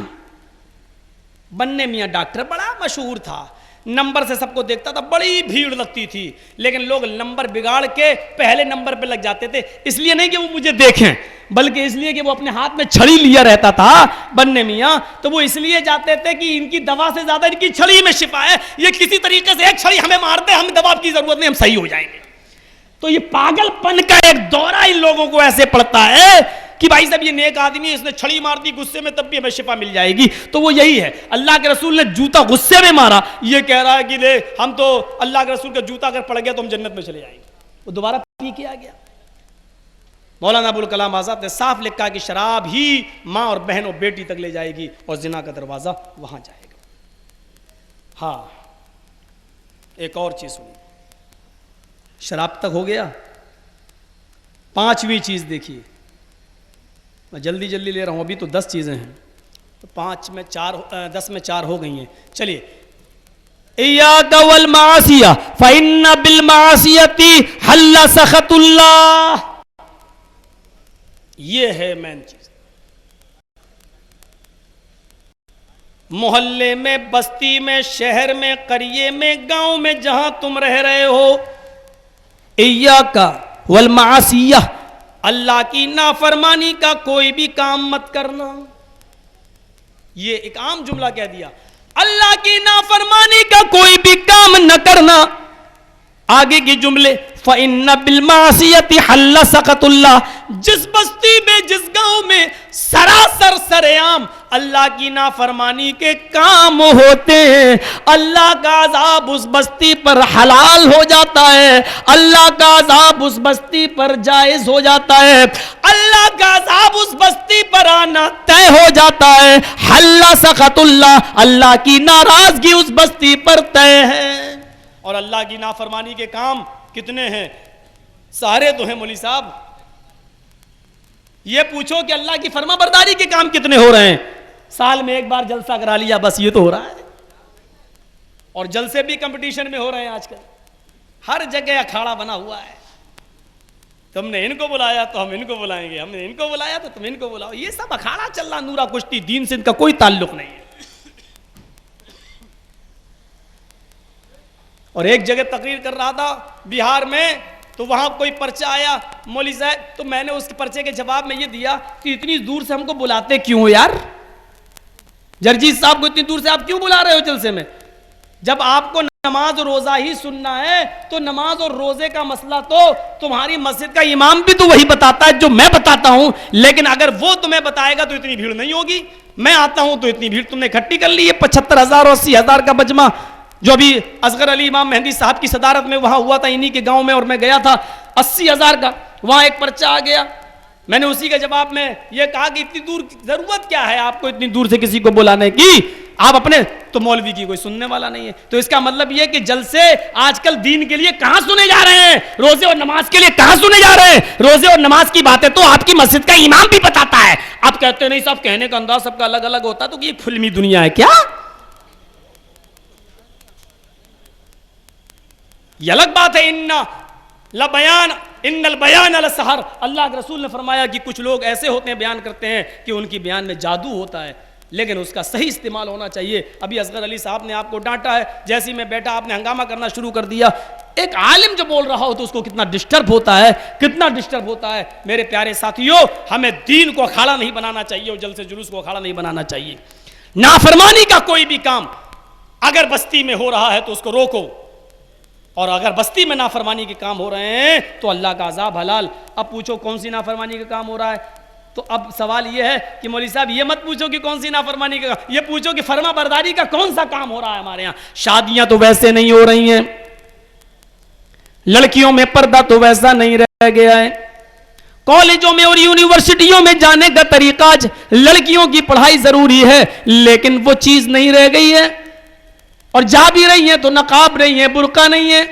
بننے میاں ڈاکٹر بڑا مشہور تھا، نمبر سے سب کو دیکھتا تھا، بڑی بھیڑ لگتی تھی، لیکن لوگ نمبر بگاڑ کے پہلے نمبر پہ لگ جاتے تھے، اس لیے نہیں کہ وہ مجھے دیکھیں، بلکہ اس لیے کہ وہ اپنے ہاتھ میں چھڑی لیا رہتا تھا بننے میاں، تو وہ اس لیے جاتے تھے کہ ان کی دوا سے زیادہ ان کی چھڑی میں شفا ہے، یہ کسی طریقے سے ایک چھڑی ہمیں مار دے، ہمیں دوا کی ضرورت نہیں، ہم صحیح ہو جائیں گے۔ تو یہ پاگل پن کا ایک دورہ ان لوگوں کو ایسے پڑتا ہے کہ بھائی صاحب یہ نیک آدمی ہے، اس نے چھڑی مار دی غصے میں، تب بھی ہمیں شفا مل جائے گی۔ تو وہ یہی ہے، اللہ کے رسول نے جوتا غصے میں مارا، یہ کہہ رہا ہے کہ دے ہم تو اللہ کے رسول کا جوتا اگر پڑ گیا تو ہم جنت میں چلے جائیں گے، وہ دوبارہ پی کے آ گیا۔ مولانا ابوالکلام آزاد نے صاف لکھا کہ شراب ہی ماں اور بہن اور بیٹی تک لے جائے گی اور زنا کا دروازہ وہاں جائے گا۔ ہاں ایک اور چیز سنی، شراب تک ہو گیا، 5ویں چیز دیکھیے، میں جلدی جلدی لے رہا ہوں، ابھی تو 10 چیزیں ہیں، 5 میں 4 10 میں 4 ہو گئی ہیں۔ چلیے، ایاک والمعاصیہ فإن بالمعاصیۃ حل سخط اللہ، یہ ہے مین چیز۔ محلے میں، بستی میں، شہر میں، قریے میں، گاؤں میں، جہاں تم رہ رہے ہو، ایاک والمعاصیہ، اللہ کی نافرمانی کا کوئی بھی کام مت کرنا۔ یہ ایک عام جملہ کہہ دیا، اللہ کی نافرمانی کا کوئی بھی کام نہ کرنا۔ آگے کے جملے فَإِنَّ بِالْمَعْصِيَةِ حَلَّ سَخَطُ اللَّهِ، جس بستی میں، جس گاؤں میں سراسر سرعام اللہ کی نافرمانی کے کام ہوتے ہیں، اللہ کا عذاب اس بستی پر حلال ہو جاتا ہے، اللہ کا عذاب اس بستی پر جائز ہو جاتا ہے، اللہ کا عذاب اس بستی پر آنا طے ہو جاتا ہے۔ حل سخط اللہ، اللہ کی ناراضگی اس بستی پر طے ہے۔ اور اللہ کی نافرمانی کے کام کتنے ہیں؟ سارے تو ہیں مولوی صاحب، یہ پوچھو کہ اللہ کی فرما برداری کے کام کتنے ہو رہے ہیں؟ سال میں ایک بار جلسہ کرا لیا بس، یہ تو ہو رہا ہے، اور جلسے بھی کمپٹیشن میں ہو رہے ہیں آج کل، ہر جگہ اکھاڑا بنا ہوا ہے، تم نے ان کو بلایا تو ہم ان کو بلائیں گے، ہم نے ان کو بلایا تو تم ان کو بلاؤ، یہ سب اکھاڑا چل رہا، نورا کشتی، دین سے ان کا کوئی تعلق نہیں ہے۔ اور ایک جگہ تقریر کر رہا تھا بہار میں، تو وہاں کوئی پرچہ آیا مولوی صاحب، تو میں نے اس پرچے کے جواب میں یہ دیا کہ اتنی دور سے ہم کو بلاتے کیوں ہو یار؟ جرجیت صاحب کو اتنی دور سے آپ کیوں بلا رہے ہو جلسے میں؟ جب آپ کو نماز اور روزہ ہی سننا ہے تو نماز اور روزے کا مسئلہ تو تمہاری مسجد کا امام بھی تو وہی بتاتا ہے جو میں بتاتا ہوں، لیکن اگر وہ تمہیں بتائے گا تو اتنی بھیڑ نہیں ہوگی، میں آتا ہوں تو اتنی بھیڑ تم نے اکٹھی کر لی ہے، 75,000 اور 80,000 کا مجمع جو ابھی اصغر علی امام مہندی صاحب کی صدارت میں وہاں ہوا تھا انہی کے گاؤں میں، اور میں گیا تھا، 80,000 کا وہاں ایک پرچہ آ گیا۔ میں نے اسی کے جواب میں یہ کہا کہ اتنی دور ضرورت کیا ہے آپ کو اتنی دور سے کسی کو بلانے کی؟ آپ اپنے تو مولوی کی کوئی سننے والا نہیں ہے، تو اس کا مطلب یہ کہ جلسے آج کل دین کے لیے کہاں سنے جا رہے ہیں، روزے اور نماز کے لیے کہاں سنے جا رہے ہیں؟ روزے اور نماز کی باتیں تو آپ کی مسجد کا امام بھی بتاتا ہے، آپ کہتے نہیں صاحب کہنے کا انداز سب کا الگ الگ ہوتا، تو یہ فلمی دنیا ہے کیا؟ یہ الگ بات ہے، اِنَّ لَبَيَانَ ان البیان لسحر، اللہ کے رسول نے فرمایا کہ کچھ لوگ ایسے ہوتے ہیں بیان کرتے ہیں کہ ان کی بیان میں جادو ہوتا ہے، لیکن اس کا صحیح استعمال ہونا چاہیے۔ ابھی اصغر علی صاحب نے آپ کو ڈانٹا ہے، جیسے ہی میں بیٹھا آپ نے ہنگامہ کرنا شروع کر دیا۔ ایک عالم جو بول رہا ہو تو اس کو کتنا ڈسٹرب ہوتا ہے، کتنا ڈسٹرب ہوتا ہے۔ میرے پیارے ساتھیوں، ہمیں دین کو اکھاڑا نہیں بنانا چاہیے اور جلسے جلوس کو اکھاڑا نہیں بنانا چاہیے۔ نافرمانی کا کوئی بھی کام اگر بستی میں ہو رہا ہے تو اس کو روکو، اور اگر بستی میں نافرمانی کے کام ہو رہے ہیں تو اللہ کا عذاب حلال۔ اب پوچھو کون سی نافرمانی کا کام ہو رہا ہے؟ تو اب سوال یہ ہے کہ مولوی صاحب یہ مت پوچھو کہ کون سی نافرمانی کا کام، یہ پوچھو کہ فرما برداری کا کون سا کام ہو رہا ہے ہمارے یہاں۔ شادیاں تو ویسے نہیں ہو رہی ہیں، لڑکیوں میں پردہ تو ویسا نہیں رہ گیا ہے، کالجوں میں اور یونیورسٹیوں میں جانے کا طریقہ آج لڑکیوں کی پڑھائی ضروری ہے، لیکن وہ چیز نہیں رہ گئی ہے، اور جا بھی رہی ہیں تو نقاب رہی ہیں، برقع نہیں ہے،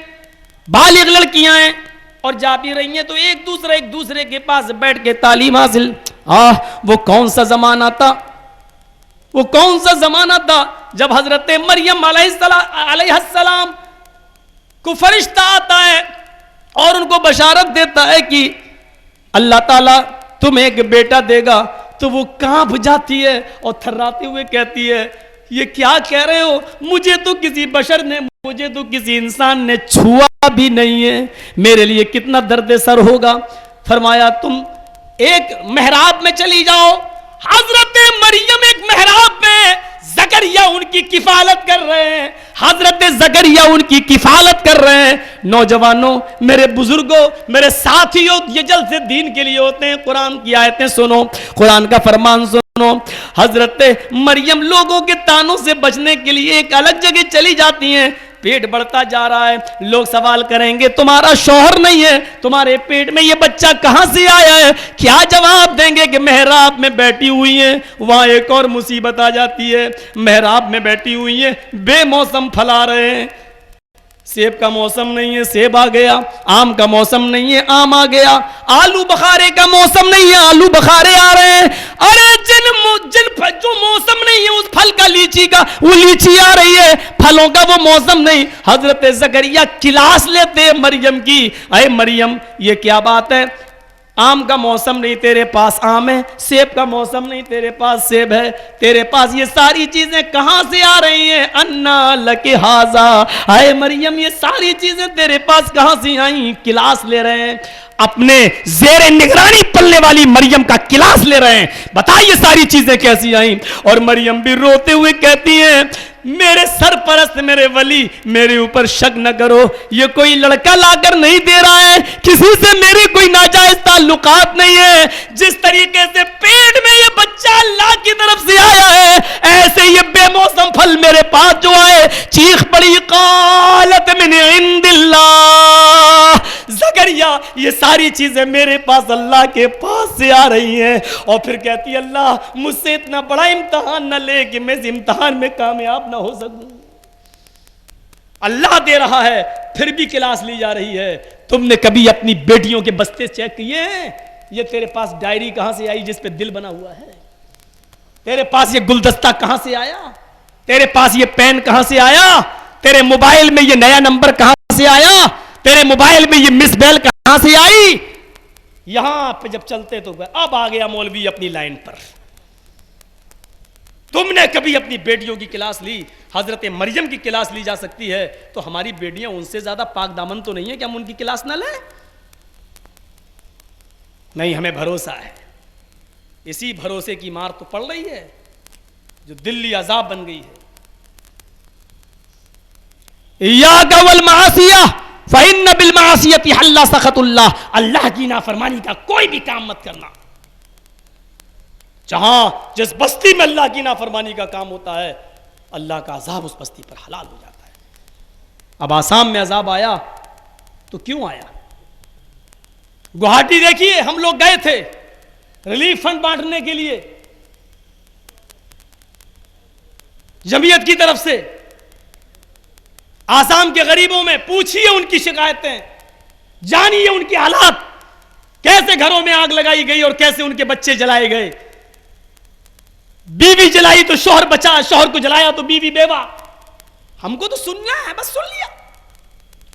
بالغ لڑکیاں ہیں اور جا بھی رہی ہیں تو ایک دوسرے کے پاس بیٹھ کے تعلیم حاصل۔ وہ کون سا زمانہ تھا، وہ کون سا زمانہ تھا جب حضرت مریم علیہ السلام کو فرشتہ آتا ہے اور ان کو بشارت دیتا ہے کہ اللہ تعالیٰ تمہیں ایک بیٹا دے گا، تو وہ کانپ جاتی ہے اور تھراتے ہوئے کہتی ہے یہ کیا کہہ رہے ہو، مجھے تو کسی بشر نے، مجھے تو کسی انسان نے چھوا بھی نہیں ہے، میرے لیے کتنا درد سر ہوگا۔ فرمایا تم ایک محراب میں چلی جاؤ، حضرت مریم ایک محراب میں، زکریا ان کی کفالت کر رہے ہیں، حضرت زکریا ان کی کفالت کر رہے ہیں۔ نوجوانوں، میرے بزرگوں، میرے ساتھیوں، یہ جلسے دین کے لیے ہوتے ہیں، قرآن کی آیتیں سنو، قرآن کا فرمان سنو۔ حضرت مریم لوگوں کے تانوں سے بچنے کے لیے ایک الگ جگہ چلی جاتی ہیں، پیٹ بڑھتا جا رہا ہے، لوگ سوال کریں گے تمہارا شوہر نہیں ہے، تمہارے پیٹ میں یہ بچہ کہاں سے آیا ہے؟ کیا جواب دیں گے کہ محراب میں بیٹھی ہوئی ہیں؟ وہاں ایک اور مصیبت آ جاتی ہے، محراب میں بیٹھی ہوئی ہیں، بے موسم پھل آ رہے ہیں، سیب کا موسم نہیں ہے، سیب آ گیا، آم کا موسم نہیں ہے، آم آ گیا، آلو بخارے کا موسم نہیں ہے، آلو بخارے آ رہے ہیں، ارے جو موسم نہیں ہے اس پھل کا، لیچی کا، وہ لیچی آ رہی ہے، پھلوں کا وہ موسم نہیں۔ حضرت زکریا کلاس لیتے مریم کی، اے مریم یہ کیا بات ہے، آم کا موسم نہیں تیرے پاس آم ہے، سیب کا موسم نہیں تیرے پاس سیب ہے، تیرے پاس یہ ساری چیزیں کہاں سے آ رہی ہیں؟ انا لک ھذا، اے مریم یہ ساری چیزیں تیرے پاس کہاں سے آئیں؟ کلاس لے رہے ہیں، اپنے زیر نگرانی پلنے والی مریم کا کلاس لے رہے ہیں، بتائیے یہ ساری چیزیں کیسی آئیں؟ اور مریم بھی روتے ہوئے کہتی ہیں میرے سرپرست، میرے ولی، میرے اوپر شک نہ کرو، یہ کوئی لڑکا لا کر نہیں دے رہا ہے، کسی سے میرے کوئی ناجائز تعلقات نہیں ہے، جس طریقے سے پیٹ میں یہ بچہ اللہ کی طرف سے آیا ہے، ایسے یہ بے موسم پھل میرے پاس جو آئے۔ چیخ پڑی قالت من عند اللہ، زکریا یہ ساری چیزیں میرے پاس اللہ کے پاس سے آ رہی ہیں، اور پھر کہتی اللہ مجھ سے اتنا بڑا امتحان نہ لے کہ میں اس امتحان میں کامیاب نہ ہو سکوں۔ اللہ دے رہا ہے پھر بھی کلاس لی جا رہی ہے۔ تم نے کبھی اپنی بیٹیوں کے بستے چیک کیے ہیں؟ یہ تیرے پاس ڈائری کہاں سے آئی جس پہ دل بنا ہوا ہے؟ تیرے پاس یہ گلدستہ کہاں سے آیا؟ تیرے پاس یہ پین کہاں سے آیا؟ تیرے موبائل میں یہ نیا نمبر کہاں سے آیا؟ تیرے موبائل میں یہ مس بیل کہاں سے آئی؟ یہاں پہ جب چلتے تو اب آ گیا مولوی اپنی لائن پر۔ تم نے کبھی اپنی بیٹیوں کی کلاس لی؟ حضرت مریم کی کلاس لی جا سکتی ہے تو ہماری بیٹیاں ان سے زیادہ پاک دامن تو نہیں ہے کہ ہم ان کی کلاس نہ لیں؟ نہیں، ہمیں بھروسہ ہے، اسی بھروسے کی مار تو پڑ رہی ہے جو دلی عذاب بن گئی ہے۔ ایاک والمعاصیہ فإن بالمعاصیۃ حل سخط اللہ، اللہ کی نافرمانی کا کوئی بھی کام مت کرنا۔ جہاں جس بستی میں اللہ کی نافرمانی کا کام ہوتا ہے اللہ کا عذاب اس بستی پر حلال ہو جاتا ہے۔ اب آسام میں عذاب آیا تو کیوں آیا؟ گوہاٹی دیکھیے، ہم لوگ گئے تھے ریلیف فنڈ بانٹنے کے لیے جمعیت کی طرف سے، آسام کے غریبوں میں پوچھیے ان کی شکایتیں، جانیے ان کے حالات، کیسے گھروں میں آگ لگائی گئی اور کیسے ان کے بچے جلائے گئے۔ بیوی جلائی تو شوہر بچا، شوہر کو جلایا تو بیوی بیوہ۔ ہم کو تو سننا ہے، بس سن لیا۔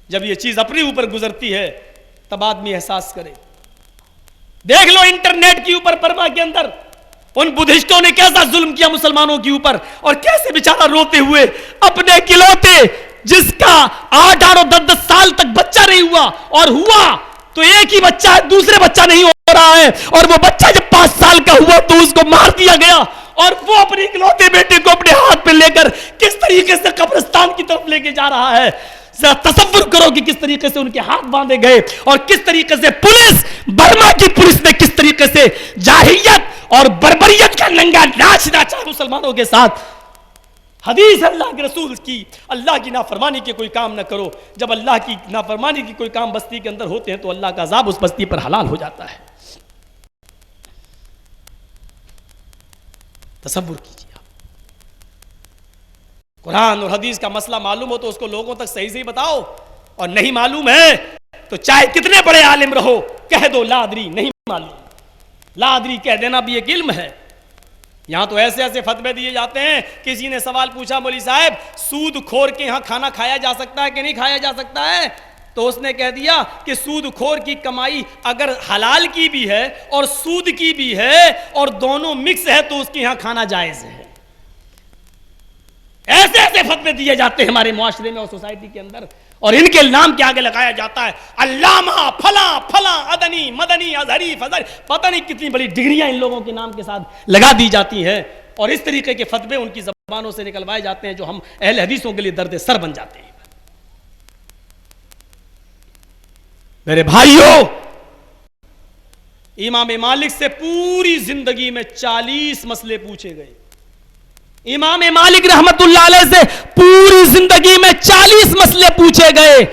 جب یہ چیز اپنے اوپر گزرتی ہے تب آدمی احساس کرے. دیکھ لو انٹرنیٹ کے اوپر برما کے اندر ان بدھسٹوں نے کیسا ظلم کیا مسلمانوں کے اوپر, اور کیسے بیچارہ روتے ہوئے اپنے اکلوتے جس کا 8 اور 10 سال تک بچہ نہیں ہوا, اور ہوا تو ایک ہی بچہ ہے, دوسرے بچہ نہیں ہو رہا ہے, اور وہ بچہ جب 5 سال کا ہوا تو اس کو مار دیا گیا, اور وہ اپنے اکلوتے بیٹے کو اپنے ہاتھ پہ لے کر کس طریقے سے قبرستان کی طرف لے کے جا رہا ہے. ذرا تصور کرو کہ کس طریقے سے ان کے ہاتھ باندھے گئے, اور کس طریقے سے پولیس, برما کی پولیس نے کس طریقے سے جاہلیت اور بربریت کا ننگا ناچ ناچا مسلمانوں کے ساتھ. حدیث اللہ کے رسول کی, اللہ کی نافرمانی کے کوئی کام نہ کرو. جب اللہ کی نافرمانی کی کوئی کام بستی کے اندر ہوتے ہیں تو اللہ کا عذاب اس بستی پر حلال ہو جاتا ہے. تصور کیجیے آپ, قرآن اور حدیث کا مسئلہ معلوم ہو تو اس کو لوگوں تک صحیح صحیح بتاؤ, اور نہیں معلوم ہے تو چاہے کتنے بڑے عالم رہو کہہ دو لا ادری, نہیں معلوم. لا ادری کہہ دینا بھی ایک علم ہے. یہاں تو ایسے ایسے فتوے دیے جاتے ہیں. کسی نے سوال پوچھا, مولوی صاحب سود خور کے یہاں کھانا کھایا جا سکتا ہے کہ نہیں کھایا جا سکتا ہے؟ تو اس نے کہہ دیا کہ سود خور کی کمائی اگر حلال کی بھی ہے اور سود کی بھی ہے اور دونوں مکس ہے تو اس کے یہاں کھانا جائز ہے. ایسے ایسے فتوے دیے جاتے ہیں ہمارے معاشرے میں اور سوسائٹی کے اندر, اور ان کے نام کے آگے لگایا جاتا ہے علامہ فلاں فلاں ادنی مدنی ازہری فضل, پتہ نہیں کتنی بڑی ڈگریاں ان لوگوں کے نام کے ساتھ لگا دی جاتی ہیں, اور اس طریقے کے فتوے ان کی زبانوں سے نکلوائے جاتے ہیں جو ہم اہل حدیثوں کے لیے درد سر بن جاتے ہیں. میرے بھائیوں, امام مالک سے پوری زندگی میں 40 مسئلے پوچھے گئے. امام مالک رحمت اللہ علیہ سے پوری زندگی میں 40 مسئلے پوچھے گئے.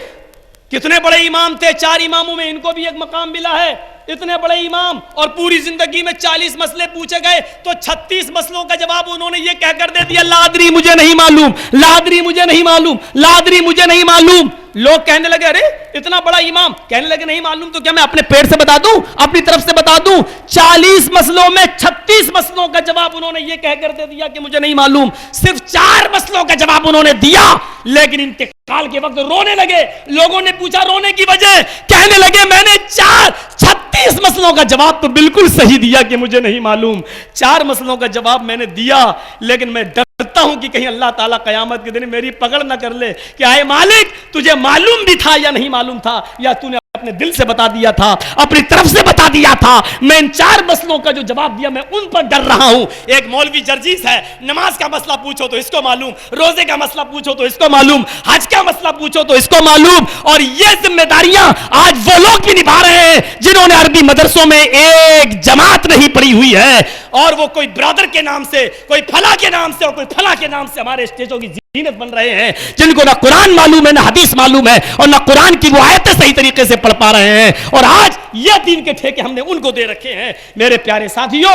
کتنے بڑے امام تھے, 4 اماموں میں ان کو بھی ایک مقام ملا ہے. اتنے بڑے امام اور پوری زندگی میں 40 مسئلے پوچھے گئے تو 36 مسئلوں کا جواب انہوں نے یہ کہہ کر دے دیا, لا ادری مجھے نہیں معلوم, لا ادری مجھے نہیں معلوم, لا ادری مجھے نہیں معلوم. لوگ کہنے لگے ارے اتنا بڑا امام, کہنے لگے نہیں معلوم تو کیا میں اپنے پیٹ سے بتا دوں, اپنی طرف سے بتا دوں. 40 مسئلوں میں 36 مسئلوں کا جواب انہوں نے یہ کہہ کر دے دیا کہ مجھے نہیں معلوم. صرف 4 مسئلوں کا جواب انہوں نے دیا, لیکن انتقال کے وقت رونے لگے. لوگوں نے پوچھا رونے کی وجہ, کہنے لگے میں نے 36 مسئلوں کا جواب تو بالکل صحیح دیا کہ مجھے نہیں معلوم. 4 مسئلوں کا جواب میں نے دیا, لیکن میں ڈرتا ہوں کہ کہیں اللہ تعالیٰ قیامت کے دن میری پکڑ نہ کر لے کہ اے مالک تجھے معلوم بھی تھا یا نہیں معلوم تھا, یا تو نے اپنے دل سے بتا دیا تھا, اپنی طرف سے بتا دیا تھا. میں ان 4 مسئلوں کا جو جواب دیا میں ان پر ڈر رہا ہوں. ایک مولوی جرجیس ہے, نماز کا مسئلہ پوچھو تو اس کو معلوم, روزے کا مسئلہ پوچھو تو اس کو معلوم, حج کا مسئلہ پوچھو تو اس کو معلوم. اور یہ ذمہ داریاں آج وہ لوگ بھی نبھا رہے ہیں جنہوں نے عربی مدرسوں میں ایک جماعت نہیں پڑھی ہوئی ہے, اور وہ کوئی برادر کے نام سے, کوئی فلاں کے نام سے اور کوئی فلاں کے نام سے ہمارے اسٹیجوں کی زینت بن رہے ہیں, جن کو نہ قرآن معلوم ہے نہ حدیث معلوم ہے اور نہ قرآن کی وہ آیتیں صحیح طریقے سے پڑھ پا رہے ہیں. اور آج یہ دین کے ٹھیکے ہم نے ان کو دے رکھے ہیں. میرے پیارے ساتھیوں,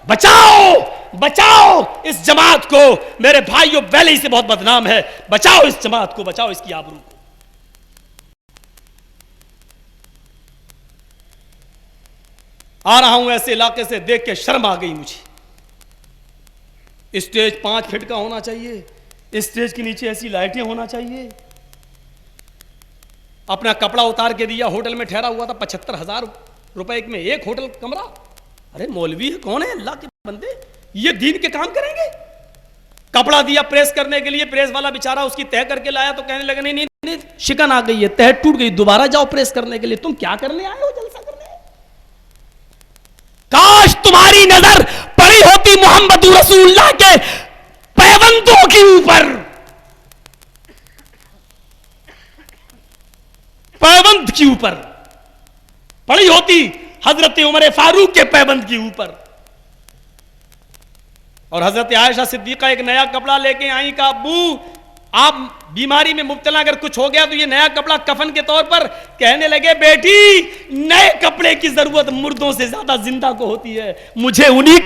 بچاؤ بچاؤ اس جماعت کو. میرے بھائیوں پہلے ہی سے بہت بدنام ہے, بچاؤ اس جماعت کو, بچاؤ اس کی آبرو کو. آ رہا ہوں ایسے علاقے سے, دیکھ کے شرم آ گئی مجھے. اسٹیج 5 فٹ کا ہونا چاہیے, اسٹیج کے نیچے ایسی لائٹیں ہونا چاہیے. اپنا کپڑا اتار کے دیا, ہوٹل میں ٹھہرا ہوا تھا 75,000 روپے میں ایک ہوٹل کمرہ. ارے مولوی کون ہے اللہ کے بندے, یہ دین کے کام کریں گے؟ کپڑا دیا پریس کرنے کے لیے, پریس والا بیچارہ اس کی تہ کر کے لایا تو کہنے لگا نہیں نہیں شکن آ گئی ہے, تہ ٹوٹ گئی, دوبارہ جاؤ پریس کرنے کے لیے. تم کیا کرنے آئے ہو جلسہ کرنے؟ کاش تمہاری نظر پڑی ہوتی محمد رسول اللہ کے پیوندوں کے اوپر, پیوند کے اوپر پڑی ہوتی حضرت عمر فاروق کے پیوند کے اوپر. اور حضرت عائشہ صدیقہ ایک نیا کپڑا لے کے آئیں, کہا ابو آپ بیماری میں مبتلا اگر کچھ ہو گیا تو یہ نیا کپڑا کفن کے طور پر. کہنے لگے بیٹی نئے کپڑے کی ضرورت مردوں سے زیادہ زندہ کو ہوتی ہے, مجھے انہی